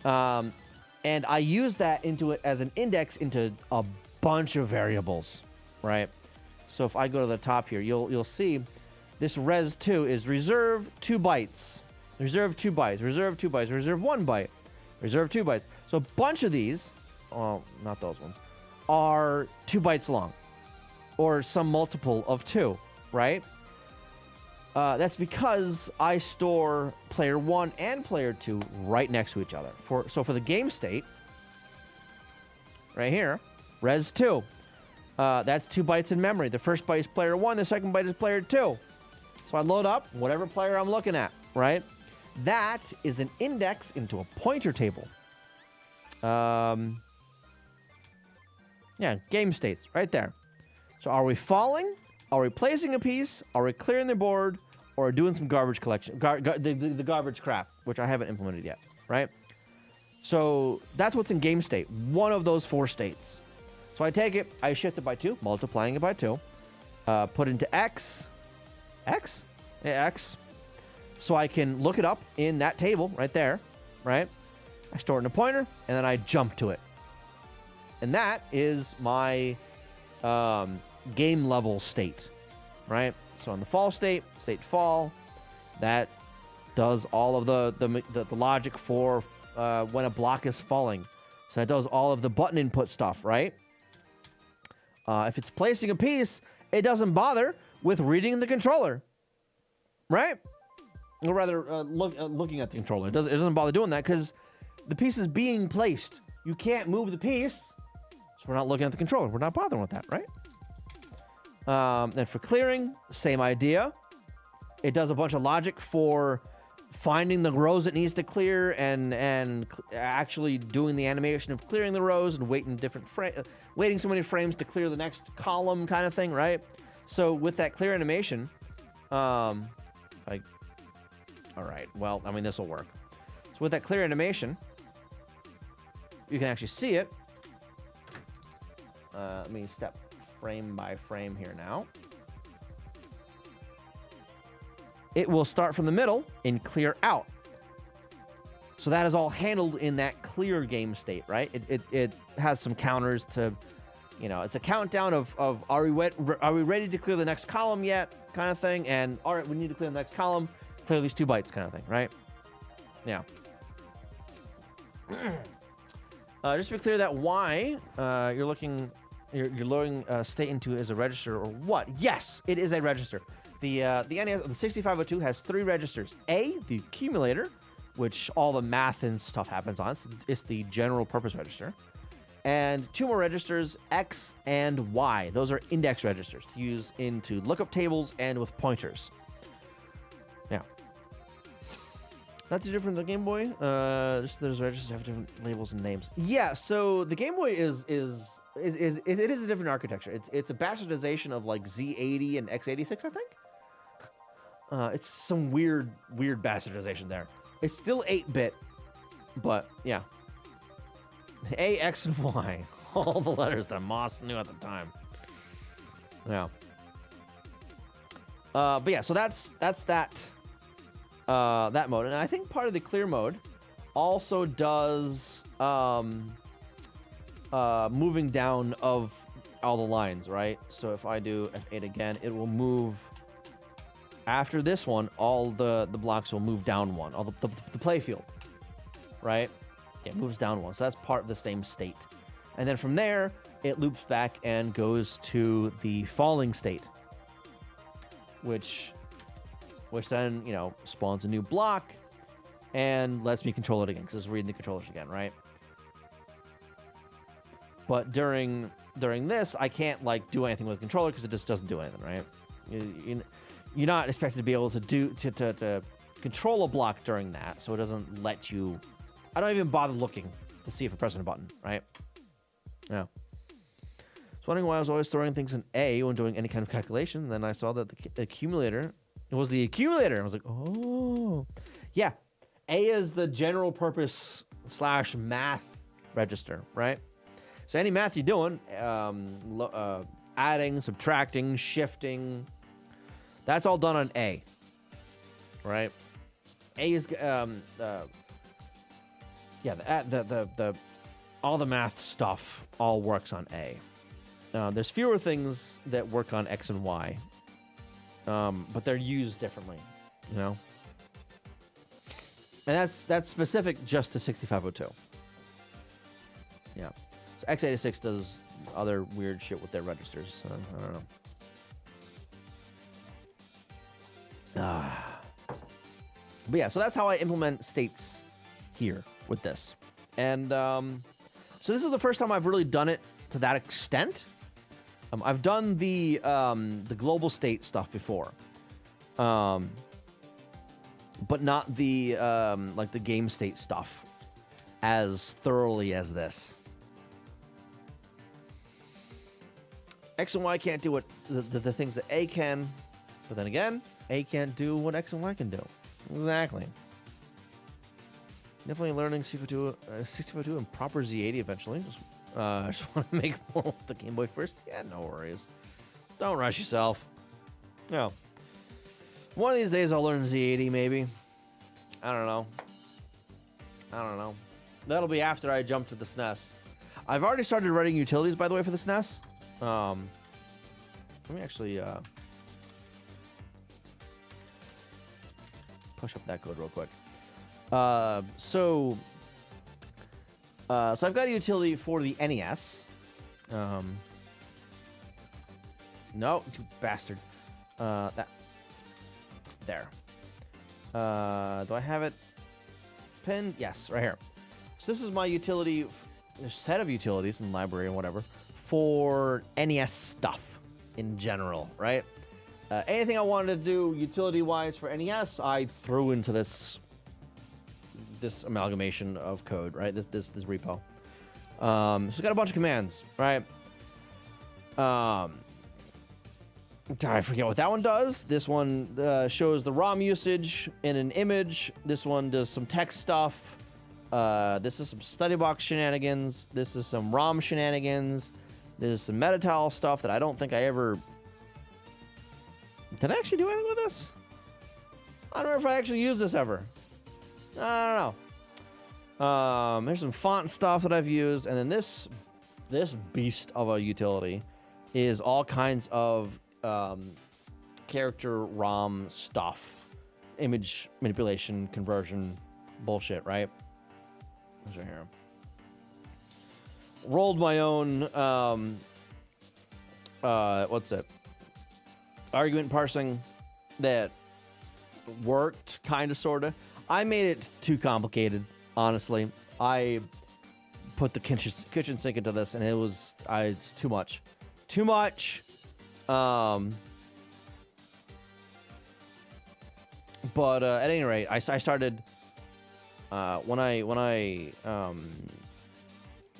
And I use that into it as an index into a bunch of variables, right? So if I go to the top here, you'll see this res2 is reserve 2 bytes, reserve 2 bytes, reserve 2 bytes, reserve 1 byte, reserve 2 bytes. So a bunch of these, well, not those ones, are 2 bytes long, or some multiple of 2. Right? That's because I store player 1 and player 2 right next to each other. So for the game state, right here, res 2, that's 2 bytes in memory. The first byte is player 1, the second byte is player 2. So I load up whatever player I'm looking at, right? That is an index into a pointer table. Yeah, game states, right there. So are we falling? Are we placing a piece? Are we clearing the board? Or doing some garbage collection? The garbage crap, which I haven't implemented yet, right? So that's what's in game state. One of those 4 states. So I take it, I shift it by 2, multiplying it by 2. Put into X. X? Yeah, X. So I can look it up in that table right there, right? I store it in a pointer, and then I jump to it. And that is my game level state, right? So in the fall state fall, that does all of the logic for when a block is falling. So it does all of the button input stuff, right? If it's placing a piece, it doesn't bother with reading the controller, right? Or rather, looking at the controller. It doesn't bother doing that because the piece is being placed. You can't move the piece, so we're not looking at the controller. We're not bothering with that, right? Then for clearing, same idea. It does a bunch of logic for finding the rows it needs to clear and actually doing the animation of clearing the rows and waiting so many frames to clear the next column kind of thing, right? So with that clear animation, all right, well, I mean, this will work. So with that clear animation, you can actually see it. Let me step frame by frame here now. It will start from the middle and clear out. So that is all handled in that clear game state, right? It has some counters to, it's a countdown of are we ready to clear the next column yet, kind of thing, and all right, we need to clear the next column, clear these 2 bytes, kind of thing, right? Yeah. Just to be clear, that Y you're loading state into as a register or what? Yes, it is a register. The NES, the 6502 has 3 registers. A, the accumulator, which all the math and stuff happens on. It's the general purpose register. And 2 more registers, X and Y. Those are index registers to use into lookup tables and with pointers. Yeah. That's different than the Game Boy. Those registers have different labels and names. Yeah, so the Game Boy is it is a different architecture. It's a bastardization of like Z80 and X86, I think. It's some weird bastardization there. It's still 8-bit, but yeah. A, X, and Y. All the letters that Moss knew at the time. Yeah. But yeah, so that's that mode, and I think part of the clear mode also does moving down of all the lines, right? So if I do F8 again, it will move. After this one, all the blocks will move down one, all the play field, right? It moves down one, so that's part of the same state. And then from there, it loops back and goes to the falling state, which then, you know, spawns a new block and lets me control it again, because it's reading the controllers again, right? But during this, I can't, like, do anything with the controller because it just doesn't do anything, right? You're not expected to be able to control a block during that, so it doesn't let you. I don't even bother looking to see if I'm pressing a button, right? Yeah. So wondering why I was always storing things in A when doing any kind of calculation. Then I saw that the accumulator, it was the accumulator. I was like, oh, yeah. A is the general purpose / math register, right? So any math you're doing, adding, subtracting, shifting, that's all done on A, right? A is all the math stuff all works on A. There's fewer things that work on X and Y, but they're used differently, you know. And that's specific just to 6502. Yeah, so x86 does other weird shit with their registers. So I don't know. But yeah, so that's how I implement states here with this. And so this is the first time I've really done it to that extent. I've done the global state stuff before, but not the like the game state stuff as thoroughly as this. X and Y can't do what the things that A can, but then again, A can't do what X and Y can do. Exactly. Definitely learning 6402 and proper Z80 eventually. I just want to make more with the Game Boy first. Yeah, no worries. Don't rush yourself. No. One of these days I'll learn Z80 maybe. I don't know. That'll be after I jump to the SNES. I've already started writing utilities, by the way, for the SNES. Let me actually push up that code real quick. So I've got a utility for the NES. No, you bastard. That there. Do I have it pinned? Yes, right here. So this is my utility, a set of utilities in the library and whatever for NES stuff in general, right? Anything I wanted to do utility-wise for NES, I threw into this amalgamation of code, right? This repo. So it's got a bunch of commands, right? I forget what that one does. This one shows the ROM usage in an image. This one does some text stuff. This is some study box shenanigans. This is some ROM shenanigans. There's some Metatile stuff that I don't think I ever... Did I actually do anything with this? I don't know if I actually used this ever. I don't know. There's some font stuff that I've used, and then this beast of a utility is all kinds of character ROM stuff, image manipulation, conversion, bullshit, right? It's right here. Rolled my own what's it? Argument parsing that worked, kind of, sort of. I made it too complicated, honestly. I put the kitchen sink into this, and it's too much. Too much. But at any rate, I started when I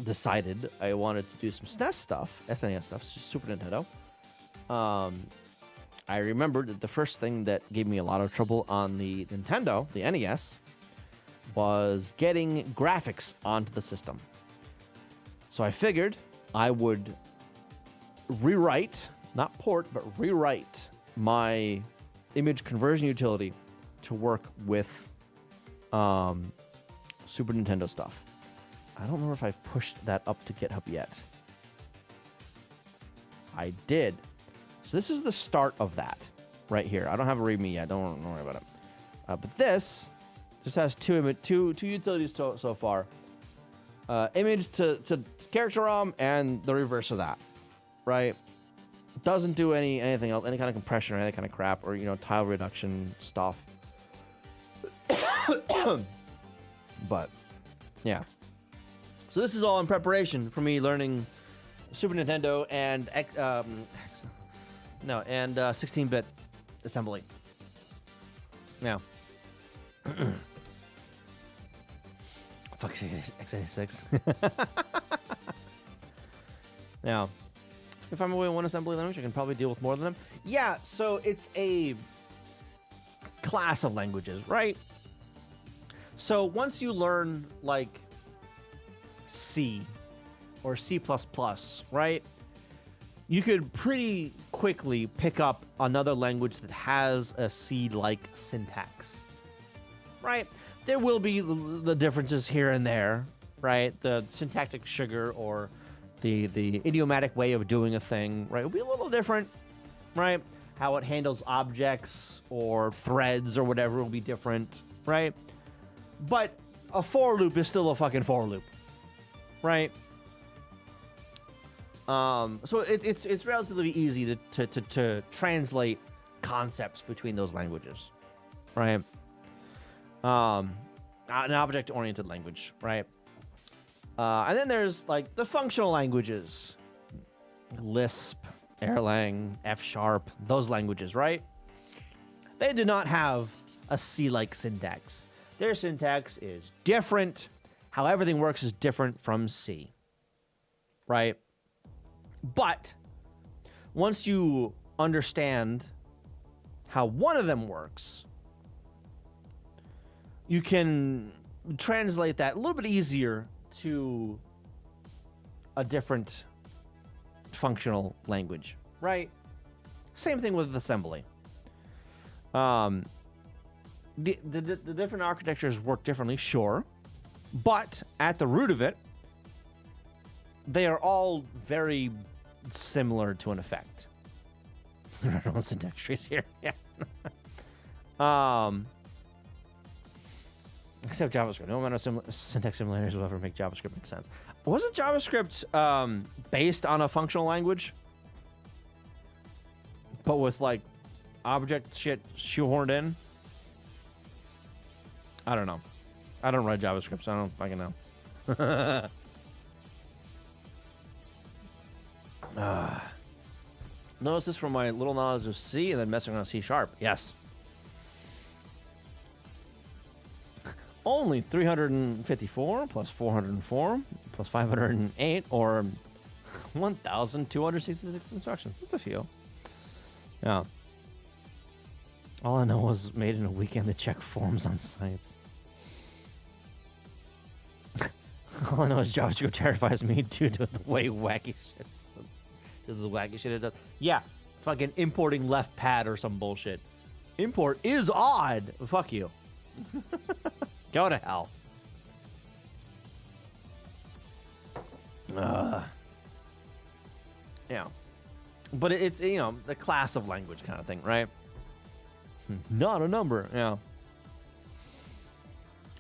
decided I wanted to do some SNES stuff, SNES stuff, Super Nintendo, I remembered that the first thing that gave me a lot of trouble on the Nintendo, the NES, was getting graphics onto the system. So I figured I would rewrite, not port, but rewrite my image conversion utility to work with Super Nintendo stuff. I don't remember if I've pushed that up to GitHub yet. I did. So this is the start of that right here. I don't have a README yet. Don't worry about it. But this just has two utilities so far. Image to character ROM and the reverse of that, right? Doesn't do anything else, any kind of compression or any kind of crap or, tile reduction stuff. But, yeah. So this is all in preparation for me learning Super Nintendo and 16-bit assembly. Now, fuck x86. Now, if I'm away one assembly language, I can probably deal with more than them. Yeah, so it's a class of languages, right? So once you learn like C or C++, right? You could pretty quickly pick up another language that has a C-like syntax, right? There will be the differences here and there, right? The syntactic sugar or the idiomatic way of doing a thing, right? Will be a little different, right? How it handles objects or threads or whatever will be different, right? But a for loop is still a fucking for loop, right? So it's relatively easy to translate concepts between those languages, right? An object-oriented language, right? And then there's like the functional languages, Lisp, Erlang, F#, those languages, right? They do not have a C-like syntax. Their syntax is different. How everything works is different from C, right? But once you understand how one of them works, you can translate that a little bit easier to a different functional language, right? Same thing with assembly. The different architectures work differently, sure, but at the root of it, they are all very similar to an effect. No syntax trees here. Yeah. Except JavaScript. No amount of syntax simulators will ever make JavaScript make sense. Wasn't JavaScript based on a functional language? But with like object shit shoehorned in? I don't know. I don't write JavaScript, so I don't fucking know. Notice this from my little knowledge of C and then messing around C#. Yes. Only 354 plus 404 plus 508 or 1,266 instructions. That's a few. Yeah. All I know was made in a weekend to check forms on sites. All I know is JavaScript terrifies me due to the way wacky shit. To the wacky shit it does. Yeah, fucking importing left pad or some bullshit. Import is odd. Fuck you. Go to hell. Yeah. But it's, the class of language kind of thing, right? Not a number, yeah.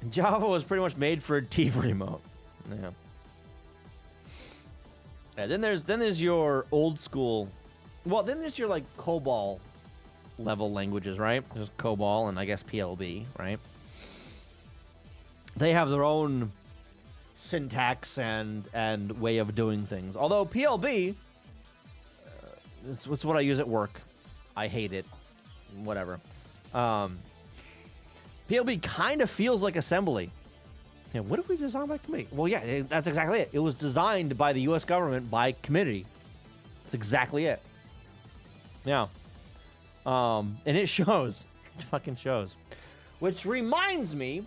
Java was pretty much made for a TV remote. Yeah. And then there's your old school. Well, then there's your like COBOL level languages, right? There's COBOL and I guess PLB, right? They have their own syntax and way of doing things. Although PLB, it's what I use at work. I hate it. Whatever. PLB kind of feels like assembly. Yeah, what if we designed by committee? Well, yeah, that's exactly it. It was designed by the U.S. government by committee. That's exactly it. Yeah. And it shows. It fucking shows. Which reminds me,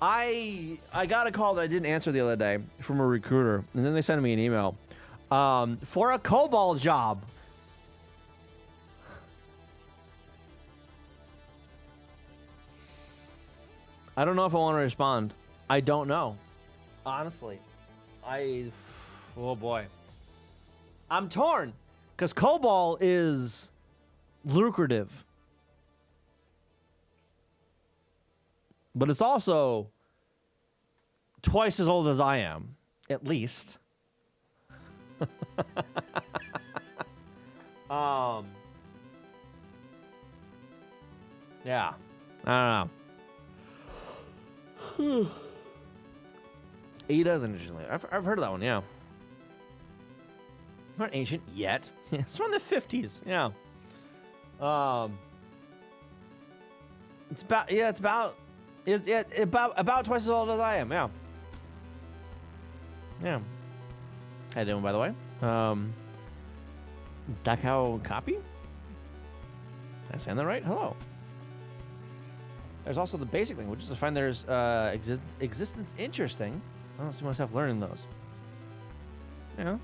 I got a call that I didn't answer the other day from a recruiter, and then they sent me an email for a COBOL job. I don't know if I want to respond. I don't know. Honestly. Oh boy. I'm torn. Because COBOL is lucrative. But it's also twice as old as I am. At least. Yeah. I don't know. Ada's an interesting. I've heard of that one, yeah. Not ancient yet. It's from the 50s, yeah. It's about twice as old as I am, yeah. Yeah. How you doing, by the way? Dakao copy? Did I say that right? Hello. There's also the basic languages. I find there's existence interesting. I don't see myself learning those. Yeah.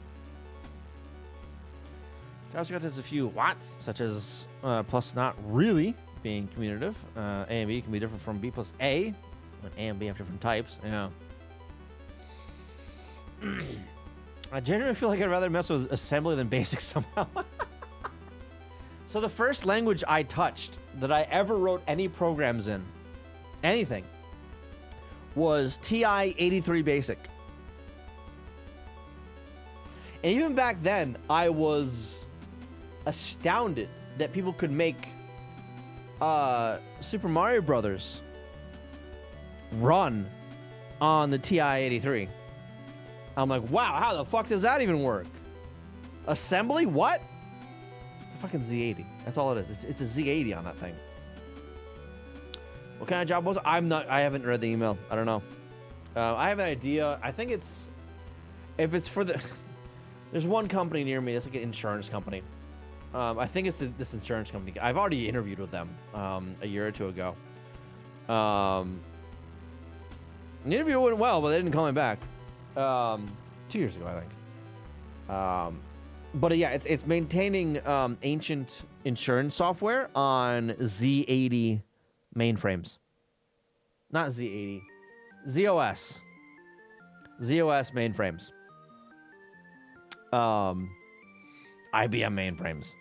JavaScript has a few watts, such as plus not really being commutative. A and B can be different from B plus A, when A and B have different types. Yeah. I genuinely feel like I'd rather mess with assembly than basic somehow. So the first language I touched that I ever wrote any programs in, anything, was TI-83 Basic. And even back then, I was astounded that people could make Super Mario Brothers run on the TI-83. I'm like, wow, how the fuck does that even work? Assembly? What? It's a fucking Z80. That's all it is. It's a Z80 on that thing. What kind of job was it? I haven't read the email. I don't know. I have an idea. I think it's, if it's for the, there's one company near me. It's like an insurance company. I think it's this insurance company. I've already interviewed with them a year or two ago. The interview went well, but they didn't call me back. 2 years ago, I think. But yeah, it's maintaining ancient insurance software on Z80 mainframes. Not Z80. ZOS. ZOS mainframes. IBM mainframes.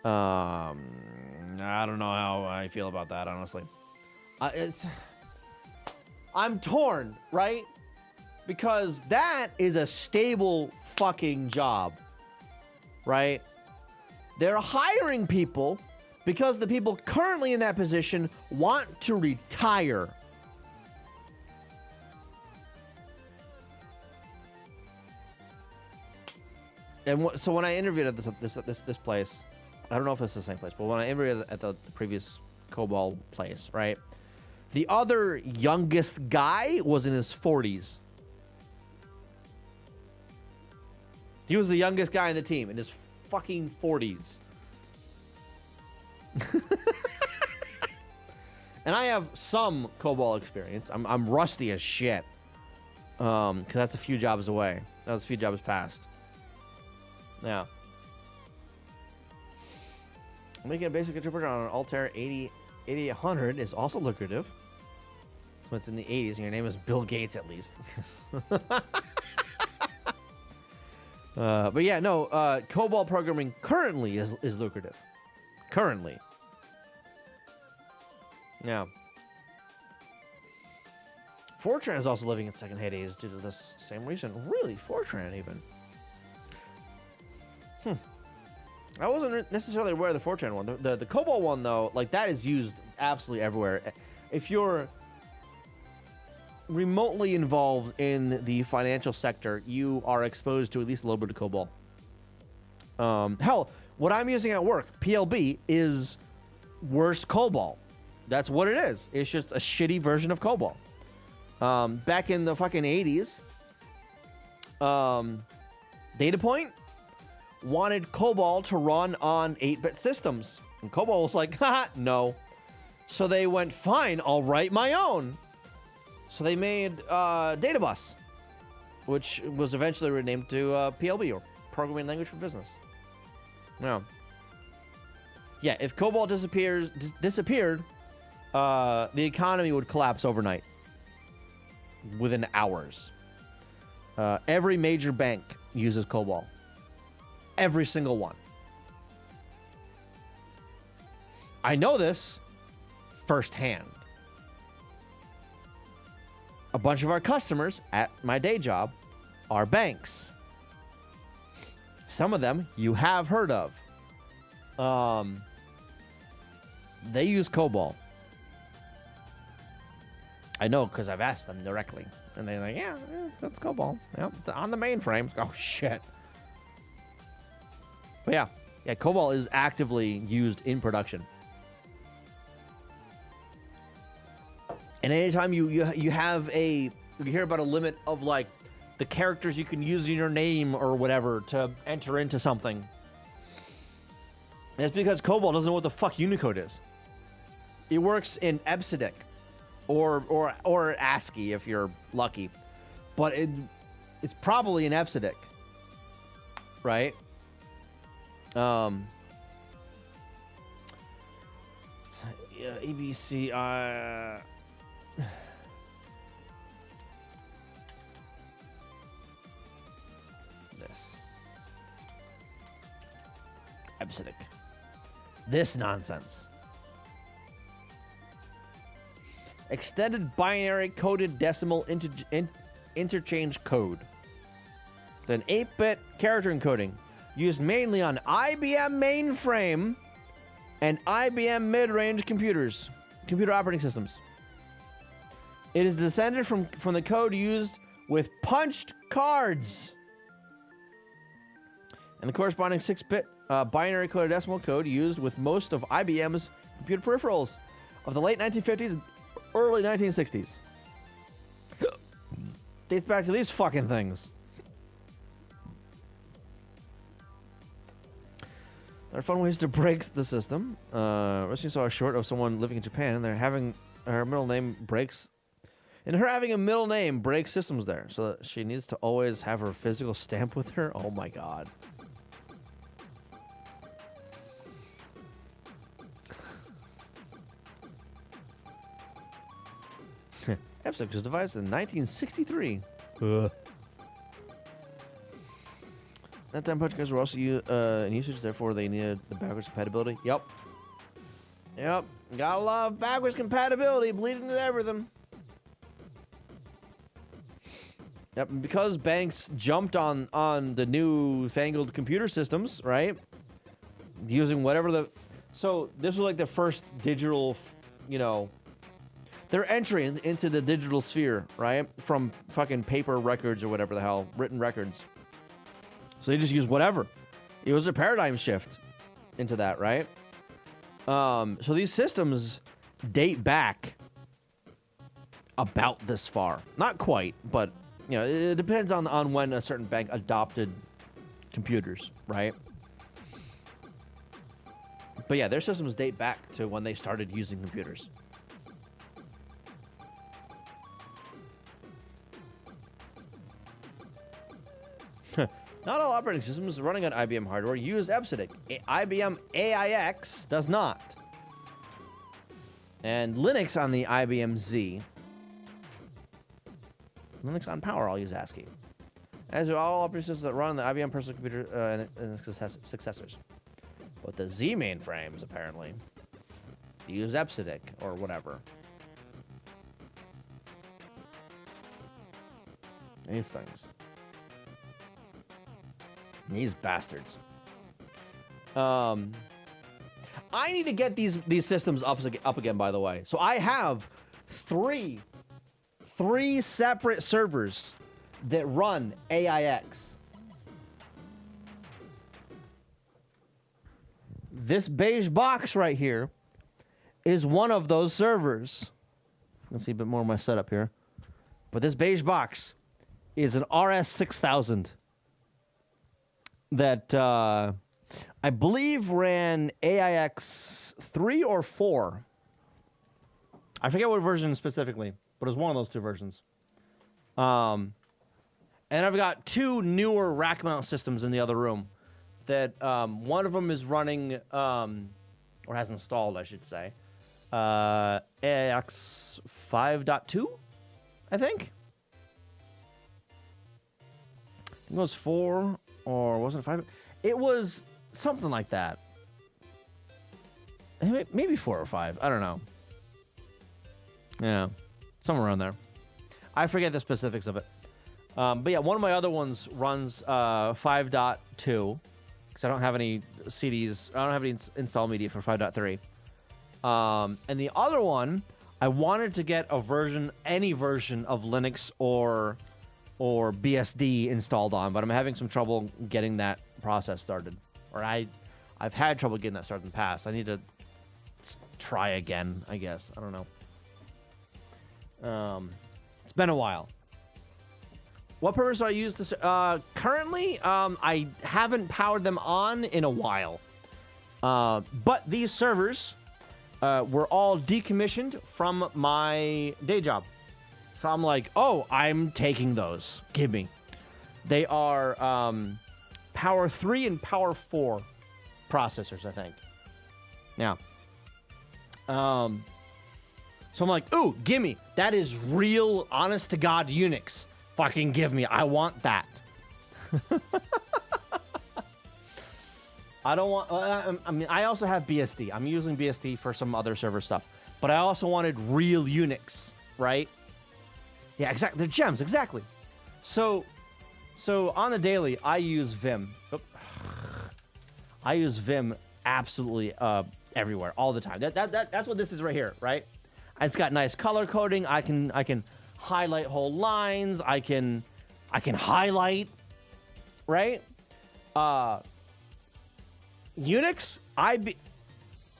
I don't know how I feel about that, honestly. I'm torn, right? Because that is a stable fucking job, right? They're hiring people because the people currently in that position want to retire. And so when I interviewed at this place, I don't know if it's the same place, but when I interviewed at the previous COBOL place, right? The other youngest guy was in his 40s. He was the youngest guy in the team in his fucking 40s. And I have some COBOL experience. I'm rusty as shit. Because that's a few jobs away. That was a few jobs past. Yeah. Making a basic interpreter on an Altair 8800 is also lucrative. So it's in the 80s and your name is Bill Gates at least. But yeah, no, COBOL programming currently is lucrative. Currently. Yeah. Fortran is also living its second heydays due to this same reason. Really? Fortran even? I wasn't necessarily aware of the Fortran one. The COBOL one, though, like, that is used absolutely everywhere. If you're remotely involved in the financial sector, you are exposed to at least a little bit of COBOL. Hell, what I'm using at work, PLB, is worse COBOL. That's what it is. It's just a shitty version of COBOL. Back in the fucking 80s, Data Point wanted COBOL to run on 8-bit systems. And COBOL was like, haha, no. So they went, fine, I'll write my own. So they made Databus, which was eventually renamed to PLB, or Programming Language for Business. Yeah. Yeah, if COBOL disappeared, the economy would collapse overnight. Within hours. Every major bank uses COBOL. Every single one. I know this firsthand. A bunch of our customers at my day job are banks. Some of them you have heard of. They use COBOL. I know because I've asked them directly. And they're like, yeah, it's COBOL. Yep, on the mainframes. Oh, shit. But yeah, COBOL is actively used in production. And anytime you hear about a limit of like the characters you can use in your name or whatever to enter into something, it's because COBOL doesn't know what the fuck Unicode is. It works in EBCDIC or ASCII if you're lucky, but it's probably in EBCDIC, right? Yeah, ABC. This EBCDIC. This nonsense. Extended binary coded decimal interchange code. Then 8-bit character encoding used mainly on IBM mainframe and IBM mid-range computer operating systems. It is descended from the code used with punched cards. And the corresponding 6-bit binary coded decimal code used with most of IBM's computer peripherals of the late 1950s, early 1960s. Dates back to these fucking things. There are fun ways to break the system. Recently saw a short of someone living in Japan, and they're having her middle name breaks. And her having a middle name breaks systems there, so that she needs to always have her physical stamp with her. Oh my god. EBCDIC was devised in 1963. That time punch cards were also in usage, therefore they needed the backwards compatibility. Yep. Gotta love backwards compatibility, bleeding into everything. Yep, and because banks jumped on the new fangled computer systems, right? Using whatever the... So this was like the first digital, they're entering into the digital sphere, right? From fucking paper records or whatever the hell, written records. So they just use whatever. It was a paradigm shift into that, right? So these systems date back about this far. Not quite, but it depends on when a certain bank adopted computers, right? But yeah, their systems date back to when they started using computers. Not all operating systems running on IBM hardware use EBCDIC. IBM AIX does not. And Linux on the IBM Z. Linux on Power, I'll use ASCII. As do all operating systems that run on the IBM personal computer and its successors. But the Z mainframes, apparently, use EBCDIC or whatever. These things. These bastards. I need to get these systems up again, by the way. So I have three separate servers that run AIX. This beige box right here is one of those servers. Let's see a bit more of my setup here. But this beige box is an RS6000 that I believe ran AIX 3 or 4. I forget what version specifically, but it was one of those two versions. And I've got two newer rack mount systems in the other room that one of them is running, or has installed, I should say, AIX 5.2, I think. It was 4, or was it 5? It was something like that. Maybe 4 or 5. I don't know. Yeah, somewhere around there. I forget the specifics of it. But yeah, one of my other ones runs 5.2 because I don't have any CDs. I don't have any install media for 5.3. And the other one, I wanted to get a version, any version of Linux or BSD installed on, but I'm having some trouble getting that process started. Or I've had trouble getting that started in the past. I need to try again, I guess. I don't know. It's been a while. What purpose do I use this? Currently, I haven't powered them on in a while. But these servers were all decommissioned from my day job. So I'm like, oh, I'm taking those. Give me. They are Power 3 and Power 4 processors, I think. Now, so I'm like, ooh, gimme. That is real, honest-to-God Unix. Fucking give me. I want that. I don't want... I mean, I also have BSD. I'm using BSD for some other server stuff. But I also wanted real Unix, right? Yeah, exactly. They're gems, exactly. So on the daily, I use Vim. I use Vim absolutely everywhere, all the time. That's what this is right here, right? It's got nice color coding. I can highlight whole lines. I can highlight, right? Unix,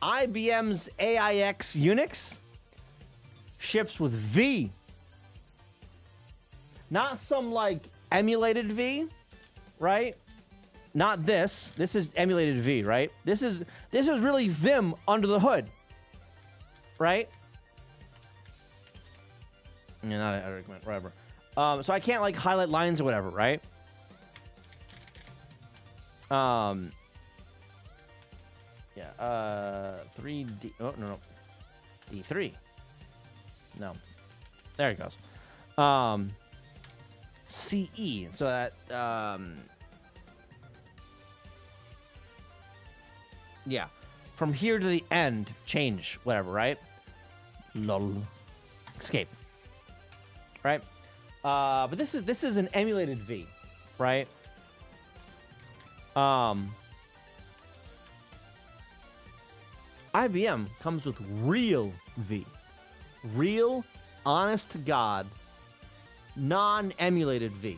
IBM's AIX Unix ships with V. Not some like emulated V, right? Not this. This is emulated V, right? This is really Vim under the hood, right? Yeah, not I recommend, whatever. So I can't like highlight lines or whatever, right? Yeah, 3D. Oh, no. D3. No. There it goes. CE. So that, yeah. From here to the end, change, whatever, right? Lol. Escape. Right? But this is an emulated V, right? IBM comes with real V. Real, honest to God, non-emulated V.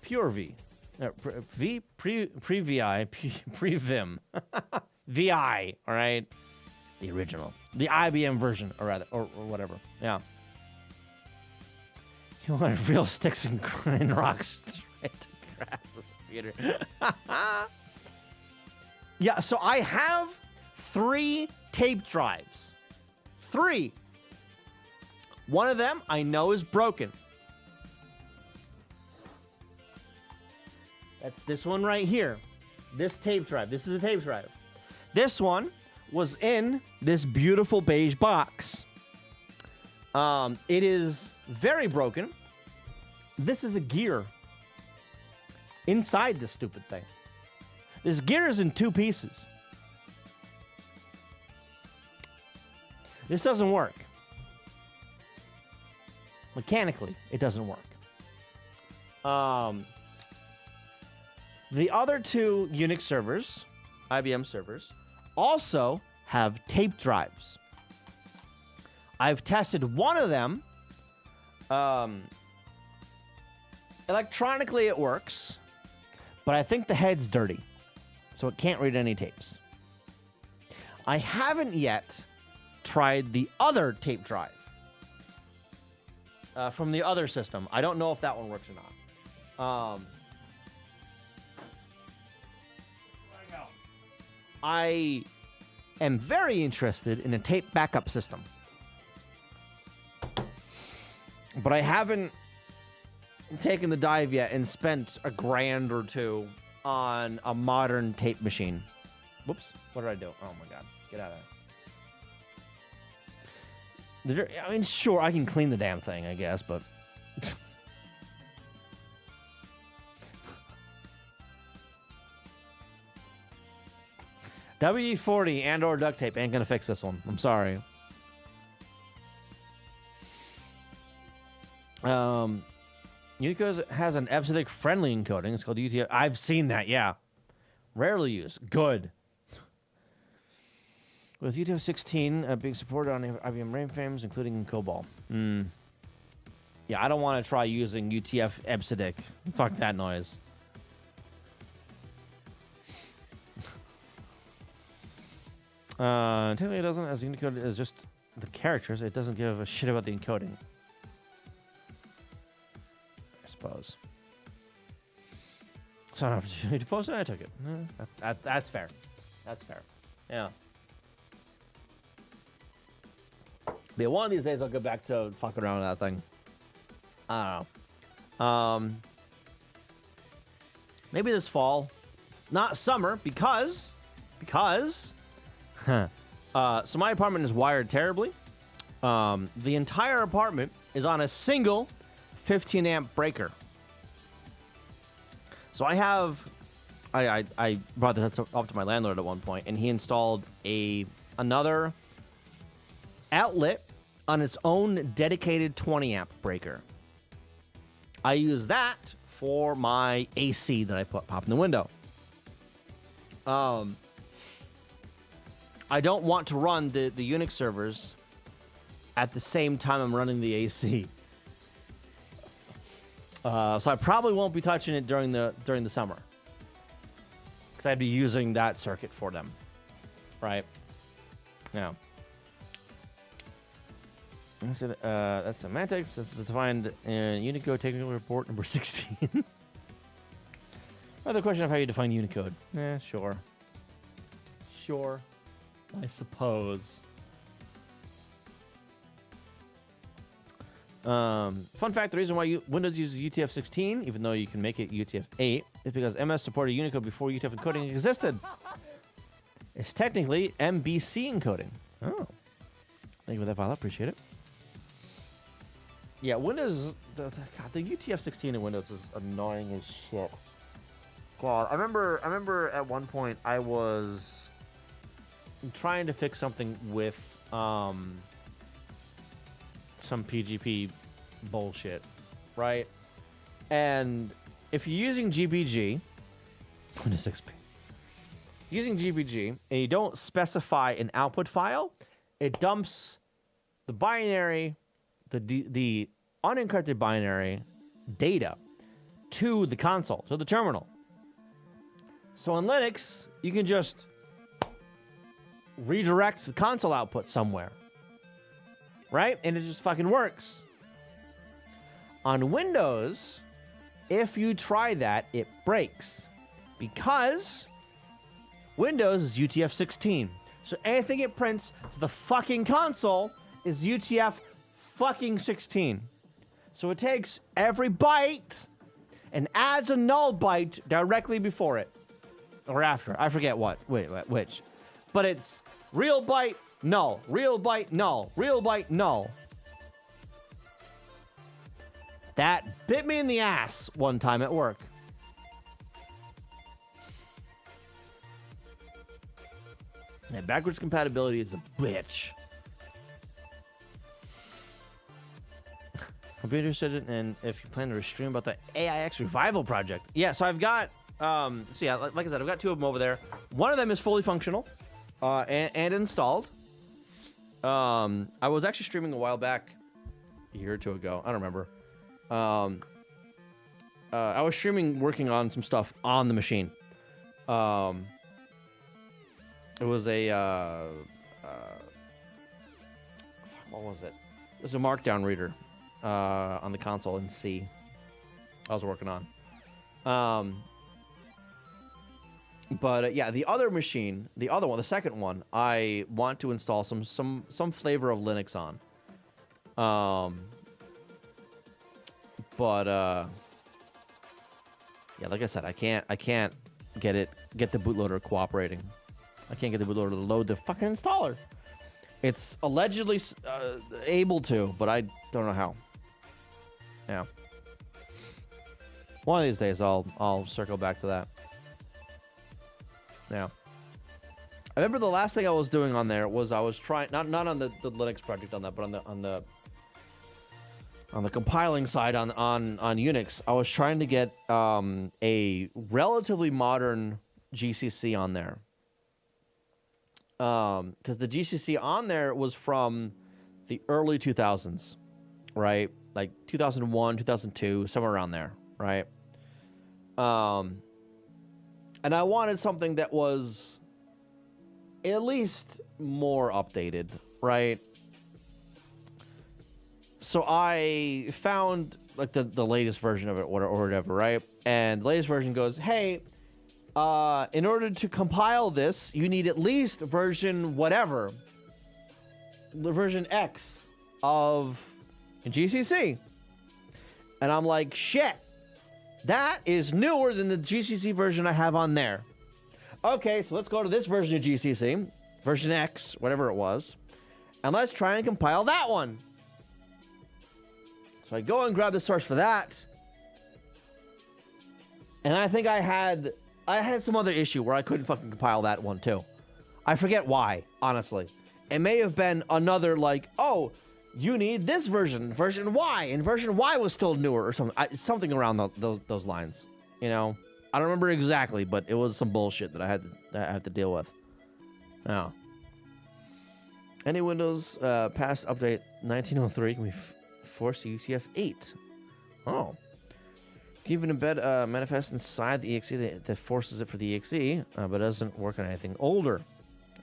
Pure V. V, pre-VI, pre-Vim. VI, all right? The original. The IBM version, or rather, or whatever. Yeah. You want real sticks and rocks straight to grass computer. Yeah, so I have 3 tape drives. 3. One of them I know is broken. That's this one right here. This tape drive. This is a tape drive. This one was in this beautiful beige box. It is very broken. This is a gear inside this stupid thing. This gear is in 2 pieces. This doesn't work. Mechanically, it doesn't work. The other 2 Unix servers, IBM servers, also have tape drives. I've tested one of them. Electronically, it works, but I think the head's dirty, so it can't read any tapes. I haven't yet tried the other tape drive. from the other system. I don't know if that one works or not. I am very interested in a tape backup system. But I haven't taken the dive yet and spent $1,000 or $2,000 on a modern tape machine. Whoops. What did I do? Oh my God. Get out of there. I mean, sure, I can clean the damn thing, I guess, but... WD-40 and or duct tape ain't gonna fix this one. I'm sorry. Unicode has an EBCDIC friendly encoding. It's called UTF. I've seen that, yeah. Rarely used. Good. With UTF-16 being supported on IBM mainframes, including in COBOL. Yeah, I don't want to try using UTF EBCDIC. Fuck that noise. Technically it doesn't, as Unicode is just the characters. It doesn't give a shit about the encoding. I suppose. Saw an opportunity to post it, I took it. That's fair. That's fair. Yeah. But yeah, one of these days I'll go back to fucking around with that thing. I don't know. Maybe this fall. Not summer, because... so my apartment is wired terribly. The entire apartment is on a single 15 amp breaker. So I brought this up to my landlord at one point, and he installed another outlet on its own dedicated 20 amp breaker. I use that for my AC that I pop in the window. I don't want to run the Unix servers at the same time I'm running the AC. So I probably won't be touching it during the summer, because I'd be using that circuit for them, right? Yeah. That's semantics. This is defined in Unicode Technical Report number 16. Another question of how you define Unicode. Sure. Sure. I suppose. Fun fact, the reason why Windows uses UTF-16, even though you can make it UTF-8, is because MS supported Unicode before UTF encoding existed. It's technically MBC encoding. Oh. Thank you for that file. I appreciate it. Yeah, Windows... the UTF-16 in Windows is annoying as shit. God, I remember at one point I was trying to fix something with some PGP bullshit, right? And if you're using GPG, Windows XP, using GPG, and you don't specify an output file, it dumps the binary, the unencrypted binary data to the console, to the terminal. So on Linux, you can just redirect the console output somewhere, right? And it just fucking works. On Windows, if you try that, it breaks, because Windows is UTF-16. So anything it prints to the fucking console is UTF-16. So it takes every byte and adds a null byte directly before it. Or after. I forget what. Wait, which. But it's real byte, null. Real byte, null. Real byte, null. That bit me in the ass one time at work. Yeah, backwards compatibility is a bitch. I'd be interested in if you plan to stream about the AIX revival project. Yeah, so I've got, so yeah, like I said, I've got two of them over there. One of them is fully functional and installed. I was actually streaming a while back, a year or two ago. I don't remember. I was streaming, working on some stuff on the machine. It was a, what was it? It was a Markdown reader. on the console in C. I was working on. But yeah, the other machine, the other one, the second one, I want to install some flavor of Linux on. Yeah, like I said, I can't get the bootloader cooperating. I can't get the bootloader to load the fucking installer. It's allegedly able to, but I don't know how. Yeah. One of these days, I'll circle back to that. Yeah. I remember the last thing I was doing on there was I was trying not on the Linux project on that, but on the compiling side on Unix, I was trying to get a relatively modern GCC on there. Because the GCC on there was from the early 2000s, right? Like 2001, 2002, somewhere around there, right? And I wanted something that was at least more updated, right? So I found like the latest version of it or whatever, right? And the latest version goes, hey, in order to compile this, you need at least version whatever, the version X of GCC. And I'm like, shit, that is newer than the GCC version I have on there. Okay, so let's go to this version of GCC, version X, whatever it was, and let's try and compile that one. So I go and grab the source for that, and I think I had some other issue where I couldn't fucking compile that one too. I forget why, honestly. It may have been another like, oh, you need this version Y, and version Y was still newer or something. Something around those lines, you know. I don't remember exactly, but it was some bullshit that I had to deal with. Now, any Windows past update 1903 can be forced to UCF 8. Oh. Keep an embed manifest inside the exe that forces it for the exe, but doesn't work on anything older.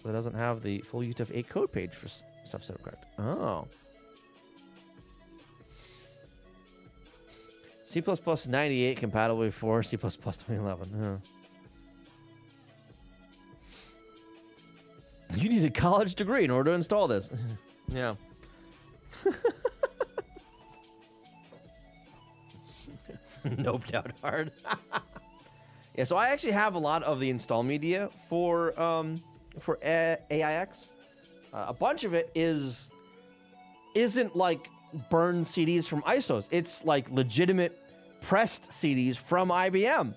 That doesn't have the full UTF-8 code page for stuff set correct. Oh. C++ 98 compatible before C++ 2011. Huh. You need a college degree in order to install this. Yeah. Noped out hard. Yeah, so I actually have a lot of the install media for AIX. A bunch of it isn't like burned CDs from ISOs. It's like legitimate pressed CDs from IBM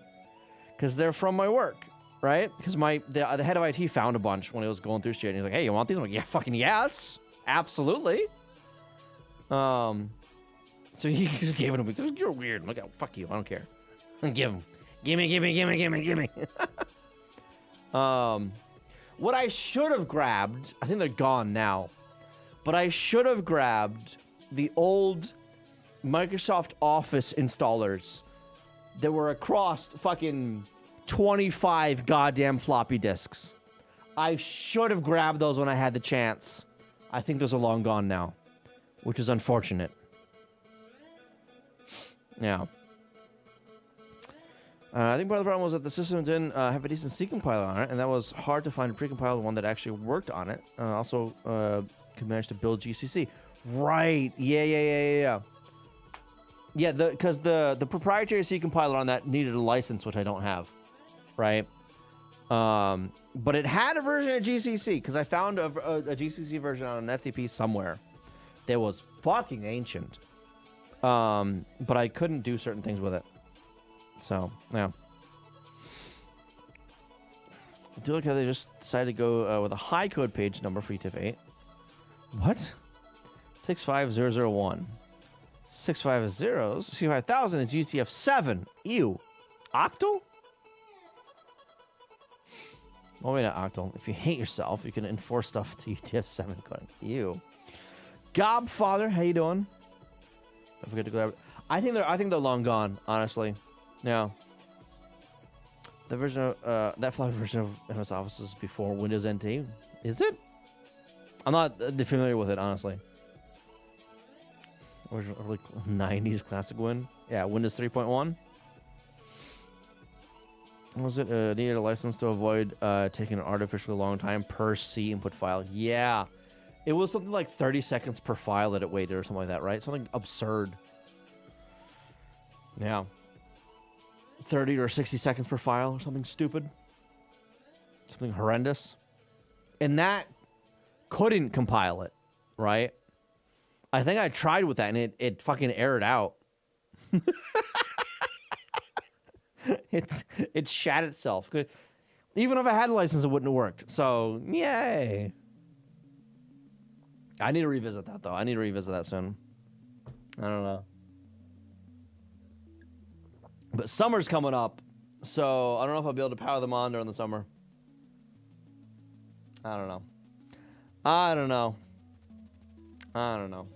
because they're from my work, right? Because the head of IT found a bunch when he was going through shit, and he's like, "Hey, you want these?" I'm like, "Yeah, fucking yes, absolutely." So he just gave it to me. He goes, "You're weird." I'm like, "Oh, fuck you. I don't care." Give him. Gimme. What I should have grabbed, I think they're gone now, but I should have grabbed the old Microsoft Office installers that were across fucking 25 goddamn floppy disks. I should have grabbed those when I had the chance. I think those are long gone now, which is unfortunate. Yeah. I think part of the problem was that the system didn't have a decent C compiler on it, and that was hard to find a precompiled one that actually worked on it. Also, could manage to build GCC. Right. Yeah. Yeah, because the proprietary C compiler on that needed a license, which I don't have. Right. But it had a version of GCC, because I found a GCC version on an FTP somewhere that was fucking ancient. But I couldn't do certain things with it. So, yeah. Do look how they just decided to go with a high code page number for UTF-8. What? 65001. 650 is UTF-7. Ew. Octal? Well, wait, not octal. If you hate yourself, you can enforce stuff to UTF-7 coding. Ew. Gobfather, how you doing? Don't forget to grab. I think they're long gone, honestly. Yeah. The version of that floppy version of MS Office is before Windows NT. Is it? I'm not familiar with it, honestly. Original early 90s classic win. Yeah, Windows 3.1. Was it needed a license to avoid taking an artificially long time per C input file? Yeah. It was something like 30 seconds per file that it waited or something like that, right? Something absurd. Yeah. 30 or 60 seconds per file or something stupid. Something horrendous. And that couldn't compile it, right? I think I tried with that and it fucking errored out. It shat itself. Even if I had a license, it wouldn't have worked. So, yay. I need to revisit that, though. I need to revisit that soon. I don't know. But summer's coming up, so I don't know if I'll be able to power them on during the summer. I don't know. I don't know. I don't know.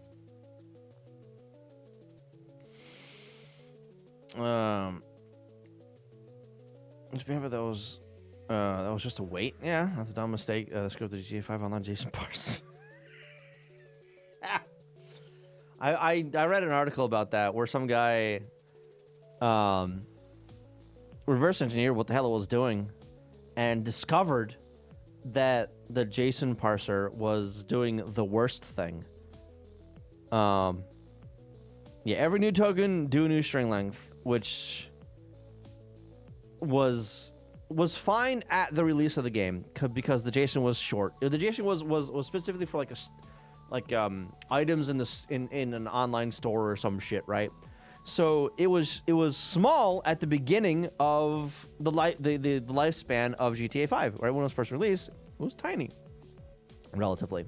Just remember those. That was just a wait. Yeah, that's a dumb mistake. The script of GTA 5 online JSON parse. I read an article about that where some guy reverse engineered what the hell it was doing and discovered that the JSON parser was doing the worst thing. Yeah, every new token do a new string length, which was fine at the release of the game because the JSON was short. The JSON was specifically for like items in an online store or some shit, right? So it was small at the beginning of the lifespan of GTA 5, right? When it was first released, it was tiny, relatively.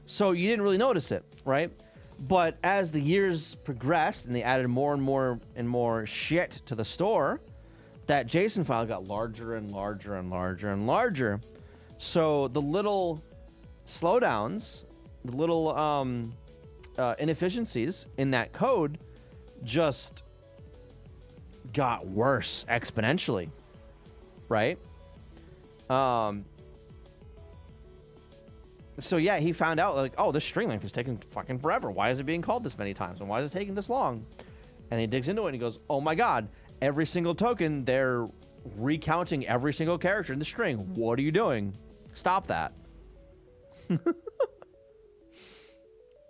So you didn't really notice it, right? But as the years progressed and they added more and more shit to the store, that JSON file got larger and larger and larger and larger. So the little slowdowns, the little inefficiencies in that code just got worse exponentially, right? So yeah, he found out like, oh, this string length is taking fucking forever. Why is it being called this many times? And why is it taking this long? And he digs into it and he goes, oh my God, every single token, they're recounting every single character in the string. What are you doing? Stop that.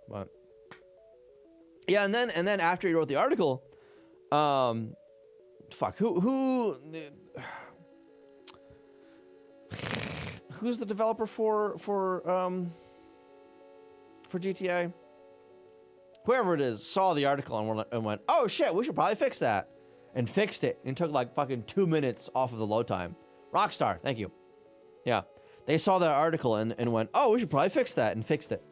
But yeah, and then after he wrote the article, who's the developer for GTA? Whoever it is saw the article and went, oh shit, we should probably fix that, and fixed it. And took like fucking 2 minutes off of the load time. Rockstar, thank you. Yeah, they saw that article and went, oh, we should probably fix that, and fixed it.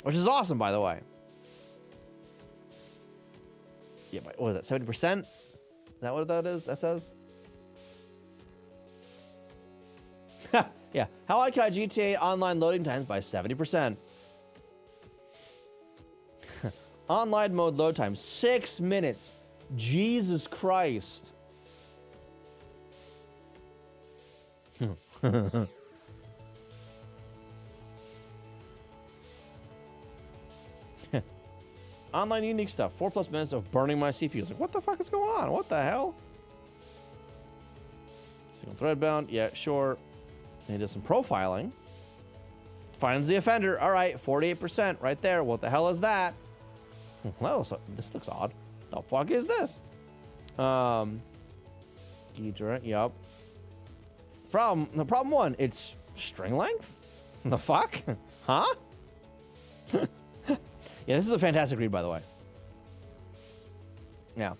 Which is awesome, by the way. Yeah, but what is that, 70%? Is that what that is? That says? Yeah. How I cut GTA Online loading times by 70%. Online mode load time, 6 minutes. Jesus Christ. Online unique stuff. 4+ minutes of burning my CPU. Like, what the fuck is going on? What the hell? Single thread bound. Yeah, sure. And he does some profiling. Finds the offender. All right, 48% right there. What the hell is that? Well, this looks odd. The fuck is this? Deidre, yep. The problem one, it's string length? The fuck? Huh? Yeah, this is a fantastic read, by the way. Yeah.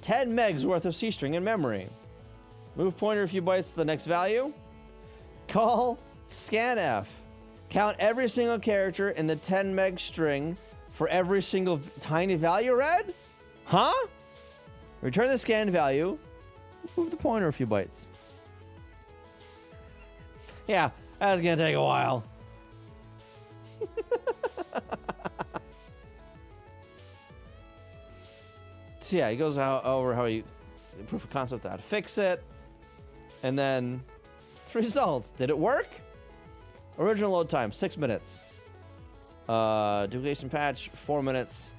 10 megs worth of C string in memory. Move pointer a few bytes to the next value. Call scanf. Count every single character in the 10 meg string for every single tiny value read? Huh? Return the scanned value. Move the pointer a few bytes. Yeah, that's gonna take a while. So yeah, he goes over how he proof of concept how to fix it, and then results. Did it work? Original load time 6 minutes. Duplication patch, 4 minutes.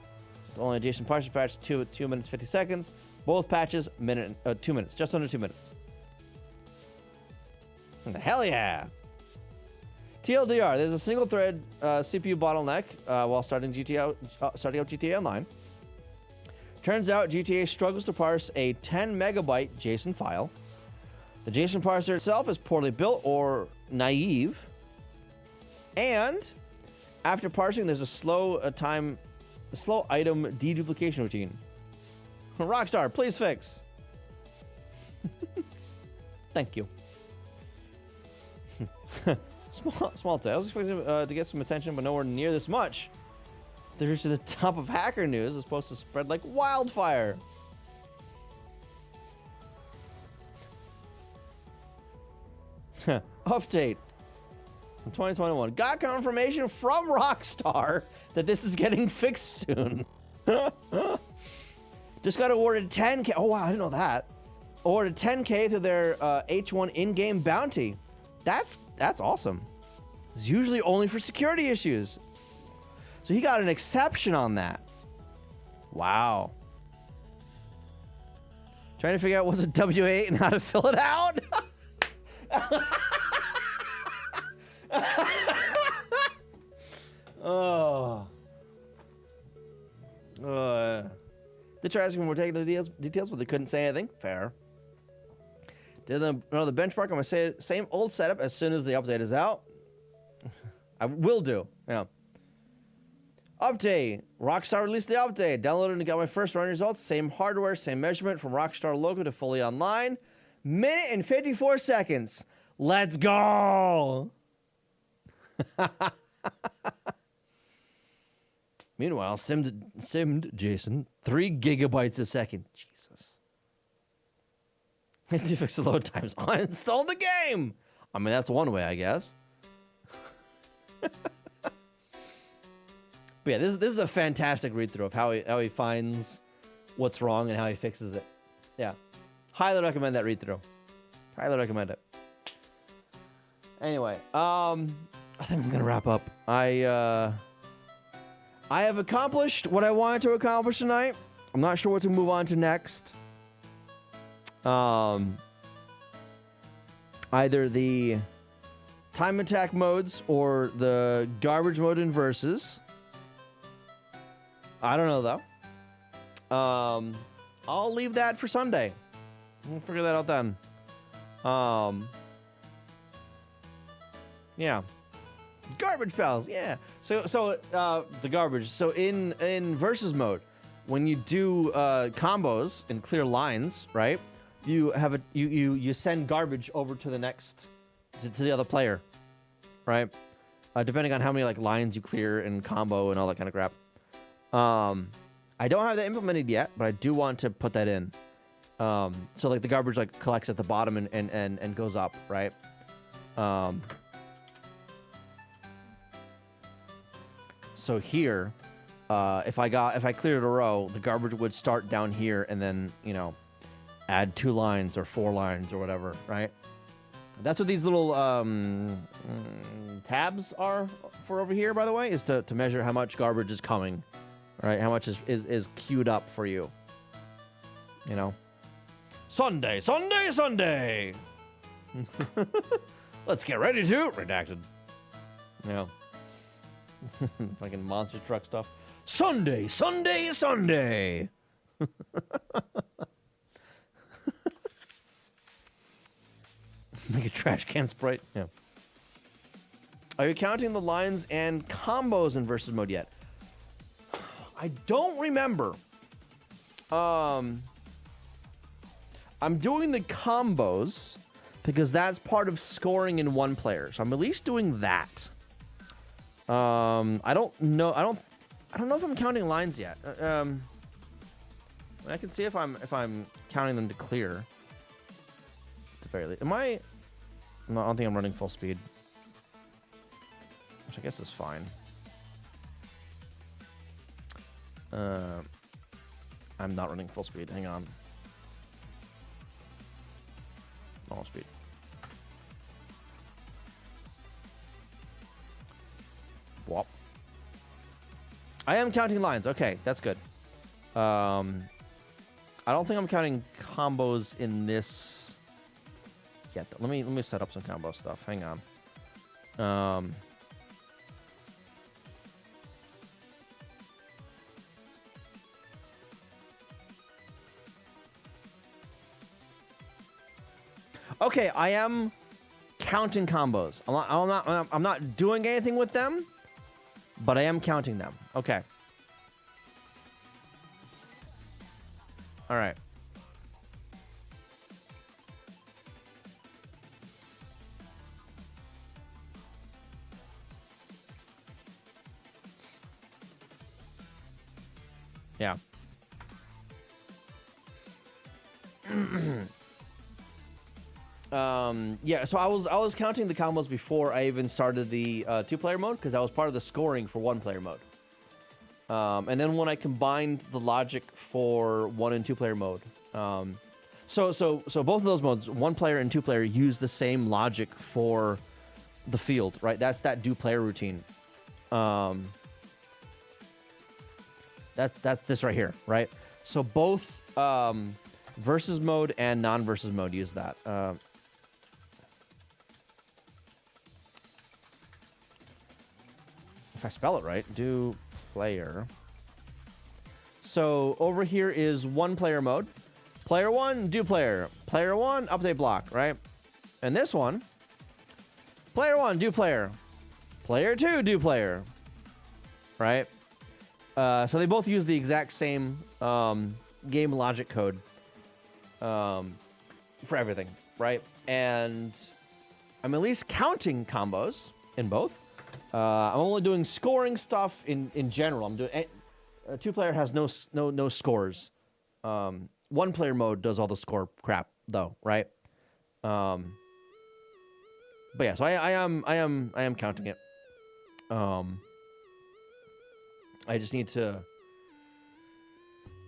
Only adjacent partial patch, 2 minutes 50 seconds. Both patches, 2 minutes, just under 2 minutes. Hell yeah! TLDR: there's a single thread CPU bottleneck while starting up GTA Online. Turns out GTA struggles to parse a 10 megabyte JSON file. The JSON parser itself is poorly built or naive. And after parsing, there's a slow item deduplication routine. Rockstar, please fix. Thank you. Small tale. I was expecting to get some attention, but nowhere near this much. To reach to the top of Hacker News is supposed to spread like wildfire. Update in 2021. Got confirmation from Rockstar that this is getting fixed soon. Just got awarded 10K. Oh, wow, I didn't know that. Awarded 10K through their H1 in-game bounty. That's awesome. It's usually only for security issues. So he got an exception on that. Wow. Trying to figure out what's a W8 and how to fill it out. Oh. They tried asking more technical details, but they couldn't say anything. Fair. Did the benchmark on my same old setup as soon as the update is out. I will do. Yeah. Update. Rockstar released the update. Downloaded and got my first run results. Same hardware, same measurement from Rockstar logo to fully online. Minute and 54 seconds. Let's go. Meanwhile, simmed Jason 3 gigabytes a second. Jesus. Needs to fix the load times. Uninstall the game. I mean, that's one way, I guess. But yeah, this is a fantastic read through of how he finds what's wrong and how he fixes it. Yeah, highly recommend that read through. Highly recommend it. Anyway, I think I'm gonna wrap up. I have accomplished what I wanted to accomplish tonight. I'm not sure what to move on to next. Either the time attack modes or the garbage mode in versus. I don't know though. I'll leave that for Sunday. We'll figure that out then. Yeah. Garbage pals, yeah. So the garbage. So in versus mode, when you do combos in clear lines, right? You have you send garbage over to the next to the other player, right? Depending on how many like lines you clear in combo and all that kind of crap. I don't have that implemented yet, but I do want to put that in. So like the garbage like collects at the bottom and goes up, right? So here, if I cleared a row, the garbage would start down here and then, you know, add 2 lines or 4 lines or whatever, right? That's what these little tabs are for over here, by the way, is to measure how much garbage is coming, right? How much is queued up for you, you know? Sunday, Sunday, Sunday! Let's get ready to redacted. You know. Fucking monster truck stuff. Sunday, Sunday, Sunday. Make a trash can sprite. Yeah. Are you counting the lines and combos in versus mode yet? I don't remember. I'm doing the combos because that's part of scoring in one player. So I'm at least doing that. I don't know. I don't know if I'm counting lines yet. I can see if I'm counting them to clear. At the very least, am I? No, I don't think I'm running full speed, which I guess is fine. I'm not running full speed. Hang on. Normal speed. Wop. I am counting lines. Okay, that's good. I don't think I'm counting combos in this yet. Let me set up some combo stuff. Hang on. Okay, I am counting combos. I'm not doing anything with them, but I am counting them. Okay. All right. Yeah. Yeah, so I was counting the combos before I even started the 2-player mode because I was part of the scoring for 1-player mode. And then when I combined the logic for 1 and 2-player mode, so both of those modes, 1-player and 2-player, use the same logic for the field, right? That's that do player routine. That's this right here, right? So both versus mode and non-versus mode use that. If I spell it right, do player. So over here is 1-player mode. Player 1, do player. Player 1, update block, right? And this one, player 1, do player. Player 2, do player. Right? So they both use the exact same game logic code for everything, right? And I'm at least counting combos in both. I'm only doing scoring stuff in general. I'm doing 2-player has no scores. 1-player mode does all the score crap though, right? But yeah, so I am counting it. I just need to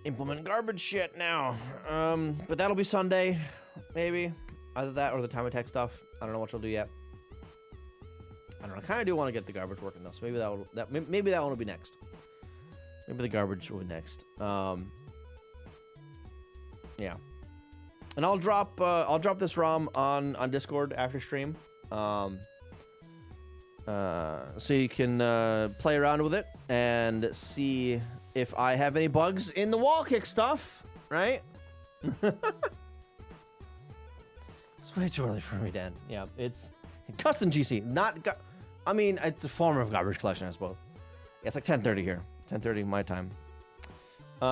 implement garbage shit now. But that'll be Sunday, maybe. Either that or the time attack stuff. I don't know what you'll do yet. I don't know. I kind of do want to get the garbage working though, so maybe maybe that one will be next. Maybe the garbage will be next. Yeah. And I'll drop this ROM on Discord after stream. So you can play around with it and see if I have any bugs in the wall kick stuff, right? It's way too early for me, Dan. Yeah, it's custom GC, I mean, it's a form of garbage collection, I suppose. Yeah, it's like 10:30 here. 10:30 my time. Get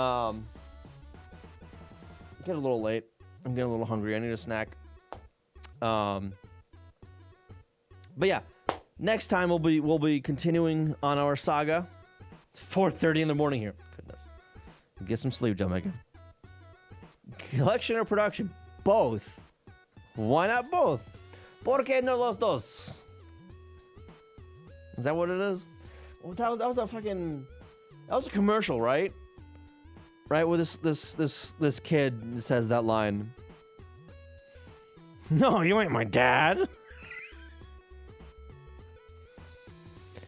a little late. I'm getting a little hungry. I need a snack. But yeah, next time we'll be continuing on our saga. It's 4:30 in the morning here. Goodness. Get some sleep, Jamaica. Collection or production? Both. Why not both? ¿Por qué no los dos? Is that what it is? Well, that was a fucking... That was a commercial, right? Right, where this kid says that line. No, you ain't my dad.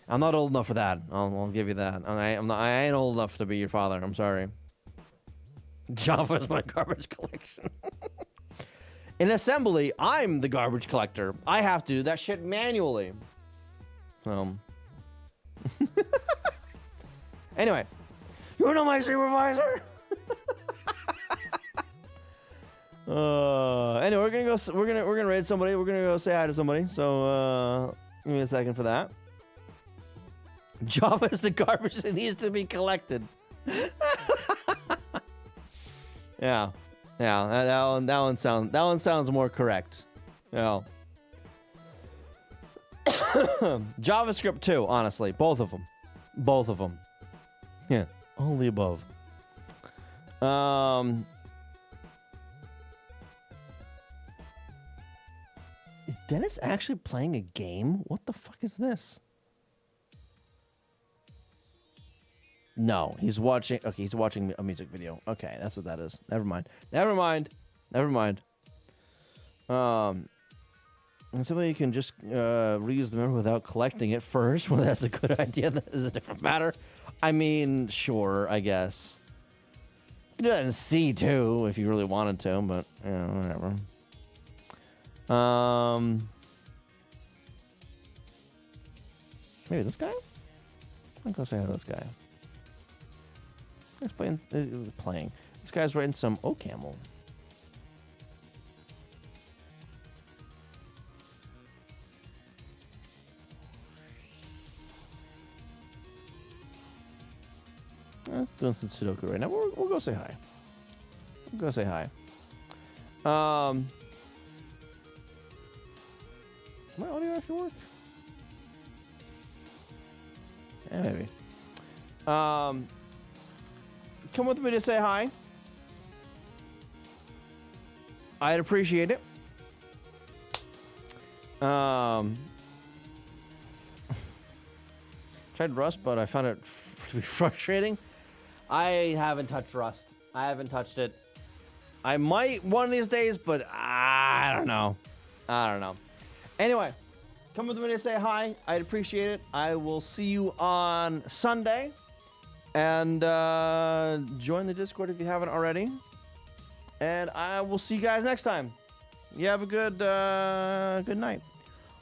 I'm not old enough for that. I'll give you that. I ain't old enough to be your father. I'm sorry. Java is my garbage collection. In assembly, I'm the garbage collector. I have to do that shit manually. Anyway, you're not my supervisor. Anyway, we're gonna raid somebody. We're gonna go say hi to somebody. So give me a second for that. Java is the garbage that needs to be collected. Yeah, that one sounds more correct. Yeah. JavaScript too, honestly, both of them. Yeah, all the above. Is Dennis actually playing a game? What the fuck is this? No, he's watching. Okay, he's watching a music video. Okay, that's what that is. Never mind. And somebody can just reuse the memory without collecting it first. Well, that's a good idea. That is a different matter. I mean, sure, I guess. You can do that in C too, if you really wanted to, but you know, whatever. Maybe this guy? I'm gonna say hi to this guy. He's playing. This guy's writing some camel. Doing some Sudoku right now. We'll go say hi. We'll go say hi. My audio actually work? Yeah, maybe. Come with me to say hi. I'd appreciate it. Tried Rust, but I found it to be frustrating. I haven't touched Rust. I haven't touched it. I might one of these days, but I don't know. I don't know. Anyway, come with me to say hi. I'd appreciate it. I will see you on Sunday. And join the Discord if you haven't already. And I will see you guys next time. You have a good night.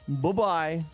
Bye-bye.